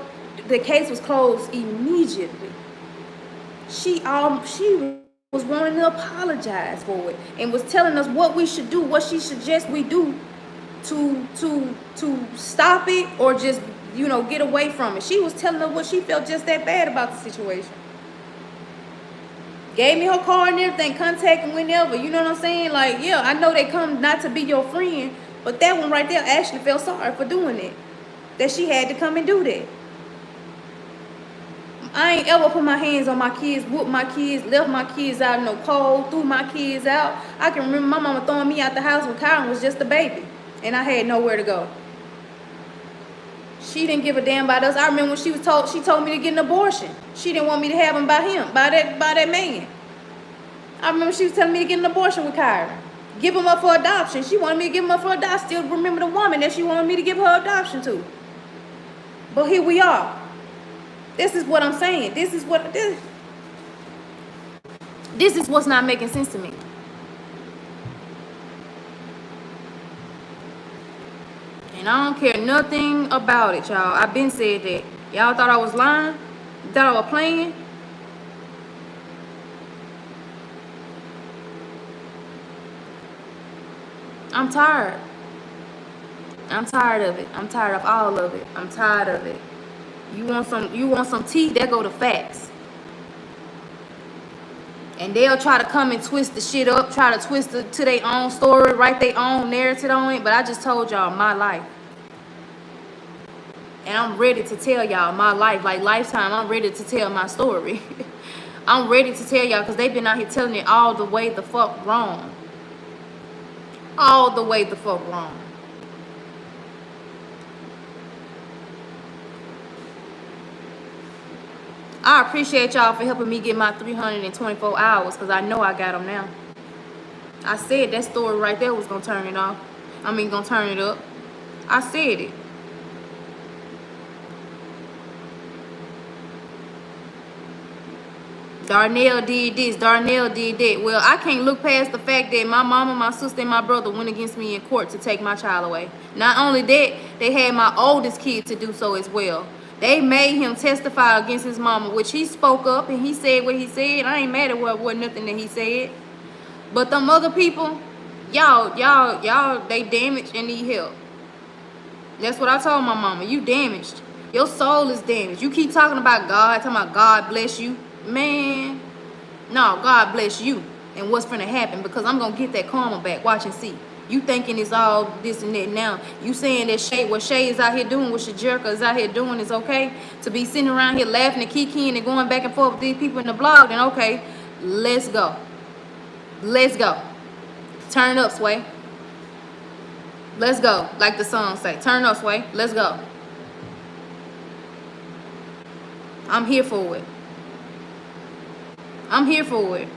the case was closed immediately. She was wanting to apologize for it and was telling us what we should do, what she suggests we do to stop it or just, get away from it. She was telling us what she felt just that bad about the situation. Gave me her card and everything, contact them whenever, you know what I'm saying? Like, yeah, I know they come not to be your friend, but that one right there actually felt sorry for doing it. That she had to come and do that. I ain't ever put my hands on my kids, whooped my kids, left my kids out in no cold, threw my kids out. I can remember my mama throwing me out the house when Kyron was just a baby. And I had nowhere to go. She didn't give a damn about us. I remember when she told me to get an abortion. She didn't want me to have him by that man. I remember she was telling me to get an abortion with Kyron. Give him up for adoption. She wanted me to give him up for adoption. Still remember the woman that she wanted me to give her adoption to. But here we are. This is what I'm saying. This is what's not making sense to me. And I don't care nothing about it, y'all. I've been said that. Y'all thought I was lying? Thought I was playing? I'm tired. I'm tired of it. I'm tired of all of it. I'm tired of it. You want some tea, there go the facts. And they'll try to come and twist the shit up, try to twist it to their own story, write their own narrative on it. But I just told y'all my life. And I'm ready to tell y'all my life. Like Lifetime, I'm ready to tell my story. I'm ready to tell y'all because they've been out here telling it all the way the fuck wrong. All the way the fuck wrong. I appreciate y'all for helping me get my 324 hours because I know I got them now. I said that story right there was going to turn it off. Gonna turn it up. I said it. Darnell did this, Darnell did that. Well, I can't look past the fact that my mama, my sister, and my brother went against me in court to take my child away. Not only that, they had my oldest kid to do so as well. They made him testify against his mama, which he spoke up and he said what he said. I ain't mad at what nothing that he said. But them other people, y'all, they damaged and need help. That's what I told my mama. You damaged. Your soul is damaged. You keep talking about God, talking about God bless you. Man, no, God bless you. And what's finna happen? Because I'm gonna get that karma back. Watch and see. You thinking it's all this and that now. You saying that what Shay is out here doing, what Shajerka is out here doing is okay? To be sitting around here laughing and kikiing and going back and forth with these people in the blog, then okay, let's go. Let's go. Turn up, Sway. Let's go. Like the song say. Turn up, Sway. Let's go. I'm here for it. I'm here for it.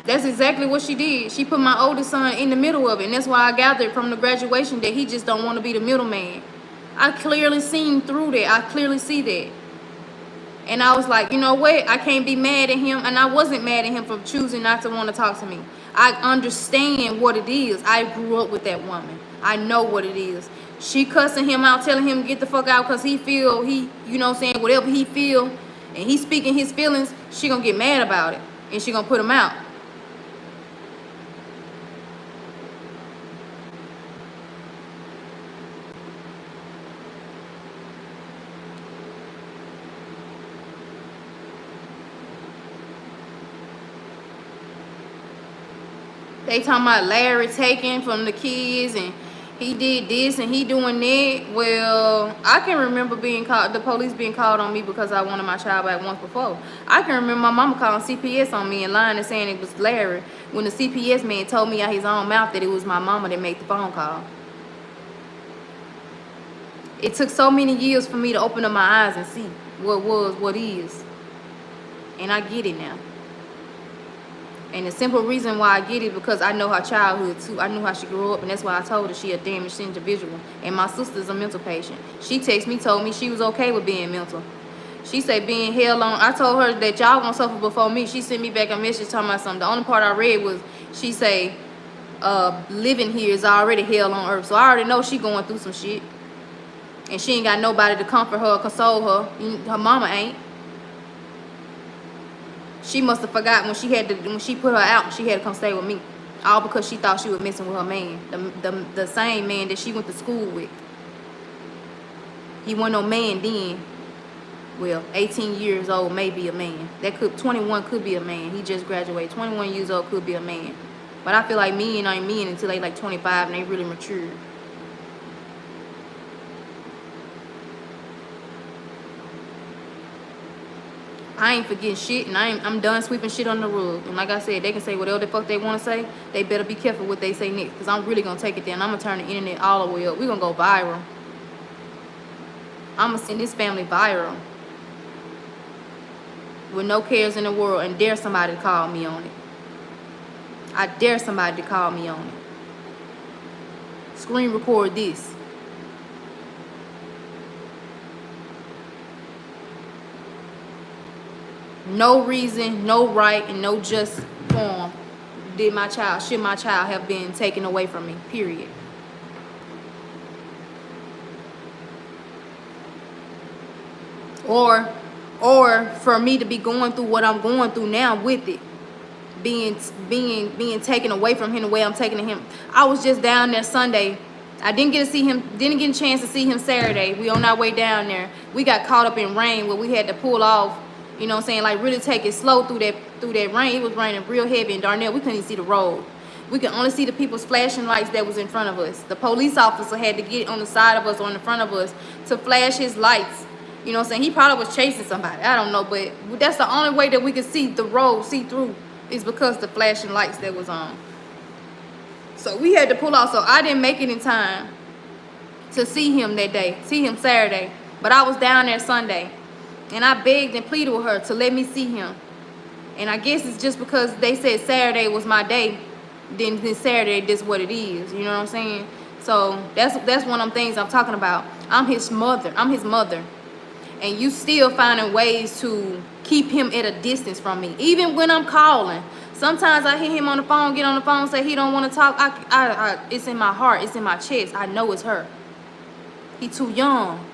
That's exactly what she did. She put my oldest son in the middle of it. And that's why I gathered from the graduation that he just don't want to be the middleman. I clearly seen through that. I clearly see that. And I was like, you know what? I can't be mad at him. And I wasn't mad at him for choosing not to want to talk to me. I understand what it is. I grew up with that woman. I know what it is. She cussing him out, telling him to get the fuck out because he feel, you know what I'm saying, whatever he feel, and he speaking his feelings, she gonna get mad about it. And she gonna put him out. They talking about Larry taking from the kids and he did this and he doing that. Well, I can remember being called, the police being called on me because I wanted my child back once before. I can remember my mama calling CPS on me and lying and saying it was Larry when the CPS man told me out his own mouth that it was my mama that made the phone call. It took so many years for me to open up my eyes and see what was, what is. And I get it now. And the simple reason why I get it because I know her childhood too. I knew how she grew up, and that's why I told her she a damaged individual. And my sister's a mental patient. She texted me, told me she was okay with being mental. She said being hell on. I told her that y'all gonna suffer before me. She sent me back a message talking about something. The only part I read was she say, living here is already hell on earth. So I already know she going through some shit. And she ain't got nobody to comfort her or console her. Her mama ain't. She must have forgot when she put her out, she had to come stay with me. All because she thought she was messing with her man. The same man that she went to school with. He wasn't no man then. Well, 18 years old may be a man. 21 could be a man. He just graduated. 21 years old could be a man. But I feel like men ain't men until they like 25 and they really mature. I ain't forgetting shit, and I'm done sweeping shit on the rug. And like I said, they can say whatever the fuck they want to say. They better be careful what they say next, because I'm really going to take it there, and I'm going to turn the internet all the way up. We're going to go viral. I'm going to send this family viral. With no cares in the world, and dare somebody to call me on it. I dare somebody to call me on it. Screen record this. No reason, no right, and no just form should my child have been taken away from me, period. Or for me to be going through what I'm going through now with it. Being taken away from him the way I'm taking him. I was just down there Sunday. I didn't get a chance to see him Saturday. We on our way down there. We got caught up in rain where we had to pull off. You know what I'm saying? Like really take it slow through that rain. It was raining real heavy in Darnell. We couldn't even see the road. We could only see the people's flashing lights that was in front of us. The police officer had to get on the side of us or in the front of us to flash his lights. You know what I'm saying? He probably was chasing somebody. I don't know, but that's the only way that we could see the road, see through, is because the flashing lights that was on. So we had to pull off. So I didn't make it in time to see him that day, see him Saturday. But I was down there Sunday. And I begged and pleaded with her to let me see him. And I guess it's just because they said Saturday was my day. Then Saturday, this is what it is. You know what I'm saying? So that's one of them things I'm talking about. I'm his mother. I'm his mother. and you still finding ways to keep him at a distance from me. Even when I'm calling, sometimes I hear him on the phone, get on the phone, say he don't want to talk. It's in my heart, it's in my chest. I know it's her. He too young.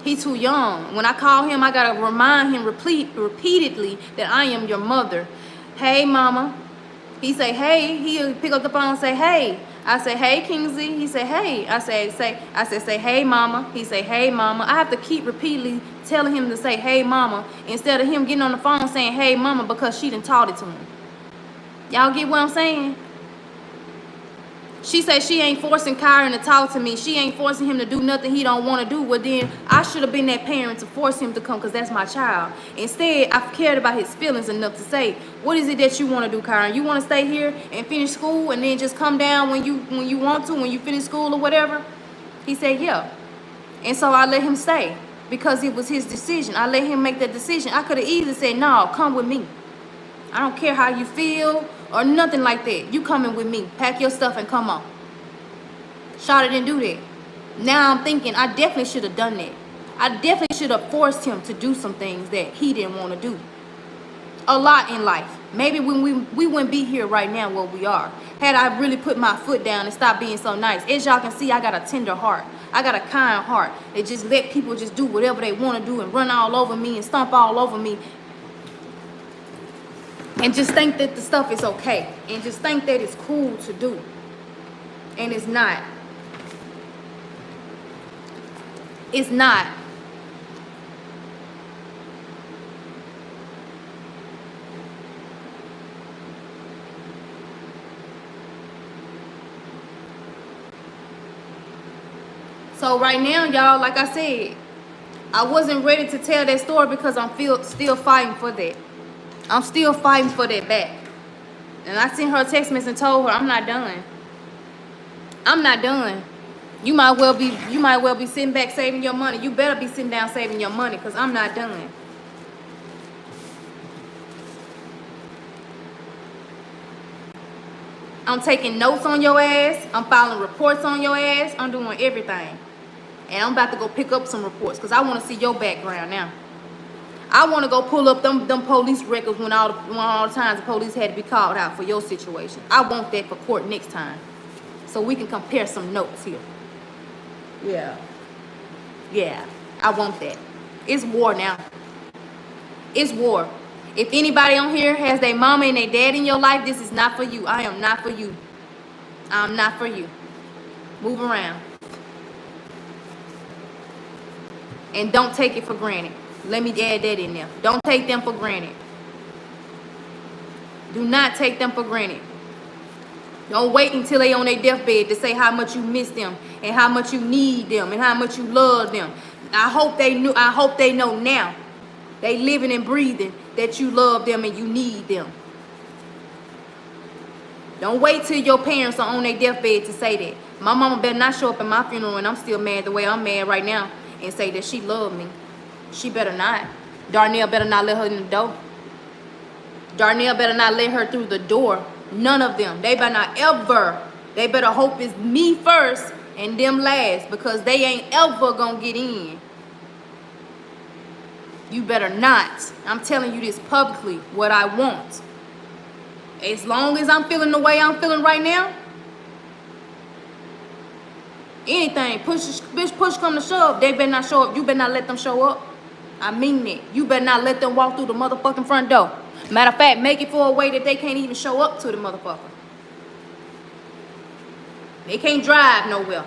He too young. When I call him, I gotta remind him repeatedly that I am your mother. Hey, mama. He say, hey. He'll pick up the phone and say, hey. I say, hey, Kingsley. He say, hey. I say, hey, mama. He say, hey, mama. I have to keep repeatedly telling him to say, hey, mama, instead of him getting on the phone saying, hey, mama, because she done taught it to him. Y'all get what I'm saying? She said she ain't forcing Kyron to talk to me. She ain't forcing him to do nothing he don't want to do. Well, then I should have been that parent to force him to come, because that's my child. Instead, I've cared about his feelings enough to say, what is it that you want to do, Kyron? You want to stay here and finish school and then just come down when you want to, when you finish school or whatever? He said, yeah. And so I let him stay because it was his decision. I let him make that decision. I could have easily said, no, come with me. I don't care how you feel or nothing like that. You coming with me. Pack your stuff and come on. Shawty didn't do that. Now I'm thinking I definitely should have done that. I definitely should have forced him to do some things that he didn't want to do. A lot in life. Maybe when we wouldn't be here right now where we are. Had I really put my foot down and stopped being so nice. As y'all can see, I got a tender heart. I got a kind heart. They just let people just do whatever they want to do and run all over me and stomp all over me. And just think that the stuff is okay. And just think that it's cool to do. And it's not. It's not. So right now, y'all, like I said, I wasn't ready to tell that story because I'm still fighting for that. I'm still fighting for that back. And I sent her a text message and told her I'm not done. I'm not done. You might well be sitting back saving your money. You better be sitting down saving your money, because I'm not done. I'm taking notes on your ass. I'm filing reports on your ass. I'm doing everything. And I'm about to go pick up some reports because I want to see your background now. I want to go pull up them police records when all the times the police had to be called out for your situation. I want that for court next time. So we can compare some notes here. Yeah. Yeah. I want that. It's war now. It's war. If anybody on here has their mama and their dad in your life, this is not for you. I am not for you. I'm not for you. Move around. And don't take it for granted. Let me add that in there. Don't take them for granted. Do not take them for granted. Don't wait until they on their deathbed to say how much you miss them and how much you need them and how much you love them. I hope they know now. They living and breathing that you love them and you need them. Don't wait till your parents are on their deathbed to say that. My mama better not show up at my funeral and I'm still mad the way I'm mad right now and say that she loved me. She better not. Darnell better not let her in the door. Darnell better not let her through the door. None of them. They better not ever. They better hope it's me first and them last, because they ain't ever gonna get in. You better not. I'm telling you this publicly, what I want. As long as I'm feeling the way I'm feeling right now, anything, push come to shove, they better not show up. You better not let them show up. I mean it. You better not let them walk through the motherfucking front door. Matter of fact, make it for a way that they can't even show up to the motherfucker. They can't drive nowhere.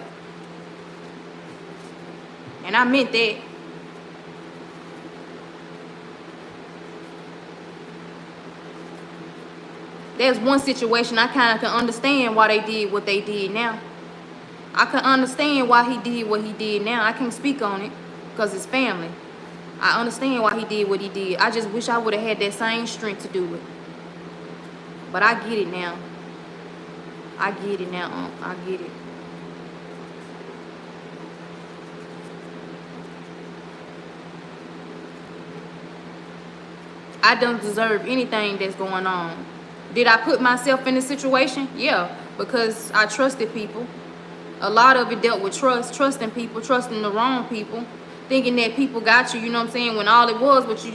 And I meant that. There's one situation I kind of can understand why they did what they did now. I can understand why he did what he did now. I can't speak on it because it's family. I understand why he did what he did. I just wish I would have had that same strength to do it. But I get it now. I get it now. I get it. I don't deserve anything that's going on. Did I put myself in this situation? Yeah, because I trusted people. A lot of it dealt with trust, trusting people, trusting the wrong people. thinking that people got you, you know what I'm saying, when all it was, but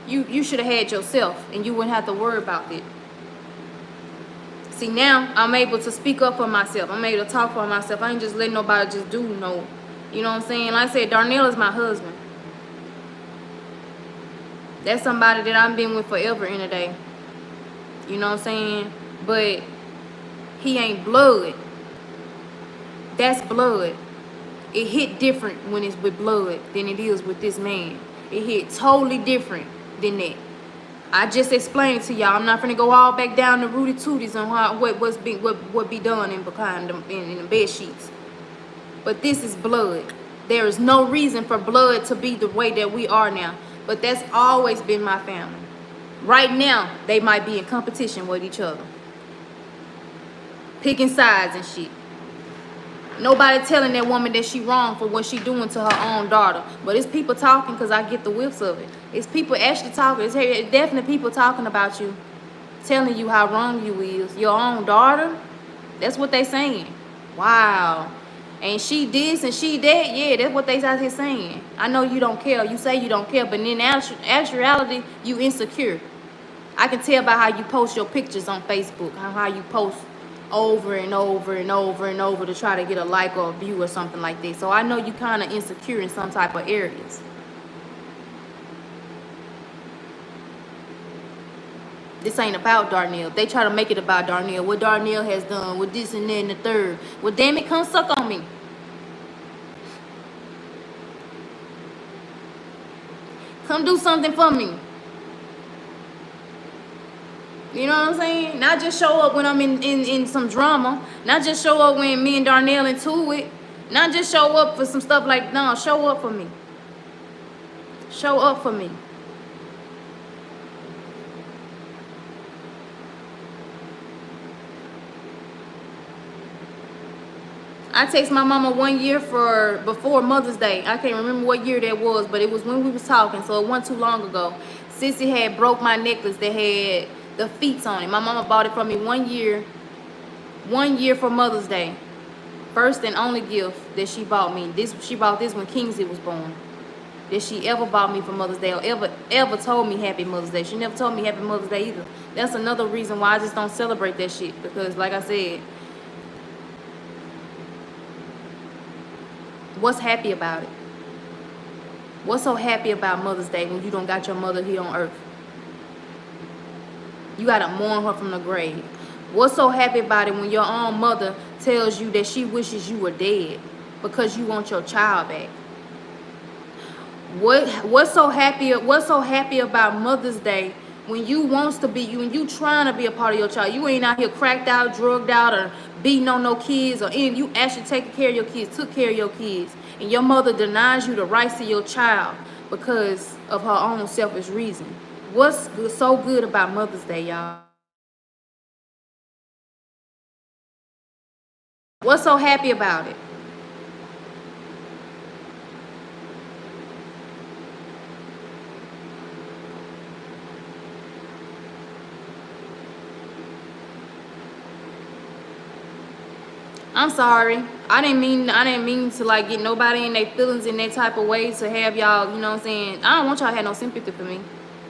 you should have had yourself, and you wouldn't have to worry about it. See, now I'm able to speak up for myself. I'm able to talk for myself. I ain't just letting nobody just do no, you know what I'm saying? Like I said, Darnell is my husband. That's somebody that I've been with forever in a day. You know what I'm saying? But he ain't blood. That's blood. It hit different when it's with blood than it is with this man. It hit totally different than that. I just explained to y'all. I'm not gonna go all back down to Rudy Tooties on how what be done in behind them in the bed sheets. But this is blood. There is no reason for blood to be the way that we are now. But that's always been my family. Right now, they might be in competition with each other, picking sides and shit. Nobody telling that woman that she wrong for what she doing to her own daughter. But it's people talking, because I get the whiffs of it. It's people actually talking. It's definitely people talking about you, telling you how wrong you is. Your own daughter? That's what they saying. Wow. And she this and she that. Yeah, that's what they out here saying. I know you don't care. You say you don't care, but in actuality, you insecure. I can tell by how you post your pictures on Facebook, how you post over and over and over and over to try to get a like or a view or something like this. So I know you kind of insecure in some type of areas. This ain't about Darnell. They try to make it about Darnell. What Darnell has done with this and that and the third. Well, damn it, come suck on me. Come do something for me. You know what I'm saying? Not just show up when I'm in some drama. Not just show up when me and Darnell into it. Not just show up for some stuff like, no, show up for me. Show up for me. I text my mama 1 year before Mother's Day. I can't remember what year that was, but it was when we was talking, so it wasn't too long ago. Sissy had broke my necklace that had the feet on it. My mama bought it for me 1 year for Mother's Day. First and only gift that she bought me. She bought this when Kingsley was born. That she ever bought me for Mother's Day or ever told me Happy Mother's Day. She never told me Happy Mother's Day either. That's another reason why I just don't celebrate that shit, because like I said, what's happy about it? What's so happy about Mother's Day when you don't got your mother here on earth? You gotta mourn her from the grave. What's so happy about it when your own mother tells you that she wishes you were dead because you want your child back? What's so happy about Mother's Day when you wants to be, when you trying to be a part of your child? You ain't out here cracked out, drugged out, or beating on no kids, or any, you actually taking care of your kids, took care of your kids, and your mother denies you the rights to your child because of her own selfish reason. What's so good about Mother's Day, y'all? What's so happy about it? I'm sorry. I didn't mean to like get nobody in their feelings in that type of way to have y'all, you know what I'm saying? I don't want y'all to have no sympathy for me.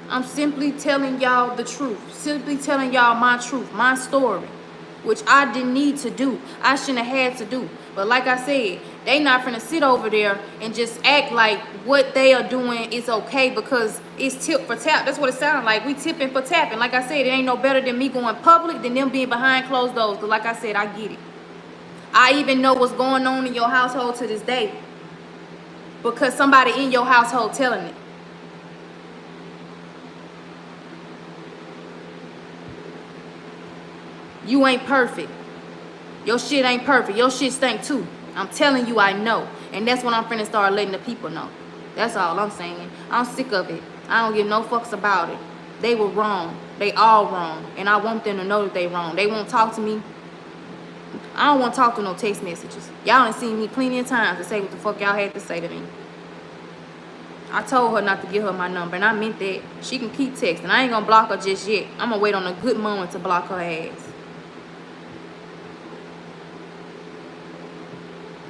I'm simply telling y'all the truth. Simply telling y'all my truth, my story, which I didn't need to do. I shouldn't have had to do. But like I said, they not finna sit over there and just act like what they are doing is okay because it's tip for tap. That's what it sounds like. We tipping for tapping. Like I said, it ain't no better than me going public than them being behind closed doors. But like I said, I get it. I even know what's going on in your household to this day because somebody in your household telling it. You ain't perfect. Your shit ain't perfect. Your shit stink too. I'm telling you, I know. And that's what I'm finna start letting the people know. That's all I'm saying. I'm sick of it. I don't give no fucks about it. They were wrong. They all wrong. And I want them to know that they wrong. They won't talk to me. I don't want to talk to no text messages. Y'all done seen me plenty of times to say what the fuck y'all had to say to me. I told her not to give her my number, and I meant that. She can keep texting. I ain't gonna block her just yet. I'm gonna wait on a good moment to block her ass.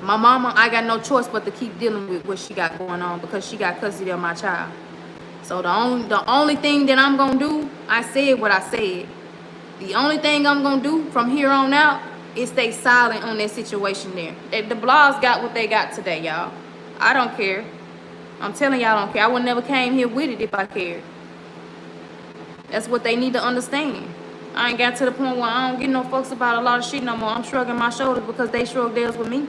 My mama, I got no choice but to keep dealing with what she got going on because she got custody of my child. So the only thing that I'm gonna do, I said what I said. The only thing I'm gonna do from here on out is stay silent on that situation there. The blogs got what they got today, y'all. I don't care. I'm telling y'all I don't care. I would never came here with it if I cared. That's what they need to understand. I ain't got to the point where I don't get no fucks about a lot of shit no more. I'm shrugging my shoulders because they shrug theirs with me.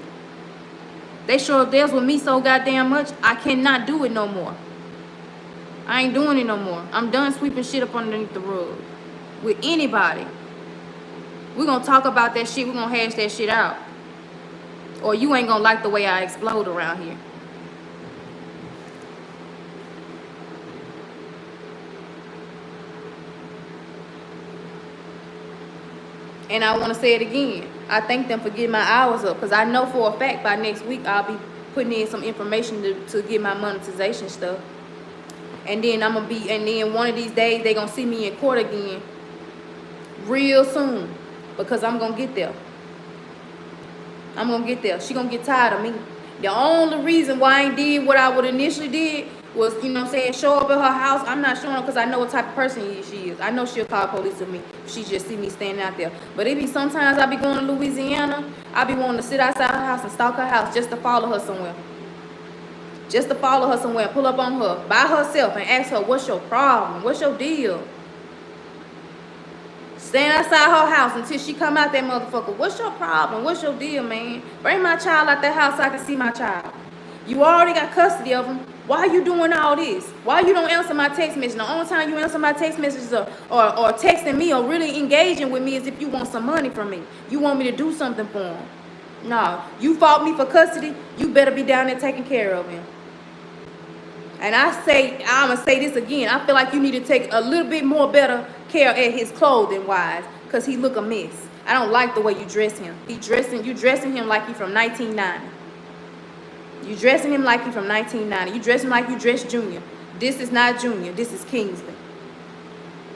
They shrug theirs with me so goddamn much, I cannot do it no more. I ain't doing it no more. I'm done sweeping shit up underneath the rug. With anybody. We're gonna talk about that shit. We're gonna hash that shit out. Or you ain't gonna like the way I explode around here. And I want to say it again. I thank them for getting my hours up because I know for a fact by next week I'll be putting in some information to get my monetization stuff. And then and then one of these days they gonna see me in court again real soon because I'm gonna get there. I'm gonna get there. She gonna get tired of me. The only reason why I ain't did what I would initially did was, you know what I'm saying, show up at her house. I'm not showing her because I know what type of person she is. I know she'll call police on me if she just see me standing out there. But it be sometimes I be going to Louisiana. I be wanting to sit outside her house and stalk her house just to follow her somewhere. Just to follow her somewhere, pull up on her by herself and ask her, what's your problem? What's your deal? Stand outside her house until she come out that motherfucker. What's your problem? What's your deal, man? Bring my child out that house so I can see my child. You already got custody of him. Why are you doing all this? Why you don't answer my text message? The only time you answer my text messages or texting me or really engaging with me is if you want some money from me. You want me to do something for him. No, you fought me for custody. You better be down there taking care of him. And I'm going to say this again. I feel like you need to take a little bit more better care at his clothing wise because he look a mess. I don't like the way you dress him. You dressing him like he from 1990. You dressing him like he from 1990. You dress him like you dress Junior. This is not Junior. This is Kingsley.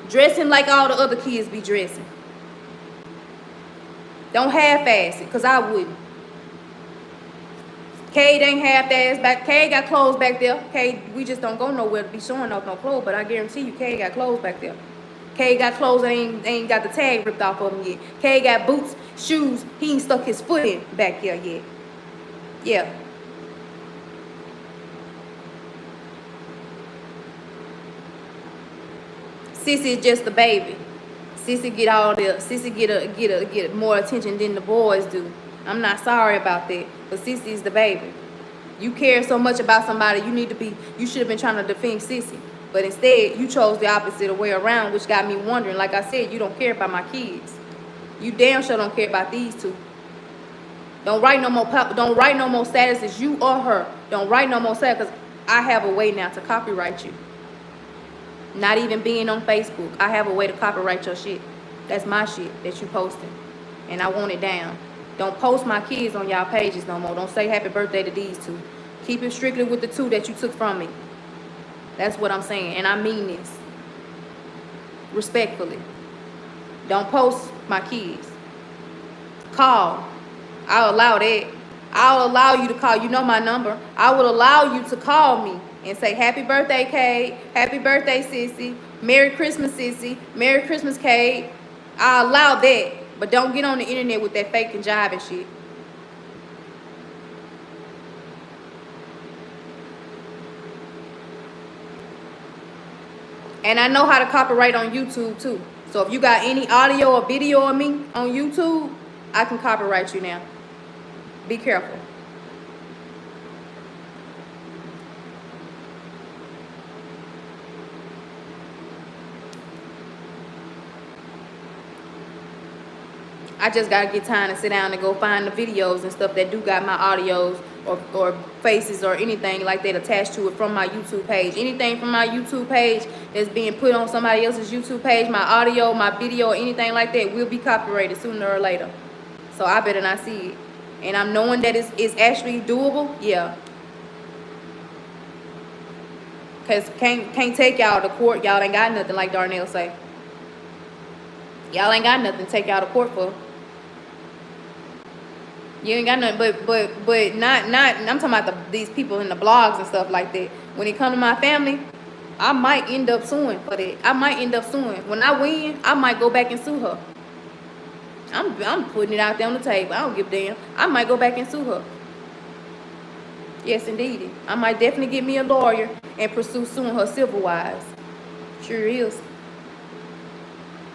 Dress him like all the other kids be dressing. Don't half-ass it because I wouldn't. Cade ain't half-ass back. Cade got clothes back there. Cade, we just don't go nowhere to be showing off no clothes, but I guarantee you Cade got clothes back there. Cade got clothes that ain't got the tag ripped off of him yet. Cade got boots, shoes, he ain't stuck his foot in back there yet. Yeah. Sissy is just a baby. Sissy get more attention than the boys do. I'm not sorry about that, but Sissy is the baby. You care so much about somebody, you should have been trying to defend Sissy. But instead, you chose the opposite way around, which got me wondering. Like I said, you don't care about my kids. You damn sure don't care about these two. Don't write no more statuses, you or her. Don't write no more status, because I have a way now to copyright you. Not even being on Facebook, I have a way to copyright your shit. That's my shit that you posting, and I want it down. Don't post my kids on y'all pages no more. Don't say happy birthday to these two. Keep it strictly with the two that you took from me. That's what I'm saying, and I mean this. Respectfully. Don't post my kids. Call. I'll allow that. I'll allow you to call. You know my number. I would allow you to call me and say, happy birthday, Kate. Happy birthday, Sissy. Merry Christmas, Sissy. Merry Christmas, Kate. I allow that. But don't get on the internet with that fake and jive and shit. And I know how to copyright on YouTube too. So if you got any audio or video of me on YouTube, I can copyright you now. Be careful. I just gotta get time to sit down and go find the videos and stuff that do got my audios or faces or anything like that attached to it from my YouTube page. Anything from my YouTube page that's being put on somebody else's YouTube page, my audio, my video, or anything like that will be copyrighted sooner or later. So I better not see it. And I'm knowing that it's actually doable, yeah. Cause can't take y'all to court. Y'all ain't got nothing, like Darnell say. Y'all ain't got nothing to take y'all to court for. You ain't got nothing, but not. I'm talking about these people in the blogs and stuff like that. When it come to my family, I might end up suing for that. I might end up suing. When I win, I might go back and sue her. I'm putting it out there on the table. I don't give a damn. I might go back and sue her. Yes, indeed. I might definitely get me a lawyer and pursue suing her civil-wise. Sure is.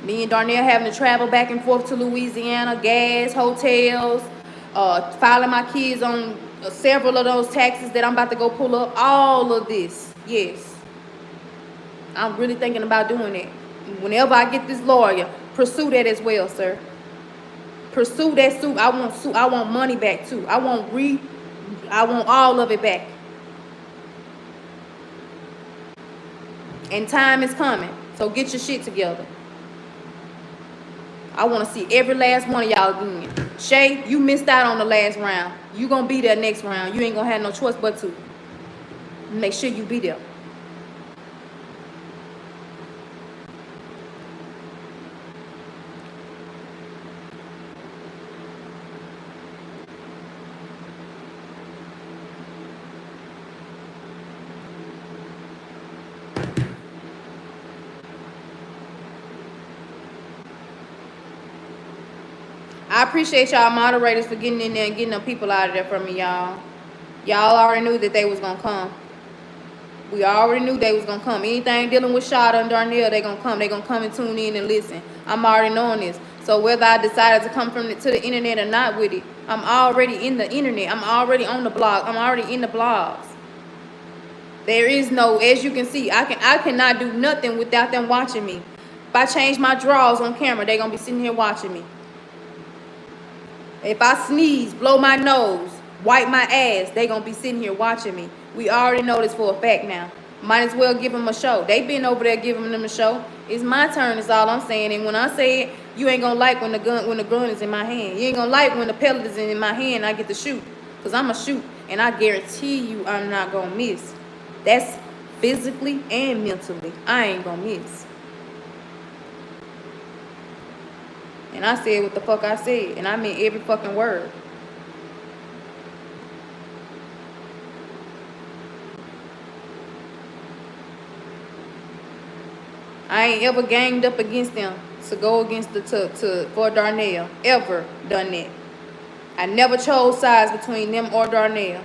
Me and Darnell having to travel back and forth to Louisiana, gas, hotels, filing my kids on several of those taxes that I'm about to go pull up. All of this, yes. I'm really thinking about doing it. Whenever I get this lawyer, pursue that as well, sir. Pursue that suit. I want money back too. I want all of it back. And time is coming. So get your shit together. I want to see every last one of y'all again. Shay, you missed out on the last round. You gonna be there next round. You ain't gonna have no choice but to. Make sure you be there. I appreciate y'all moderators for getting in there and getting them people out of there for me, y'all. Y'all already knew that they was gonna come. We already knew they was gonna come. Anything dealing with Shada and Darnell, they gonna come. They gonna come and tune in and listen. I'm already knowing this. So whether I decided to come to the internet or not with it, I'm already in the internet. I'm already on the blog. I'm already in the blogs. There is no, as you can see, I cannot do nothing without them watching me. If I change my drawers on camera, they gonna be sitting here watching me. If I sneeze, blow my nose, wipe my ass, they gonna be sitting here watching me. We already know this for a fact now. Might as well give them a show. They been over there giving them a show. It's my turn is all I'm saying. And when I say it, you ain't gonna like when the gun is in my hand. You ain't gonna like when the pellet is in my hand and I get to shoot. Cause I'ma shoot. And I guarantee you I'm not gonna miss. That's physically and mentally. I ain't gonna miss. And I said what the fuck I said. And I meant every fucking word. I ain't ever ganged up against them to go against for Darnell. Ever done that. I never chose sides between them or Darnell.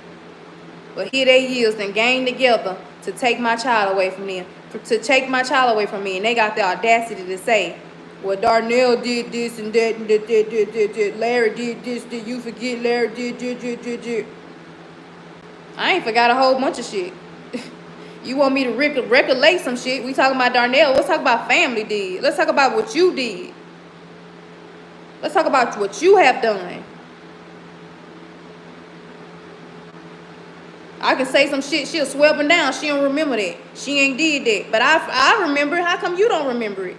But here they is and gang together to take my child away from them. To take my child away from me. And they got the audacity to say, well, Darnell did this and that and that. Larry did this. Did you forget Larry did. I ain't forgot a whole bunch of shit. You want me to recollect some shit? We talking about Darnell. Let's talk about family did. Let's talk about what you did. Let's talk about what you have done. I can say some shit. She'll swear up and down. She don't remember that. She ain't did that. But I remember it. How come you don't remember it?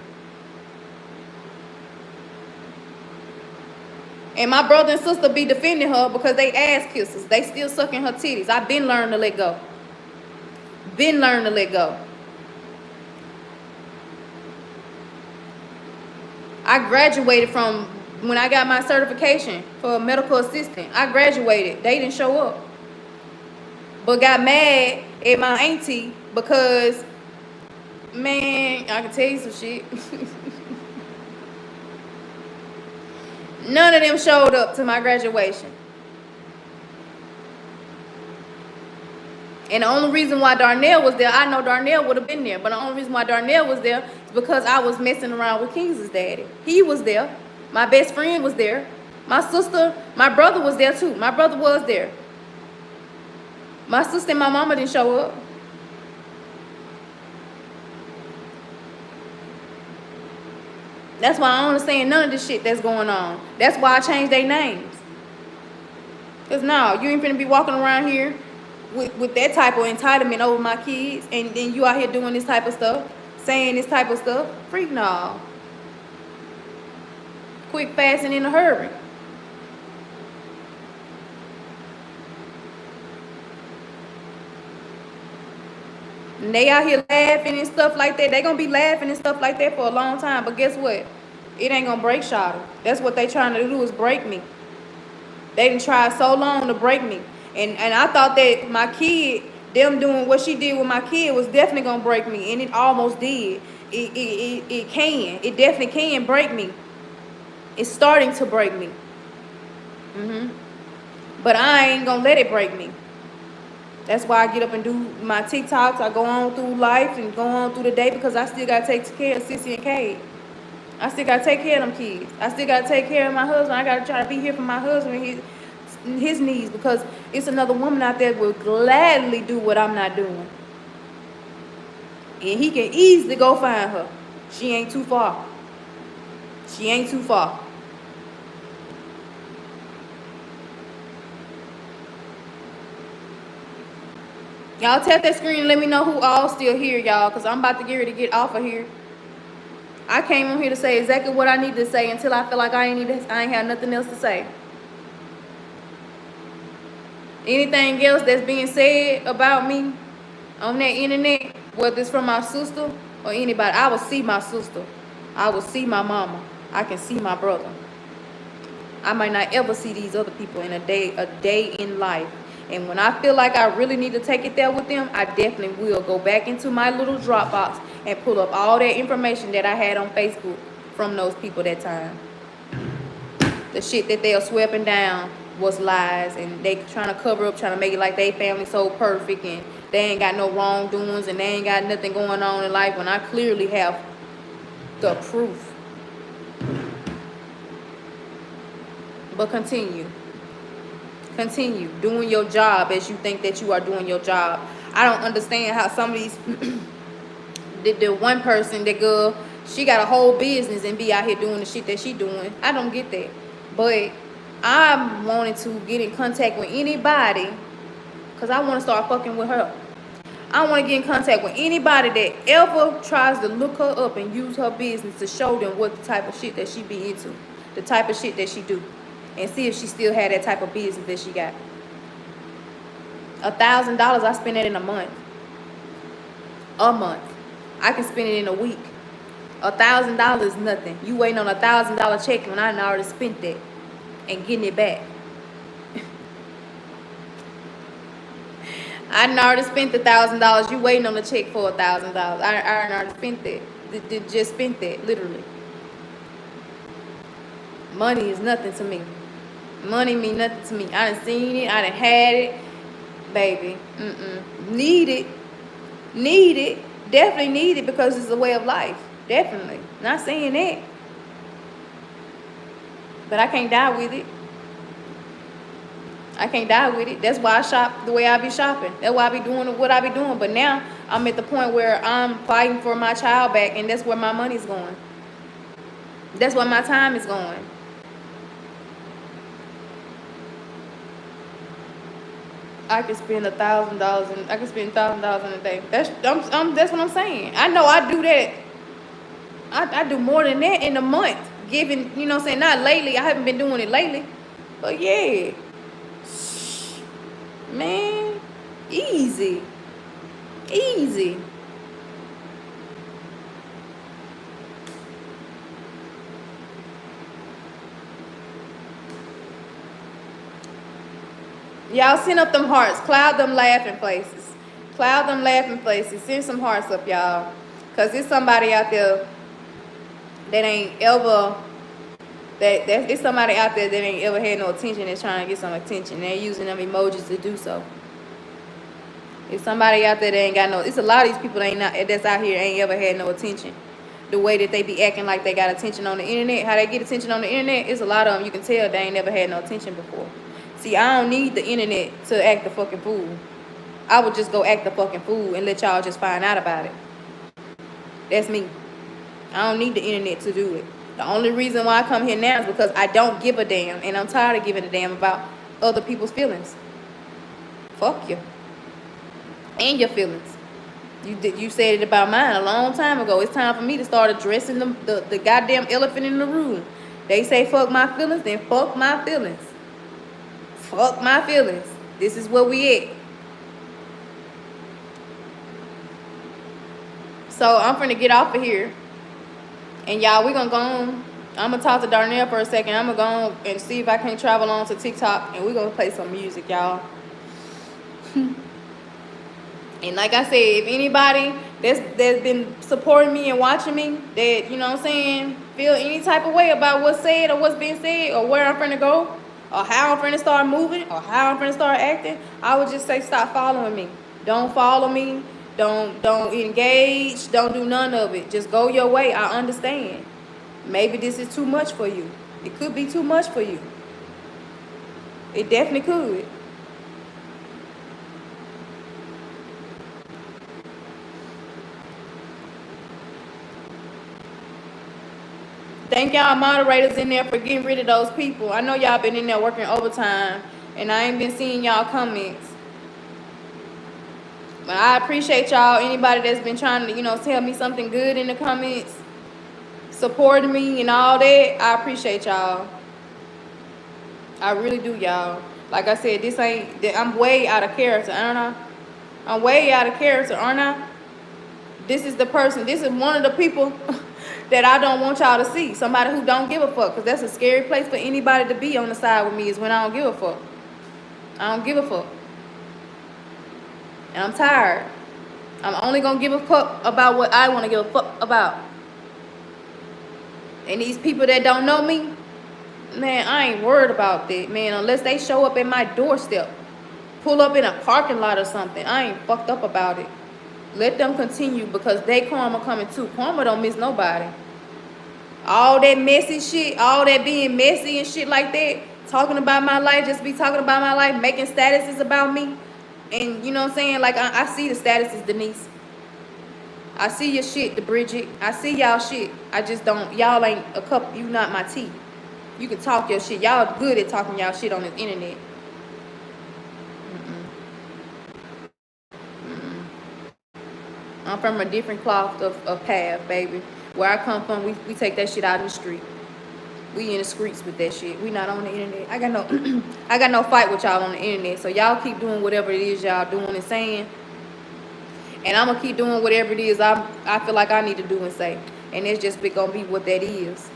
And my brother and sister be defending her because they ass kissers. They still sucking her titties. I've been learning to let go. Been learning to let go. I graduated from when I got my certification for a medical assistant. I graduated. They didn't show up. But got mad at my auntie because, man, I can tell you some shit. None of them showed up to my graduation. And the only reason why Darnell was there, I know Darnell would have been there, but the only reason why Darnell was there is because I was messing around with King's daddy. He was there. My best friend was there. My sister, my brother was there too. My brother was there. My sister and my mama didn't show up. That's why I don't understand none of this shit that's going on. That's why I changed their names. Because no, you ain't finna be walking around here with that type of entitlement over my kids, and then you out here doing this type of stuff, saying this type of stuff. Freak no. Quick, fast, and in a hurry. And they out here laughing and stuff like that. They gonna be laughing and stuff like that for a long time. But guess what? It ain't gonna break Shada. That's what they trying to do, is break me. They done tried so long to break me. And I thought that my kid, them doing what she did with my kid was definitely gonna break me. And it almost did. It can. It definitely can break me. It's starting to break me. But I ain't gonna let it break me. That's why I get up and do my TikToks. I go on through life and go on through the day because I still gotta take care of Sissy and Kate. I still gotta take care of them kids. I still gotta take care of my husband. I gotta try to be here for my husband and his needs, because it's another woman out there that will gladly do what I'm not doing. And he can easily go find her. She ain't too far. She ain't too far. Y'all tap that screen and let me know who all still here, y'all, because I'm about to get ready to get off of here. I came on here to say exactly what I need to say until I feel like I ain't have nothing else to say. Anything else that's being said about me on that internet, whether it's from my sister or anybody, I will see my sister. I will see my mama. I can see my brother. I might not ever see these other people in a day in life. And when I feel like I really need to take it there with them, I definitely will go back into my little Dropbox and pull up all that information that I had on Facebook from those people that time. The shit that they are sweeping down was lies, and they trying to cover up, trying to make it like they family so perfect and they ain't got no wrongdoings and they ain't got nothing going on in life, when I clearly have the proof. But continue doing your job as you think that you are doing your job. I don't understand how some of these the one person, that girl, she got a whole business and be out here doing the shit that she doing. I don't get that. But I wanted to get in contact with anybody because I want to start fucking with her. I want to get in contact with anybody that ever tries to look her up and use her business to show them what the type of shit that she be into, the type of shit that she do, and see if she still had that type of business that she got. $1,000, I spend that in a month. I can spend it in a week. $1,000 is nothing. You waiting on $1,000 check when I already spent that and getting it back. I already spent $1,000. You waiting on the check for $1,000. I already spent that. Just spent that, literally. Money is nothing to me. Money mean nothing to me. I done seen it. I done had it. Baby. Need it. Definitely need it because it's a way of life. Definitely. Not saying that. But I can't die with it. That's why I shop the way I be shopping. That's why I be doing what I be doing. But now I'm at the point where I'm fighting for my child back, and that's where my money's going. That's where my time is going. I can spend $1,000 and I can spend $1,000 in a day. That's what I'm saying. I know I do that. I do more than that in a month. Giving, you know what I'm saying? Not lately. I haven't been doing it lately. But yeah. Man. Easy. Y'all send up them hearts. Cloud them laughing places. Send some hearts up, y'all. Because there's somebody out there that ain't ever... It's somebody out there that ain't ever had no attention that's trying to get some attention. They're using them emojis to do so. It's somebody out there that ain't got no... It's a lot of these people that's out here ain't ever had no attention. The way that they be acting like they got attention on the internet, how they get attention on the internet, it's a lot of them. You can tell they ain't never had no attention before. See, I don't need the internet to act the fucking fool. I would just go act the fucking fool and let y'all just find out about it. That's me. I don't need the internet to do it. The only reason why I come here now is because I don't give a damn, and I'm tired of giving a damn about other people's feelings. Fuck you. And your feelings. You said it about mine a long time ago. It's time for me to start addressing the goddamn elephant in the room. They say fuck my feelings, then fuck my feelings. Fuck my feelings. This is where we at. So I'm finna get off of here. And y'all, we gonna go on I'm gonna talk to Darnell for a second. I'm gonna go and see if I can travel on to TikTok, and we're gonna play some music, y'all. And like I said, if anybody that's been supporting me and watching me, that, you know what I'm saying, feel any type of way about what's said or what's being said or where I'm finna go or how I'm finna start moving or how I'm finna start acting, I would just say stop following me. Don't follow me. Don't engage. Don't do none of it. Just go your way. I understand. Maybe this is too much for you. It could be too much for you. It definitely could. Thank y'all moderators in there for getting rid of those people. I know y'all been in there working overtime, and I ain't been seeing y'all comments. But I appreciate y'all. Anybody that's been trying to, you know, tell me something good in the comments, supporting me and all that, I appreciate y'all. I really do, y'all. Like I said, this ain't, I'm way out of character, aren't I? I'm way out of character, aren't I? This is the person, this is one of the people that I don't want y'all to see. Somebody who don't give a fuck. Because that's a scary place for anybody to be on the side with me, is when I don't give a fuck. I don't give a fuck. And I'm tired. I'm only going to give a fuck about what I want to give a fuck about. And these people that don't know me, man, I ain't worried about that, man. Unless they show up at my doorstep. Pull up in a parking lot or something. I ain't fucked up about it. Let them continue, because they karma coming too. Karma don't miss nobody. All that messy shit, all that being messy and shit like that, talking about my life, just be talking about my life, making statuses about me. And you know what I'm saying? Like, I see the statuses, Denise. I see your shit, Bridget. I see y'all shit. I just don't, y'all ain't a cup, you not my tea. You can talk your shit. Y'all good at talking y'all shit on the internet. I'm from a different cloth of path, baby. Where I come from, we take that shit out in the street. We in the streets with that shit. We not on the internet. I got no I got no fight with y'all on the internet. So y'all keep doing whatever it is y'all doing and saying. And I'm gonna keep doing whatever it is I feel like I need to do and say. And it's just gonna be what that is.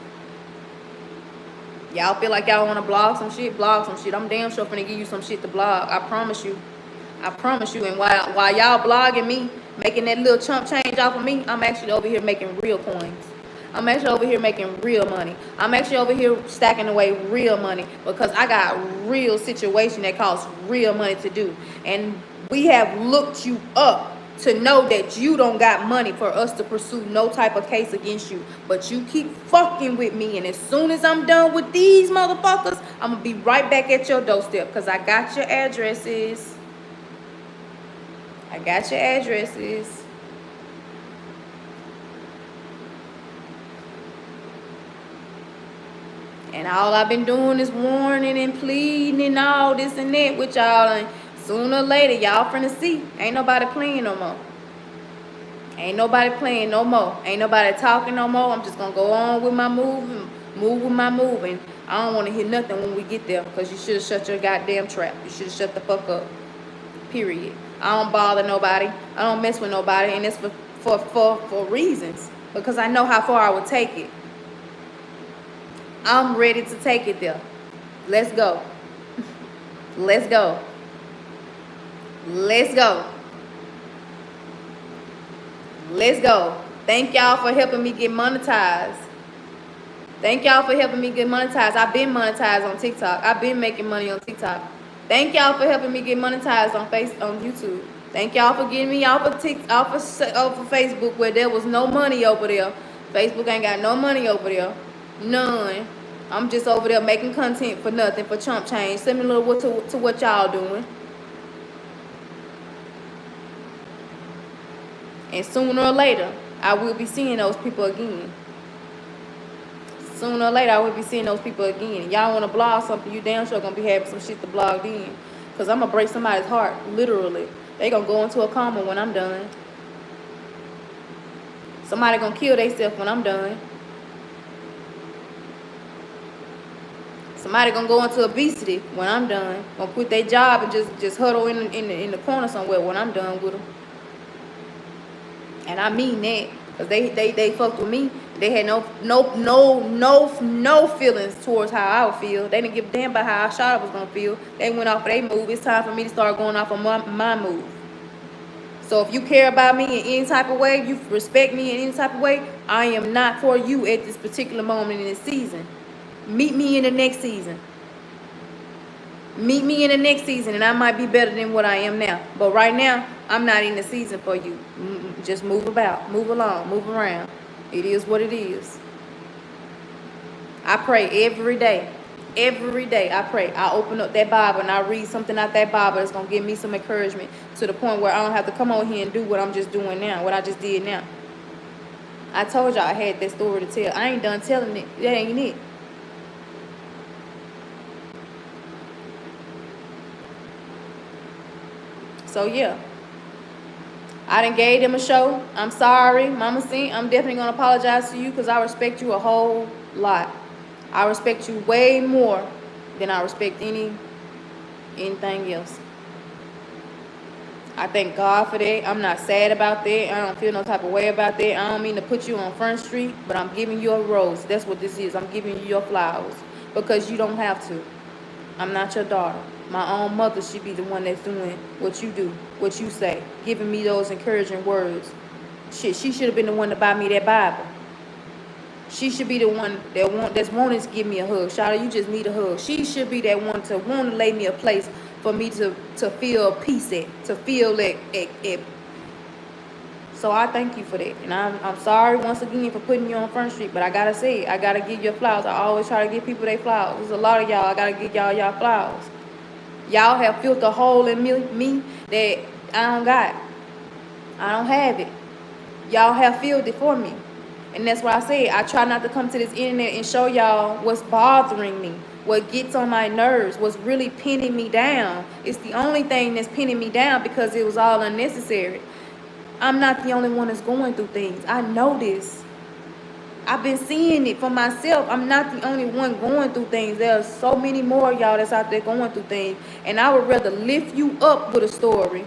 Y'all feel like y'all wanna blog some shit, blog some shit. I'm damn sure finna give you some shit to blog. I promise you. I promise you. And while y'all blogging me, making that little chump change off of me, I'm actually over here making real coins. I'm actually over here making real money. I'm actually over here stacking away real money, because I got real situation that costs real money to do. And we have looked you up to know that you don't got money for us to pursue no type of case against you. But you keep fucking with me, and as soon as I'm done with these motherfuckers, I'm gonna be right back at your doorstep, because I got your addresses. I got your addresses. And all I've been doing is warning and pleading and all this and that with y'all. And sooner or later, y'all finna see. Ain't nobody playing no more. Ain't nobody playing no more. Ain't nobody talking no more. I'm just gonna go on with my move and move with my move. And I don't want to hear nothing when we get there, because you should have shut your goddamn trap. You should have shut the fuck up. Period. I don't bother nobody. I don't mess with nobody. And it's for reasons. Because I know how far I would take it. I'm ready to take it there. Let's go. Let's go. Let's go. Let's go. Thank y'all for helping me get monetized. Thank y'all for helping me get monetized. I've been monetized on TikTok. I've been making money on TikTok. Thank y'all for helping me get monetized on YouTube. Thank y'all for getting me off of Facebook, where there was no money over there. Facebook ain't got no money over there. None. I'm just over there making content for nothing, for chump change, similar to what y'all doing. And sooner or later, I will be seeing those people again. Sooner or later, I will be seeing those people again. Y'all want to blog something, you damn sure going to be having some shit to blog in. Because I'm going to break somebody's heart, literally. They going to go into a coma when I'm done. Somebody going to kill themselves when I'm done. Somebody gonna go into obesity when I'm done. Gonna quit their job and just huddle in the corner somewhere when I'm done with them. And I mean that. Cause they fucked with me. They had no feelings towards how I would feel. They didn't give a damn about how I thought I was gonna feel. They went off of their move. It's time for me to start going off of my move. So if you care about me in any type of way, you respect me in any type of way, I am not for you at this particular moment in this season. Meet me in the next season. Meet me in the next season, and I might be better than what I am now. But right now, I'm not in the season for you. Just move about, move along, move around. It is what it is. I pray every day. Every day I pray. I open up that Bible and I read something out that Bible that's going to give me some encouragement to the point where I don't have to come on here and do what I'm just doing now, what I just did now. I told y'all I had that story to tell. I ain't done telling it. That ain't it. So yeah, I done gave them a show. I'm sorry, Mama C. I'm definitely gonna apologize to you because I respect you a whole lot. I respect you way more than I respect anything else. I thank God for that. I'm not sad about that. I don't feel no type of way about that. I don't mean to put you on Front Street, but I'm giving you a rose. That's what this is. I'm giving you your flowers because you don't have to. I'm not your daughter. My own mother should be the one that's doing what you do, what you say, giving me those encouraging words. Shit, she should have been the one to buy me that Bible. She should be the one that's wanting to give me a hug. Shawty, you just need a hug. She should be that one to want to lay me a place for me to feel peace at, to feel it. So I thank you for that. And I'm sorry once again for putting you on Front Street, but I gotta say it. I gotta give you flowers. I always try to give people their flowers. There's a lot of y'all. I gotta give y'all flowers. Y'all have filled a hole in me that I don't got. I don't have it. Y'all have filled it for me. And that's why I say I try not to come to this internet and show y'all what's bothering me, what gets on my nerves, what's really pinning me down. It's the only thing that's pinning me down because it was all unnecessary. I'm not the only one that's going through things. I know this. I've been seeing it for myself. I'm not the only one going through things. There are so many more y'all that's out there going through things. And I would rather lift you up with a story,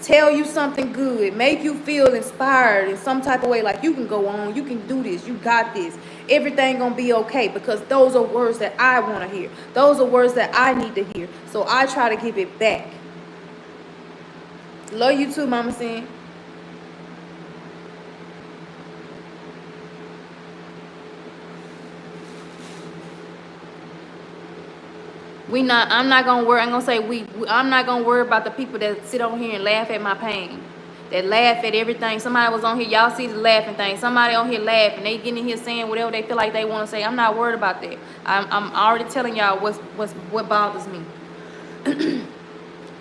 tell you something good, make you feel inspired in some type of way, like you can go on, you can do this, you got this, everything gonna be okay, because those are words that I want to hear. Those are words that I need to hear. So I try to give it back. Love you too, Mama Sin. I'm not gonna worry. I'm gonna say I'm not gonna worry about the people that sit on here and laugh at my pain, that laugh at everything. Somebody was on here, y'all see the laughing thing. Somebody on here laughing, they getting in here saying whatever they feel like they want to say. I'm not worried about that. I'm already telling y'all what bothers me.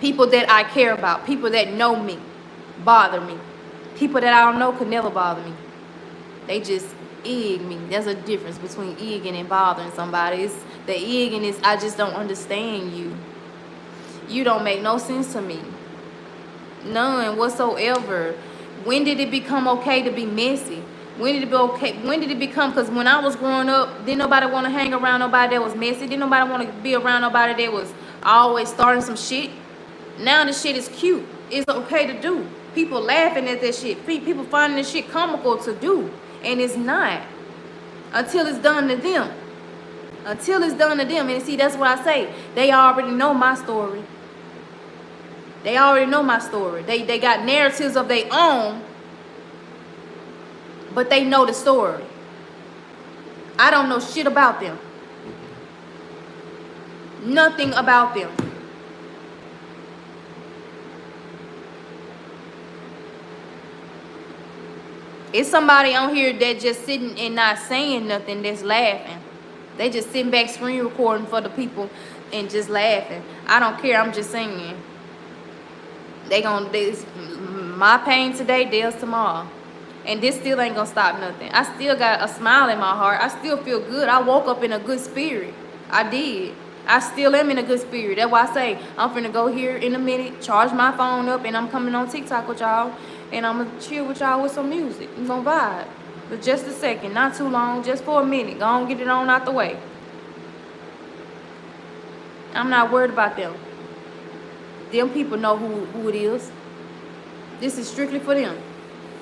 People that I care about, people that know me, bother me. People that I don't know could never bother me. They just egg me. There's a difference between egging and bothering somebody. It's the egging is I just don't understand you. You don't make no sense to me. None whatsoever. When did it become okay to be messy? When did it be okay? When did it become? Because when I was growing up, didn't nobody want to hang around nobody that was messy. Didn't nobody want to be around nobody that was always starting some shit. Now the shit is cute. It's okay to do. People laughing at that shit. People finding this shit comical to do. And it's not. Until it's done to them. Until it's done to them. And see, that's what I say. They already know my story. They already know my story. They got narratives of their own. But they know the story. I don't know shit about them. Nothing about them. It's somebody on here that just sitting and not saying nothing, that's laughing. They just sitting back screen recording for the people and just laughing. I don't care, I'm just singing. My pain today, theirs tomorrow. And this still ain't gonna stop nothing. I still got a smile in my heart. I still feel good. I woke up in a good spirit. I did. I still am in a good spirit. That's why I say I'm finna go here in a minute, charge my phone up, and I'm coming on TikTok with y'all. And I'm gonna chill with y'all with some music. I'm gonna vibe. But just a second, not too long, just for a minute. Go on, get it on out the way. I'm not worried about them. Them people know who it is. This is strictly for them.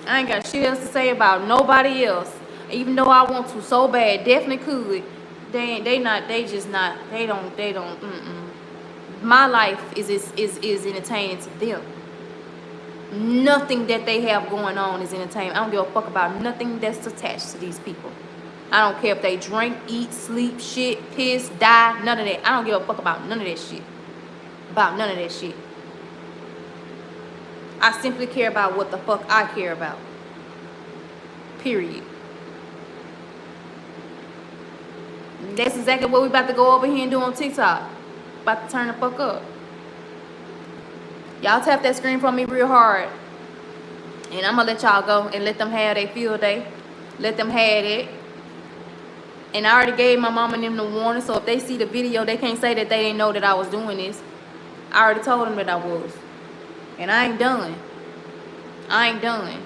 I ain't got shit else to say about nobody else. Even though I want to so bad, definitely could. They don't. My life is entertaining to them. Nothing that they have going on is entertainment. I don't give a fuck about nothing that's attached to these people. I don't care if they drink, eat, sleep, shit, piss, die, none of that. I don't give a fuck about none of that shit. About none of that shit. I simply care about what the fuck I care about. Period. That's exactly what we about to go over here and do on TikTok. About to turn the fuck up. Y'all tap that screen for me real hard. And I'm gonna let y'all go and let them have their field day. Let them have it. And I already gave my mom and them the warning, so if they see the video, they can't say that they didn't know that I was doing this. I already told them that I was. And I ain't done. I ain't done.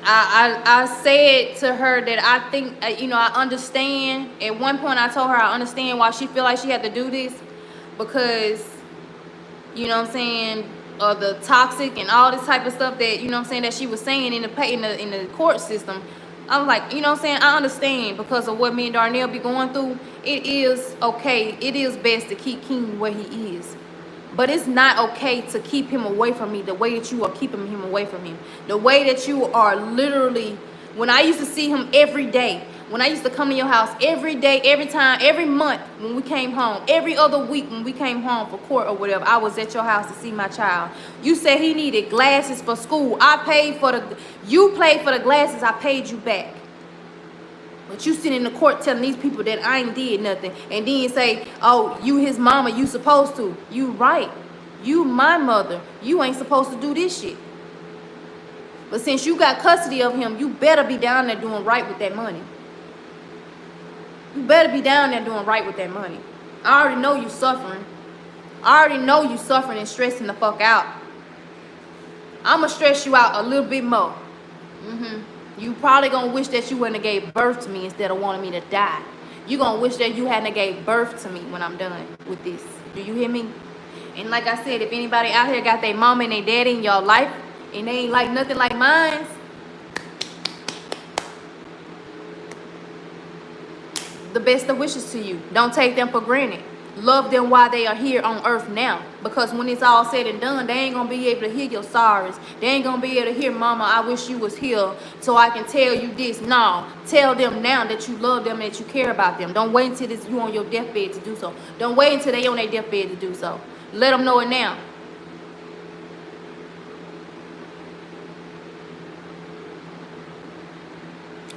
I said to her that I think, you know, I understand. At one point I told her I understand why she feel like she had to do this. Because, you know what I'm saying, the toxic and all this type of stuff that, you know what I'm saying, that she was saying in the court system. I'm like, you know what I'm saying, I understand because of what me and Darnell be going through. It is okay. It is best to keep King where he is. But it's not okay to keep him away from me the way that you are keeping him away from him. The way that you are literally, when I used to see him every day, when I used to come to your house every day, every time, every month when we came home, every other week when we came home for court or whatever, I was at your house to see my child. You said he needed glasses for school. I paid for you paid for the glasses, I paid you back. But you sit in the court telling these people that I ain't did nothing. And then say, oh, you his mama, you supposed to. You right. You my mother. You ain't supposed to do this shit. But since you got custody of him, you better be down there doing right with that money. You better be down there doing right with that money. I already know you suffering. I already know you suffering and stressing the fuck out. I'ma stress you out a little bit more. You probably gonna wish that you wouldn't have gave birth to me instead of wanting me to die. You gonna wish that you hadn't gave birth to me when I'm done with this. Do you hear me? And like I said, if anybody out here got their mama and their daddy in your life and they ain't like nothing like mine, the best of wishes to you. Don't take them for granted. Love them while they are here on earth now. Because when it's all said and done, they ain't gonna be able to hear your sorrows. They ain't gonna be able to hear, mama, I wish you was here so I can tell you this. No, tell them now that you love them and that you care about them. Don't wait until you on your deathbed to do so. Don't wait until they on their deathbed to do so. Let them know it now.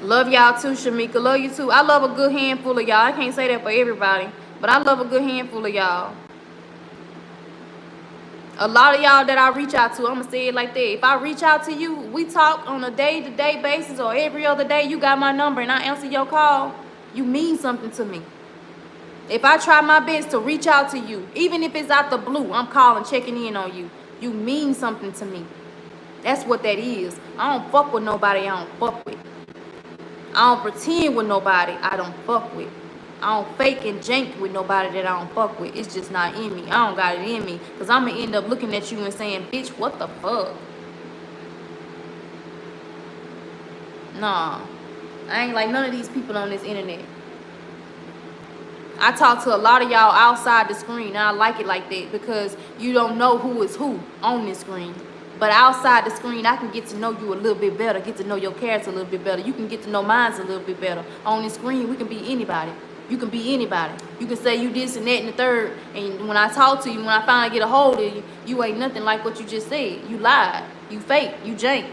Love y'all too, Shamika. Love you too. I love a good handful of y'all. I can't say that for everybody, but I love a good handful of y'all. A lot of y'all that I reach out to, I'm going to say it like that. If I reach out to you, we talk on a day-to-day basis or every other day, you got my number and I answer your call, you mean something to me. If I try my best to reach out to you, even if it's out the blue, I'm calling, checking in on you, you mean something to me. That's what that is. I don't fuck with nobody I don't fuck with. I don't pretend with nobody I don't fuck with. I don't fake and jank with nobody that I don't fuck with. It's just not in me. I don't got it in me. Because I'm going to end up looking at you and saying, bitch, what the fuck? Nah. I ain't like none of these people on this internet. I talk to a lot of y'all outside the screen. And I like it like that because you don't know who is who on this screen. But outside the screen, I can get to know you a little bit better. Get to know your character a little bit better. You can get to know mine a little bit better. On the screen, we can be anybody. You can be anybody. You can say you this and that and the third. And when I talk to you, when I finally get a hold of you, you ain't nothing like what you just said. You lied. You fake. You jank.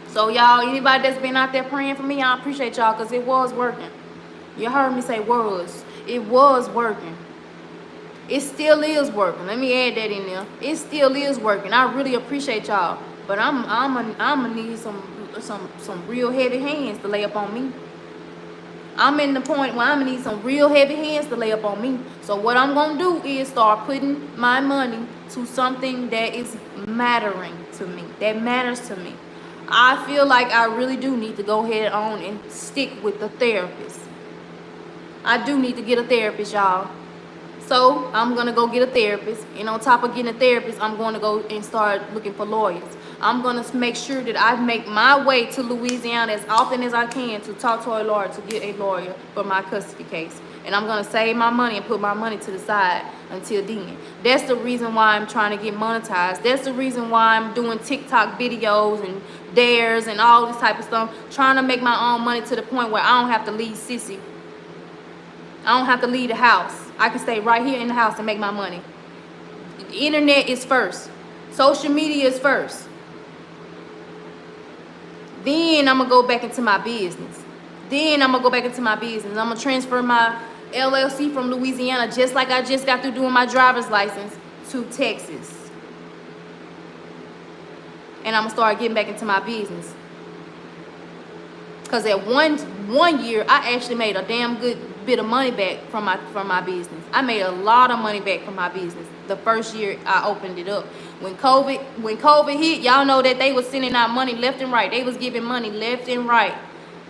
So y'all, anybody that's been out there praying for me, I appreciate y'all because it was working. You heard me say was. It was working. It still is working. Let me add that in there. It still is working. I really appreciate y'all. But I'm gonna need some real heavy hands to lay up on me. I'm in the point where I'm gonna need some real heavy hands to lay up on me. So what I'm gonna do is start putting my money to something that is mattering to me. That matters to me. I feel like I really do need to go ahead on and stick with the therapist. I do need to get a therapist, y'all. So I'm gonna go get a therapist, and on top of getting a therapist, I'm gonna go and start looking for lawyers. I'm gonna make sure that I make my way to Louisiana as often as I can to talk to a lawyer, to get a lawyer for my custody case. And I'm gonna save my money and put my money to the side until then. That's the reason why I'm trying to get monetized. That's the reason why I'm doing TikTok videos and dares and all this type of stuff, trying to make my own money to the point where I don't have to leave Sissy. I don't have to leave the house. I can stay right here in the house and make my money. The internet is first. Social media is first. Then I'm going to go back into my business. I'm going to transfer my LLC from Louisiana, just like I just got through doing my driver's license, to Texas. And I'm going to start getting back into my business. Because at one year, I actually made a damn good bit of money back from my business. I made a lot of money back from my business the first year I opened it up. When COVID hit, y'all know that they was sending out money left and right. They was giving money left and right.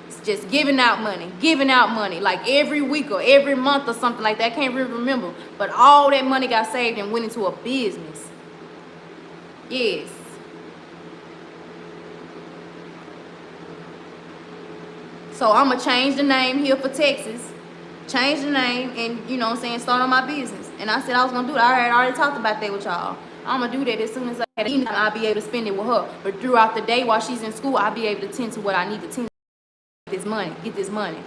It's just giving out money like every week or every month or something like that. I can't really remember. But all that money got saved and went into a business. Yes. So I'm going to change the name here for Texas. Change the name and, you know what I'm saying, start on my business. And I said I was going to do it. I had already talked about that with y'all. I'm going to do that as soon as I had enough. I'll be able to spend it with her. But throughout the day while she's in school, I'll be able to tend to what I need to tend to. Get this money.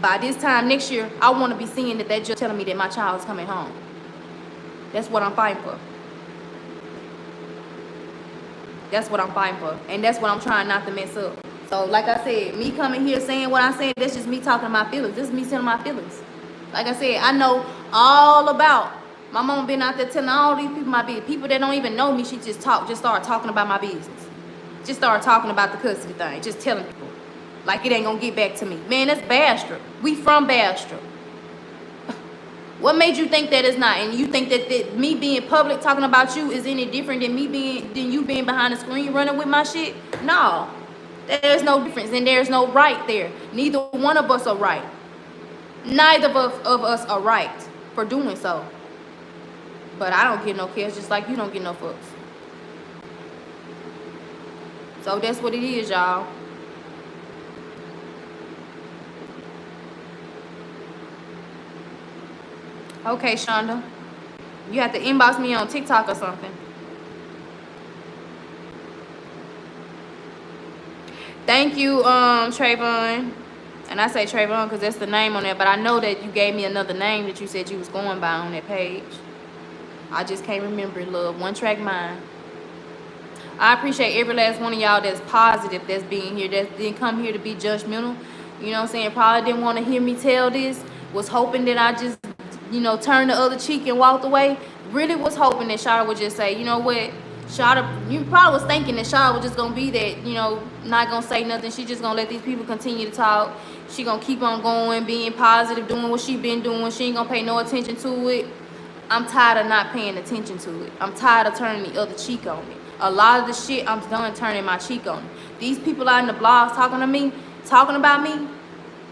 By this time next year, I want to be seeing that they're just telling me that my child is coming home. That's what I'm fighting for. And that's what I'm trying not to mess up. So, like I said, me coming here saying what I said, that's just me talking my feelings. This is me telling my feelings. Like I said, I know all about. My mama been out there telling all these people my business. People that don't even know me, she just started talking about my business. Just started talking about the custody thing. Just telling people. Like it ain't gonna get back to me. Man, that's Bastrop. We from Bastrop. What made you think that it's not? And you think that me being public talking about you is any different than you being behind the screen running with my shit? No. There's no difference, and there's no right there. Neither one of us are right. Neither of us are right for doing so. But I don't get no cares, just like you don't get no fucks. So that's what it is, y'all. Okay, Shonda. You have to inbox me on TikTok or something. Thank you, Trayvon. And I say Trayvon because that's the name on there. But I know that you gave me another name that you said you was going by on that page. I just can't remember it, love. One Track Mind. I appreciate every last one of y'all that's positive, that's being here, that didn't come here to be judgmental. You know what I'm saying? Probably didn't want to hear me tell this. Was hoping that I just, you know, turned the other cheek and walked away. Really was hoping that Shada would just say, you know what? Shada, you probably was thinking that Shada was just going to be that, you know, not going to say nothing. She just going to let these people continue to talk. She going to keep on going, being positive, doing what she been doing. She ain't going to pay no attention to it. I'm tired of not paying attention to it. I'm tired of turning the other cheek on it. A lot of the shit, I'm done turning my cheek on it. These people out in the blogs talking about me,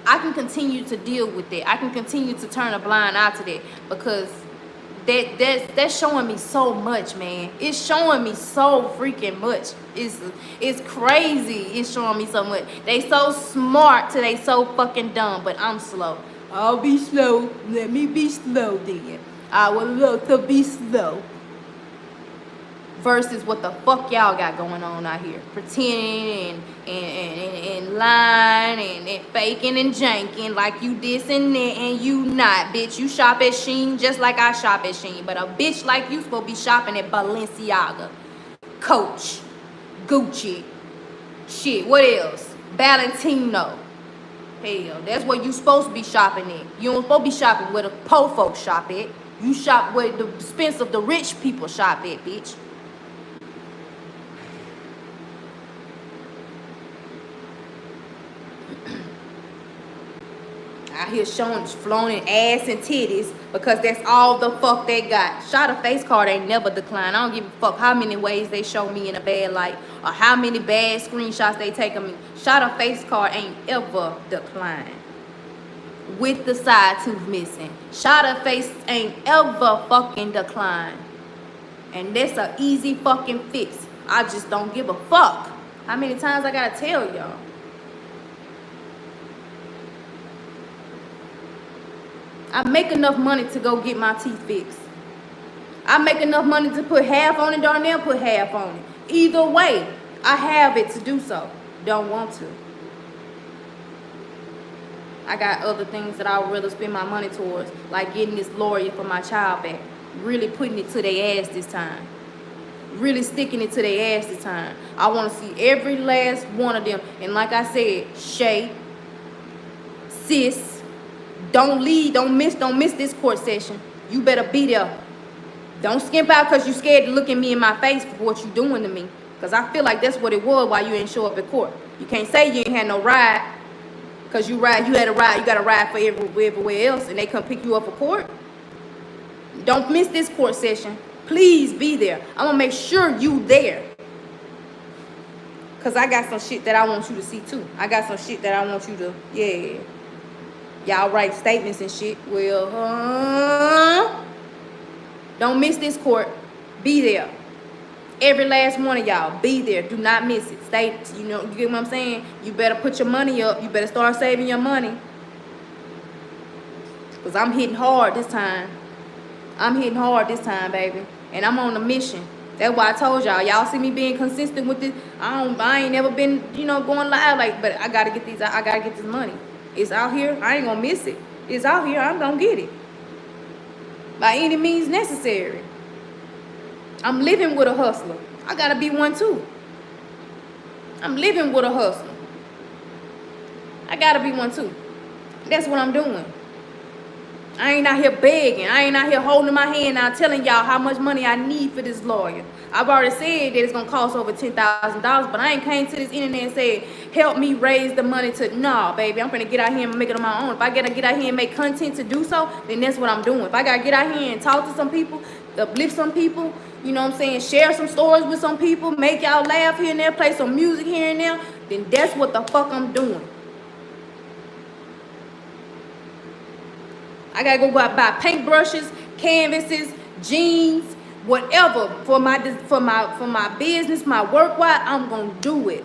I can continue to deal with that. I can continue to turn a blind eye to that because that's showing me so much, man. It's showing me so freaking much. It's crazy. It's showing me so much. They so smart till they so fucking dumb, but I'm slow. I'll be slow. Let me be slow then. I would love to be slow. Versus what the fuck y'all got going on out here. Pretending and lying and faking and janking like you this and that and you not. Bitch, you shop at Shein just like I shop at Shein. But a bitch like you supposed to be shopping at Balenciaga, Coach, Gucci, shit, what else? Valentino. Hell, that's where you supposed to be shopping at. You don't supposed to be shopping where the po folks shop at. You shop where the expensive, the rich people shop at, bitch. Out here showing, flaunting ass and titties because that's all the fuck they got. Shot a face card ain't never declined. I don't give a fuck how many ways they show me in a bad light or how many bad screenshots they take of me. Shot a face card ain't ever declined. with the side tooth missing. Shot her face ain't ever fucking declined. And that's an easy fucking fix. I just don't give a fuck. How many times I gotta tell y'all? I make enough money to go get my teeth fixed. I make enough money to put half on it, darn near put half on it. Either way, I have it to do so. Don't want to. I got other things that I would rather spend my money towards, like getting this lawyer for my child back. Really putting it to their ass this time. Really sticking it to their ass this time. I want to see every last one of them. And like I said, Shay, sis, don't leave, don't miss this court session. You better be there. Don't skimp out because you scared to look at me in my face for what you doing to me. Because I feel like that's what it was while you ain't show up at court. You can't say you ain't had no ride. Because you had a ride, you got a ride for everywhere else, and they come pick you up for court. Don't miss this court session. Please be there. I'm going to make sure you there. Because I got some shit that I want you to see too. I got some shit that I want you to, yeah. Y'all write statements and shit. Well, don't miss this court. Be there. Every last one of y'all, be there. Do not miss it. Stay, you know, you get what I'm saying? You better put your money up. You better start saving your money. Because I'm hitting hard this time. I'm hitting hard this time, baby. And I'm on a mission. That's why I told y'all. Y'all see me being consistent with this. I ain't never been, you know, going live like, but I gotta get these, I gotta get this money. It's out here. I ain't gonna miss it. It's out here. I'm gonna get it. By any means necessary. I'm living with a hustler. I gotta be one too. I'm living with a hustler. I gotta be one too. That's what I'm doing. I ain't out here begging. I ain't out here holding my hand out telling y'all how much money I need for this lawyer. I've already said that it's gonna cost over $10,000, but I ain't came to this internet and said, help me raise the money to, nah, baby, I'm finna get out here and make it on my own. If I gotta get out here and make content to do so, then that's what I'm doing. If I gotta get out here and talk to some people, uplift some people, you know what I'm saying, share some stories with some people, make y'all laugh here and there, play some music here and there, then that's what the fuck I'm doing. I gotta go buy paintbrushes, canvases, jeans, whatever for my business, my work. Why I'm gonna do it.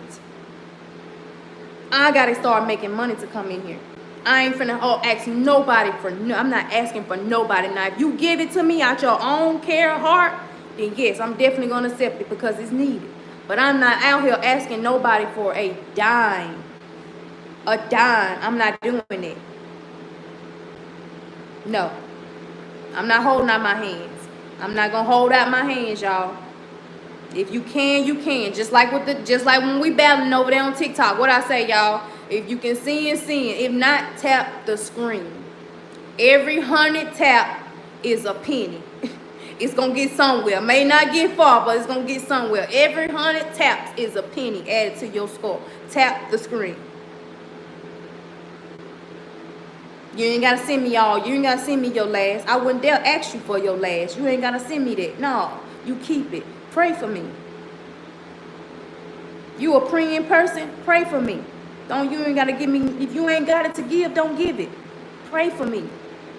I gotta start making money to come in here. I ain't finna ask nobody for no. I'm not asking for nobody. Now, if you give it to me out your own care heart, then yes, I'm definitely gonna accept it because it's needed. But I'm not out here asking nobody for a dime. A dime. I'm not doing it. No, I'm not holding out my hands. I'm not gonna hold out my hands, y'all. If you can, you can. Just like when we battling over there on TikTok. What I say, y'all? If you can see and see it. If not, tap the screen. Every 100 tap is a penny. It's gonna get somewhere. May not get far, but it's gonna get somewhere. Every 100 taps is a penny added to your score. Tap the screen. You ain't gotta send me all. You ain't gotta send me your last. I wouldn't dare ask you for your last. You ain't gotta send me that. No, you keep it. Pray for me. You a praying person? Pray for me. You ain't gotta give me. If you ain't got it to give, don't give it. Pray for me.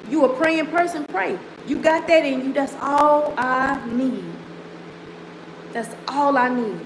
You a praying person? Pray. You got that in you. That's all I need. That's all I need.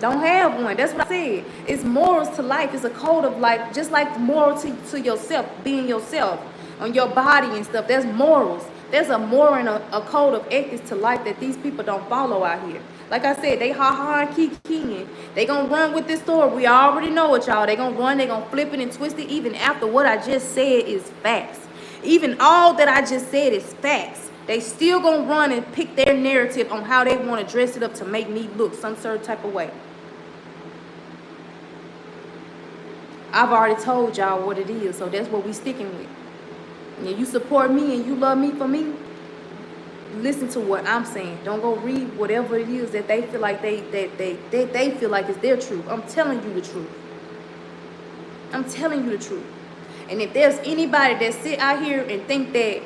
Don't have one. That's what I said. It's morals to life. It's a code of life. Just like moral to yourself, being yourself, on your body and stuff. There's morals. There's a moral and a code of ethics to life that these people don't follow out here. Like I said, they ha-ha and kiki. They gonna run with this story. We already know it, y'all. They gonna run. They gonna flip it and twist it. Even after what I just said is facts. Even all that I just said is facts. They still gonna run and pick their narrative on how they want to dress it up to make me look some certain type of way. I've already told y'all what it is, so that's what we sticking with. And if you support me and you love me for me, listen to what I'm saying. Don't go read whatever it is that they feel like they feel like is their truth. I'm telling you the truth. I'm telling you the truth. And if there's anybody that sit out here and think that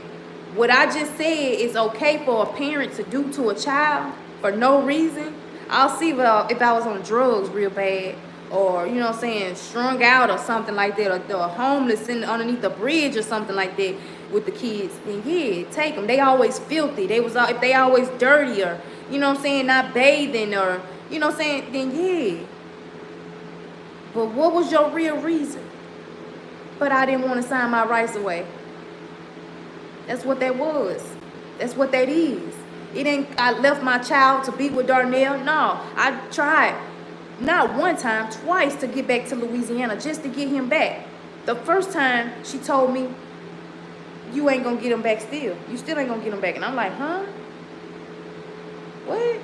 what I just said is okay for a parent to do to a child for no reason, I'll see if I was on drugs real bad, or, you know what I'm saying, strung out or something like that, or homeless underneath the bridge or something like that with the kids, then yeah, take them. They always filthy. If they always dirty, or, you know what I'm saying, not bathing, or, you know what I'm saying, then yeah. But what was your real reason? But I didn't want to sign my rights away. That's what that was. That's what that is. It ain't, I left my child to be with Darnell. No, I tried not one time, twice to get back to Louisiana just to get him back. The first time she told me, you ain't gonna get him back still. You still ain't gonna get him back. And I'm like, huh? What?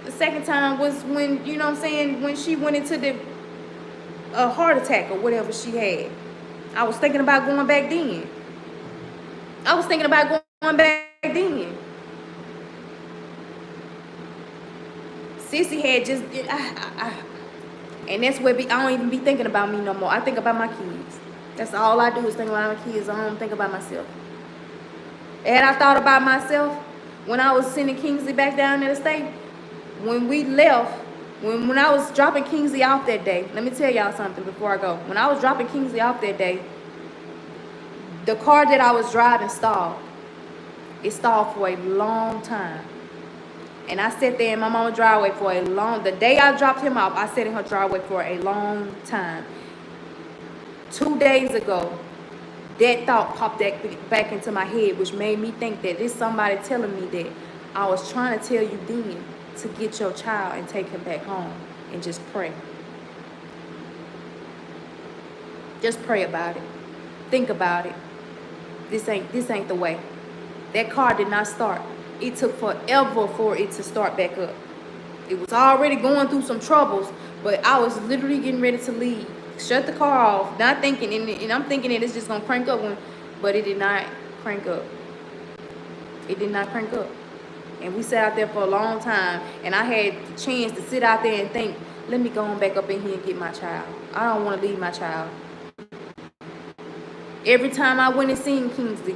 The second time was when, you know what I'm saying, when she went into the heart attack or whatever she had. I was thinking about going back then. Sissy had just, and that's where I don't even be thinking about me no more. I think about my kids. That's all I do is think about my kids. I don't think about myself. Had I thought about myself when I was sending Kingsley back down to the state, when we left, when I was dropping Kingsley off that day, let me tell y'all something before I go. When I was dropping Kingsley off that day, the car that I was driving stalled. It stalled for a long time. And I sat there in my mama's driveway for the day I dropped him off, I sat in her driveway for a long time. 2 days ago, that thought popped back into my head, which made me think that there's somebody telling me that I was trying to tell you then to get your child and take him back home and just pray. Just pray about it. Think about it. This ain't the way. That car did not start. It took forever for it to start back up. It was already going through some troubles, but I was literally getting ready to leave. Shut the car off, not thinking, and I'm thinking that it's just gonna crank up, but it did not crank up. It did not crank up. And we sat out there for a long time, and I had the chance to sit out there and think, let me go on back up in here and get my child. I don't want to leave my child. Every time I went and seen Kingsley,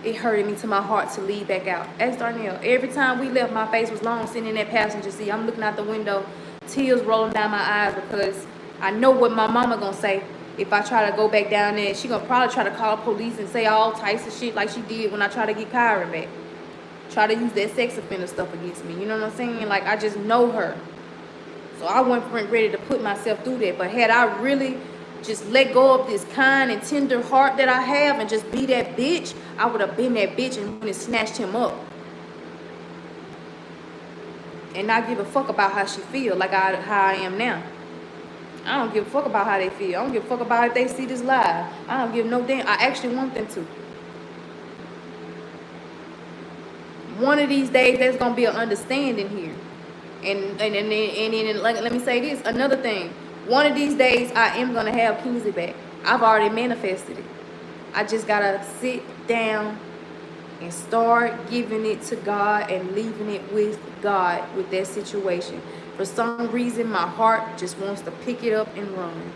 it hurted me to my heart to leave back out. Ask Darnell. Every time we left, my face was long sitting in that passenger seat. I'm looking out the window, tears rolling down my eyes, because I know what my mama gonna say if I try to go back down there. She gonna probably try to call police and say all types of shit like she did when I try to get Kyra back. Try to use that sex offender stuff against me. You know what I'm saying? Like, I just know her. So I wasn't ready to put myself through that. But had I really just let go of this kind and tender heart that I have and just be that bitch, I would have been that bitch and went and snatched him up. And not give a fuck about how she feel, like how I am now. I don't give a fuck about how they feel. I don't give a fuck about if they see this live. I don't give no damn. I actually want them to. One of these days, there's gonna be an understanding here. And like, let me say this, another thing. One of these days, I am gonna have Kingsley back. I've already manifested it. I just gotta sit down and start giving it to God and leaving it with God with that situation. For some reason, my heart just wants to pick it up and run.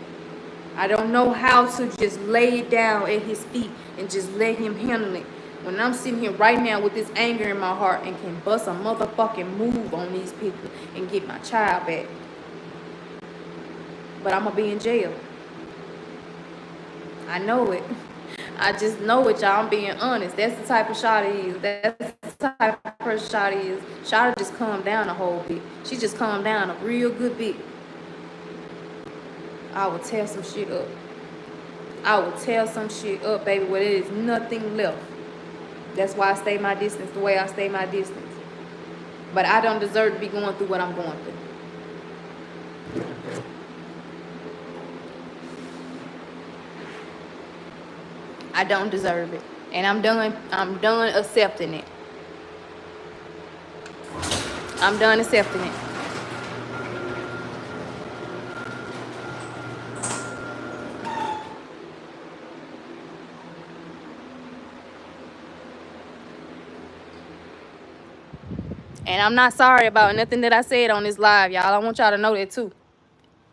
I don't know how to just lay it down at his feet and just let him handle it. When I'm sitting here right now with this anger in my heart and can bust a motherfucking move on these people and get my child back. But I'm going to be in jail. I know it. I just know it, y'all. I'm being honest. That's the type of Shawty is. That's the type of person Shawty is. Shawty just calmed down a whole bit. She just calmed down a real good bit. I will tear some shit up. I will tear some shit up, baby, where there is nothing left. That's why I stay my distance the way I stay my distance. But I don't deserve to be going through what I'm going through. I don't deserve it. And I'm done accepting it. I'm done accepting it. And I'm not sorry about nothing that I said on this live, y'all. I want y'all to know that too.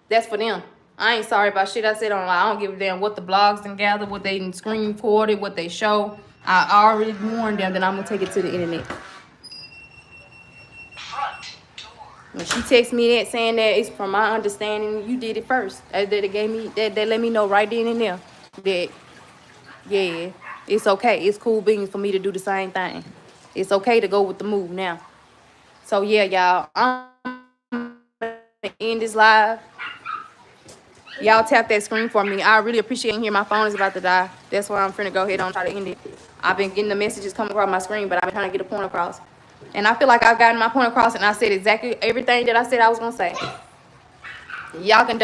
That's for them. I ain't sorry about shit I said on live. I don't give a damn what the blogs done gather, what they screen recorded, what they show. I already warned them that I'm gonna take it to the internet. Front to When she texted me that saying that it's from my understanding, you did it first. That gave me that let me know right then and there that yeah, it's okay. It's cool beans for me to do the same thing. It's okay to go with the move now. So yeah, y'all, I'm gonna end this live. Y'all tap that screen for me. I really appreciate hearing my phone is about to die. That's why I'm finna go ahead and try to end it. I've been getting the messages coming across my screen, but I've been trying to get a point across. And I feel like I've gotten my point across and I said exactly everything that I said I was gonna say. Y'all can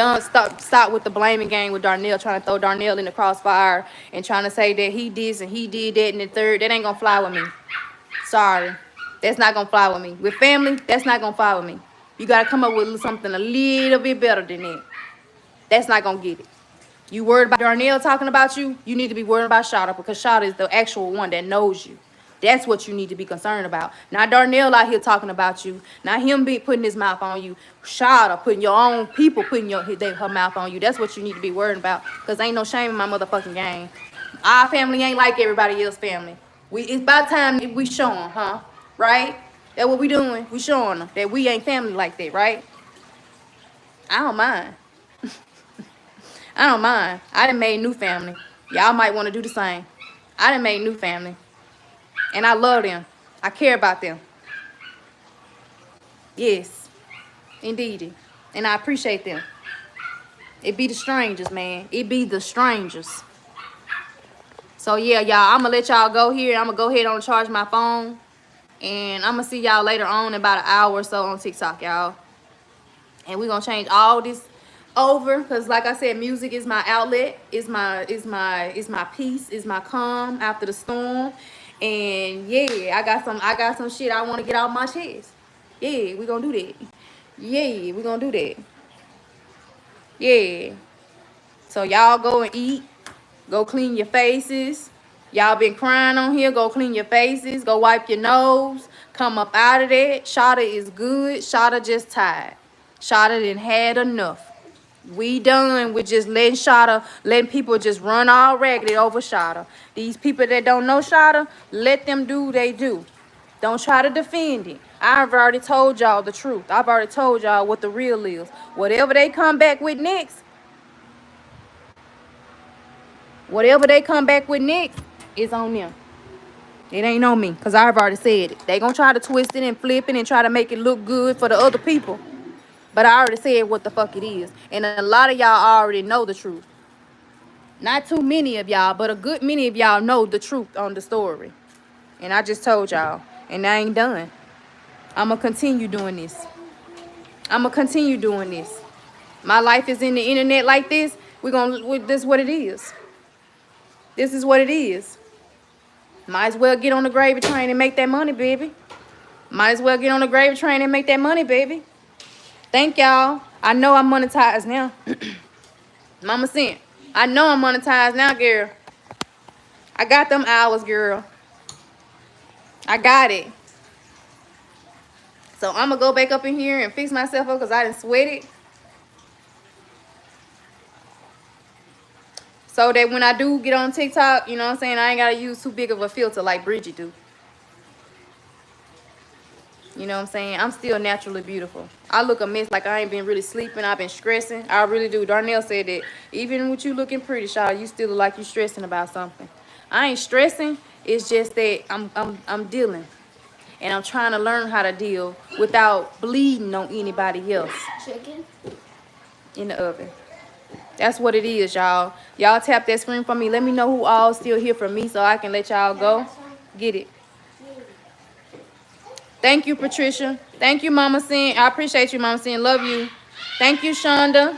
stop with the blaming game with Darnell, trying to throw Darnell in the crossfire and trying to say that he did and he did that and the third. That ain't gonna fly with me. Sorry. That's not gonna fly with me. With family, that's not gonna fly with me. You gotta come up with something a little bit better than that. That's not gonna get it. You worried about Darnell talking about you, you need to be worried about Shada, because Shada is the actual one that knows you. That's what you need to be concerned about. Not Darnell out here talking about you. Not him be putting his mouth on you. Shada putting your own people putting her mouth on you. That's what you need to be worried about. Because ain't no shame in my motherfucking game. Our family ain't like everybody else's family. It's about time we show them, huh? Right? That's what we doing. We showing them that we ain't family like that, right? I don't mind. I don't mind. I done made new family. Y'all might want to do the same. I done made new family. And I love them. I care about them. Yes. Indeed. And I appreciate them. It be the strangers, man. It be the strangers. So yeah, y'all, I'm going to let y'all go here. I'm going to go ahead and charge my phone. And I'm going to see y'all later on in about an hour or so on TikTok, y'all. And we're going to change all this over, because like I said, music is my outlet, is my peace, is my calm after the storm. And yeah, I got some shit I want to get off my chest. Yeah, we're gonna do that. Yeah, we're gonna do that. Yeah. So y'all go and eat, go clean your faces. Y'all been crying on here, go clean your faces, go wipe your nose, come up out of that. Shada is good. Shada just tired. Shada done had enough. We done with just letting people just run all raggedy over Shada. These people that don't know Shada, let them do what they do. Don't try to defend it. I've already told y'all the truth. I've already told y'all what the real is. Whatever they come back with next, is on them. It ain't on me, because I've already said it. They gonna try to twist it and flip it and try to make it look good for the other people. But I already said what the fuck it is. And a lot of y'all already know the truth. Not too many of y'all, but a good many of y'all know the truth on the story. And I just told y'all. And I ain't done. I'm going to continue doing this. My life is in the internet like this. This is what it is. This is what it is. Might as well get on the gravy train and make that money, baby. Thank y'all. I know I'm monetized now. Mama sent. I know I'm monetized now, girl. I got them hours, girl. I got it. So I'm going to go back up in here and fix myself up because I done sweated. So that when I do get on TikTok, you know what I'm saying, I ain't got to use too big of a filter like Bridget do. You know what I'm saying? I'm still naturally beautiful. I look a mess like I ain't been really sleeping. I've been stressing. I really do. Darnell said that even with you looking pretty, Shaw, you still look like you stressing about something. I ain't stressing. It's just that I'm dealing. And I'm trying to learn how to deal without bleeding on anybody else. Chicken? In the oven. That's what it is, y'all. Y'all tap that screen for me. Let me know who all still here for me so I can let y'all go. Get it. Thank you, Patricia. Thank you, Mama Sin. I appreciate you, Mama Sin. Love you. Thank you, Shonda.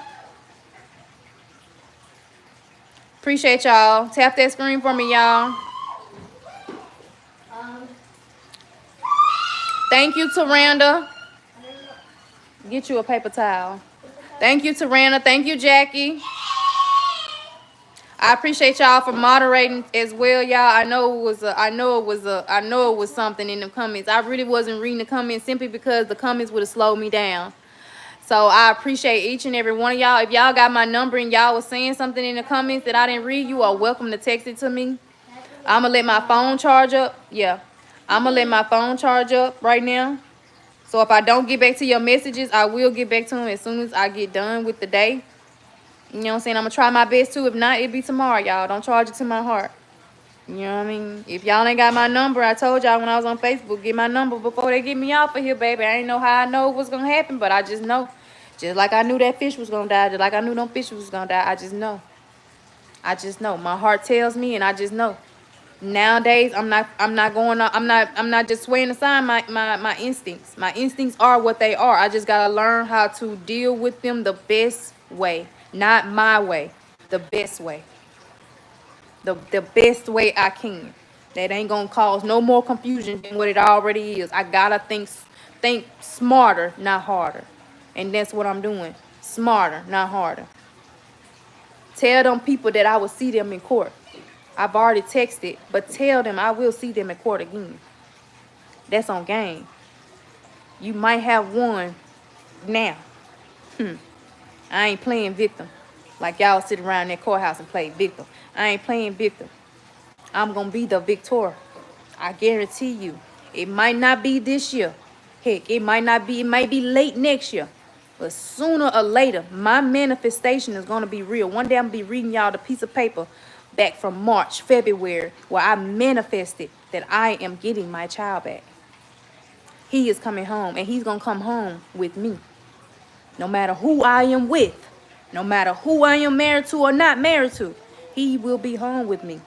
Appreciate y'all. Tap that screen for me, y'all. Thank you, Taranda. Get you a paper towel. Thank you, Taranda. Thank you, Jackie. I appreciate y'all for moderating as well, y'all. I know it was something in the comments. I really wasn't reading the comments simply because the comments would have slowed me down. So I appreciate each and every one of y'all. If y'all got my number and y'all was saying something in the comments that I didn't read, you are welcome to text it to me. I'm gonna let my phone charge up. Yeah, I'm gonna let my phone charge up right now. So if I don't get back to your messages, I will get back to them as soon as I get done with the day. You know what I'm saying? I'm going to try my best too. If not, it'll be tomorrow, y'all. Don't charge it to my heart. You know what I mean? If y'all ain't got my number, I told y'all when I was on Facebook, get my number before they get me off of here, baby. I ain't know how I know what's going to happen, but I just know. Just like I knew that fish was going to die, just like I knew them fish was going to die, I just know. I just know. My heart tells me, and I just know. Nowadays, I'm not just swaying aside my instincts. My instincts are what they are. I just gotta learn how to deal with them the best way. Not my way. The best way. The best way I can. That ain't gonna cause no more confusion than what it already is. I gotta think smarter, not harder. And that's what I'm doing. Smarter, not harder. Tell them people that I will see them in court. I've already texted, but tell them I will see them in court again. That's on game. You might have won now. I ain't playing victim. Like y'all sit around in that courthouse and play victim. I ain't playing victim. I'm going to be the victor. I guarantee you. It might not be this year. Heck, it might be late next year. But sooner or later, my manifestation is going to be real. One day I'm going to be reading y'all the piece of paper back from March, February, where I manifested that I am getting my child back. He is coming home, and he's going to come home with me. No matter who I am with, no matter who I am married to or not married to, he will be home with me.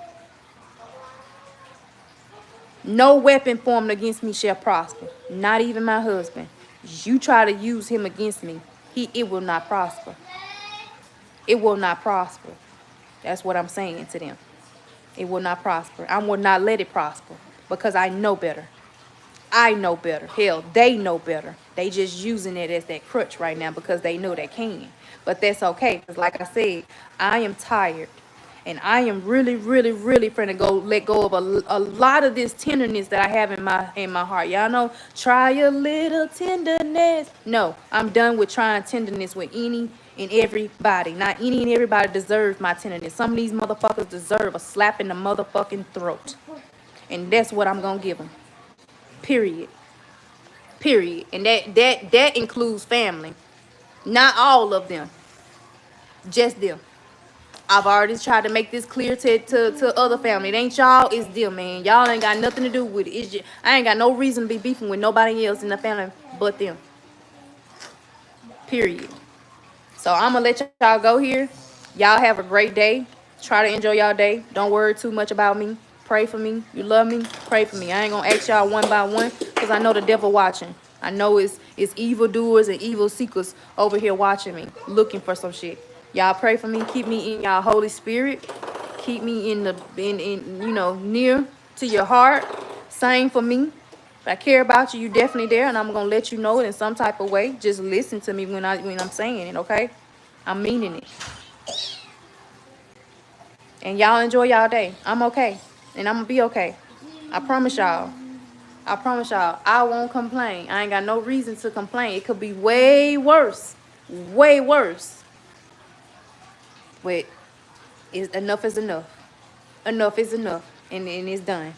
No weapon formed against me shall prosper, not even my husband. You try to use him against me, it will not prosper. It will not prosper. That's what I'm saying to them. It will not prosper. I will not let it prosper because I know better. I know better. Hell, they know better. They just using it as that crutch right now because they know they can. But that's okay because like I said, I am tired. And I am really, really, really finna go let go of a lot of this tenderness that I have in my heart. Y'all know, try a little tenderness. No, I'm done with trying tenderness with any and everybody. Not any and everybody deserves my tenderness. Some of these motherfuckers deserve a slap in the motherfucking throat. And that's what I'm gonna give them. Period. Period. And that includes family. Not all of them. Just them. I've already tried to make this clear to other family. It ain't y'all, it's them, man. Y'all ain't got nothing to do with it. It's just, I ain't got no reason to be beefing with nobody else in the family but them. Period. So I'm going to let y'all go here. Y'all have a great day. Try to enjoy y'all day. Don't worry too much about me. Pray for me. You love me? Pray for me. I ain't going to ask y'all one by one because I know the devil watching. I know it's evildoers and evil seekers over here watching me, looking for some shit. Y'all pray for me. Keep me in y'all Holy Spirit. Keep me in you know, near to your heart. Same for me. If I care about you, you definitely there, and I'm gonna let you know it in some type of way. Just listen to me when I'm saying it, okay? I'm meaning it. And y'all enjoy y'all day. I'm okay. And I'm gonna be okay. I promise y'all. I promise y'all, I won't complain. I ain't got no reason to complain. It could be way worse. Way worse. But enough is enough. Enough is enough. And it's done.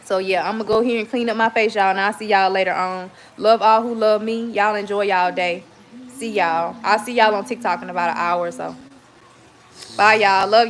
So, yeah, I'm going to go here and clean up my face, y'all. And I'll see y'all later on. Love all who love me. Y'all enjoy y'all day. See y'all. I'll see y'all on TikTok in about an hour or so. Bye, y'all. Love you.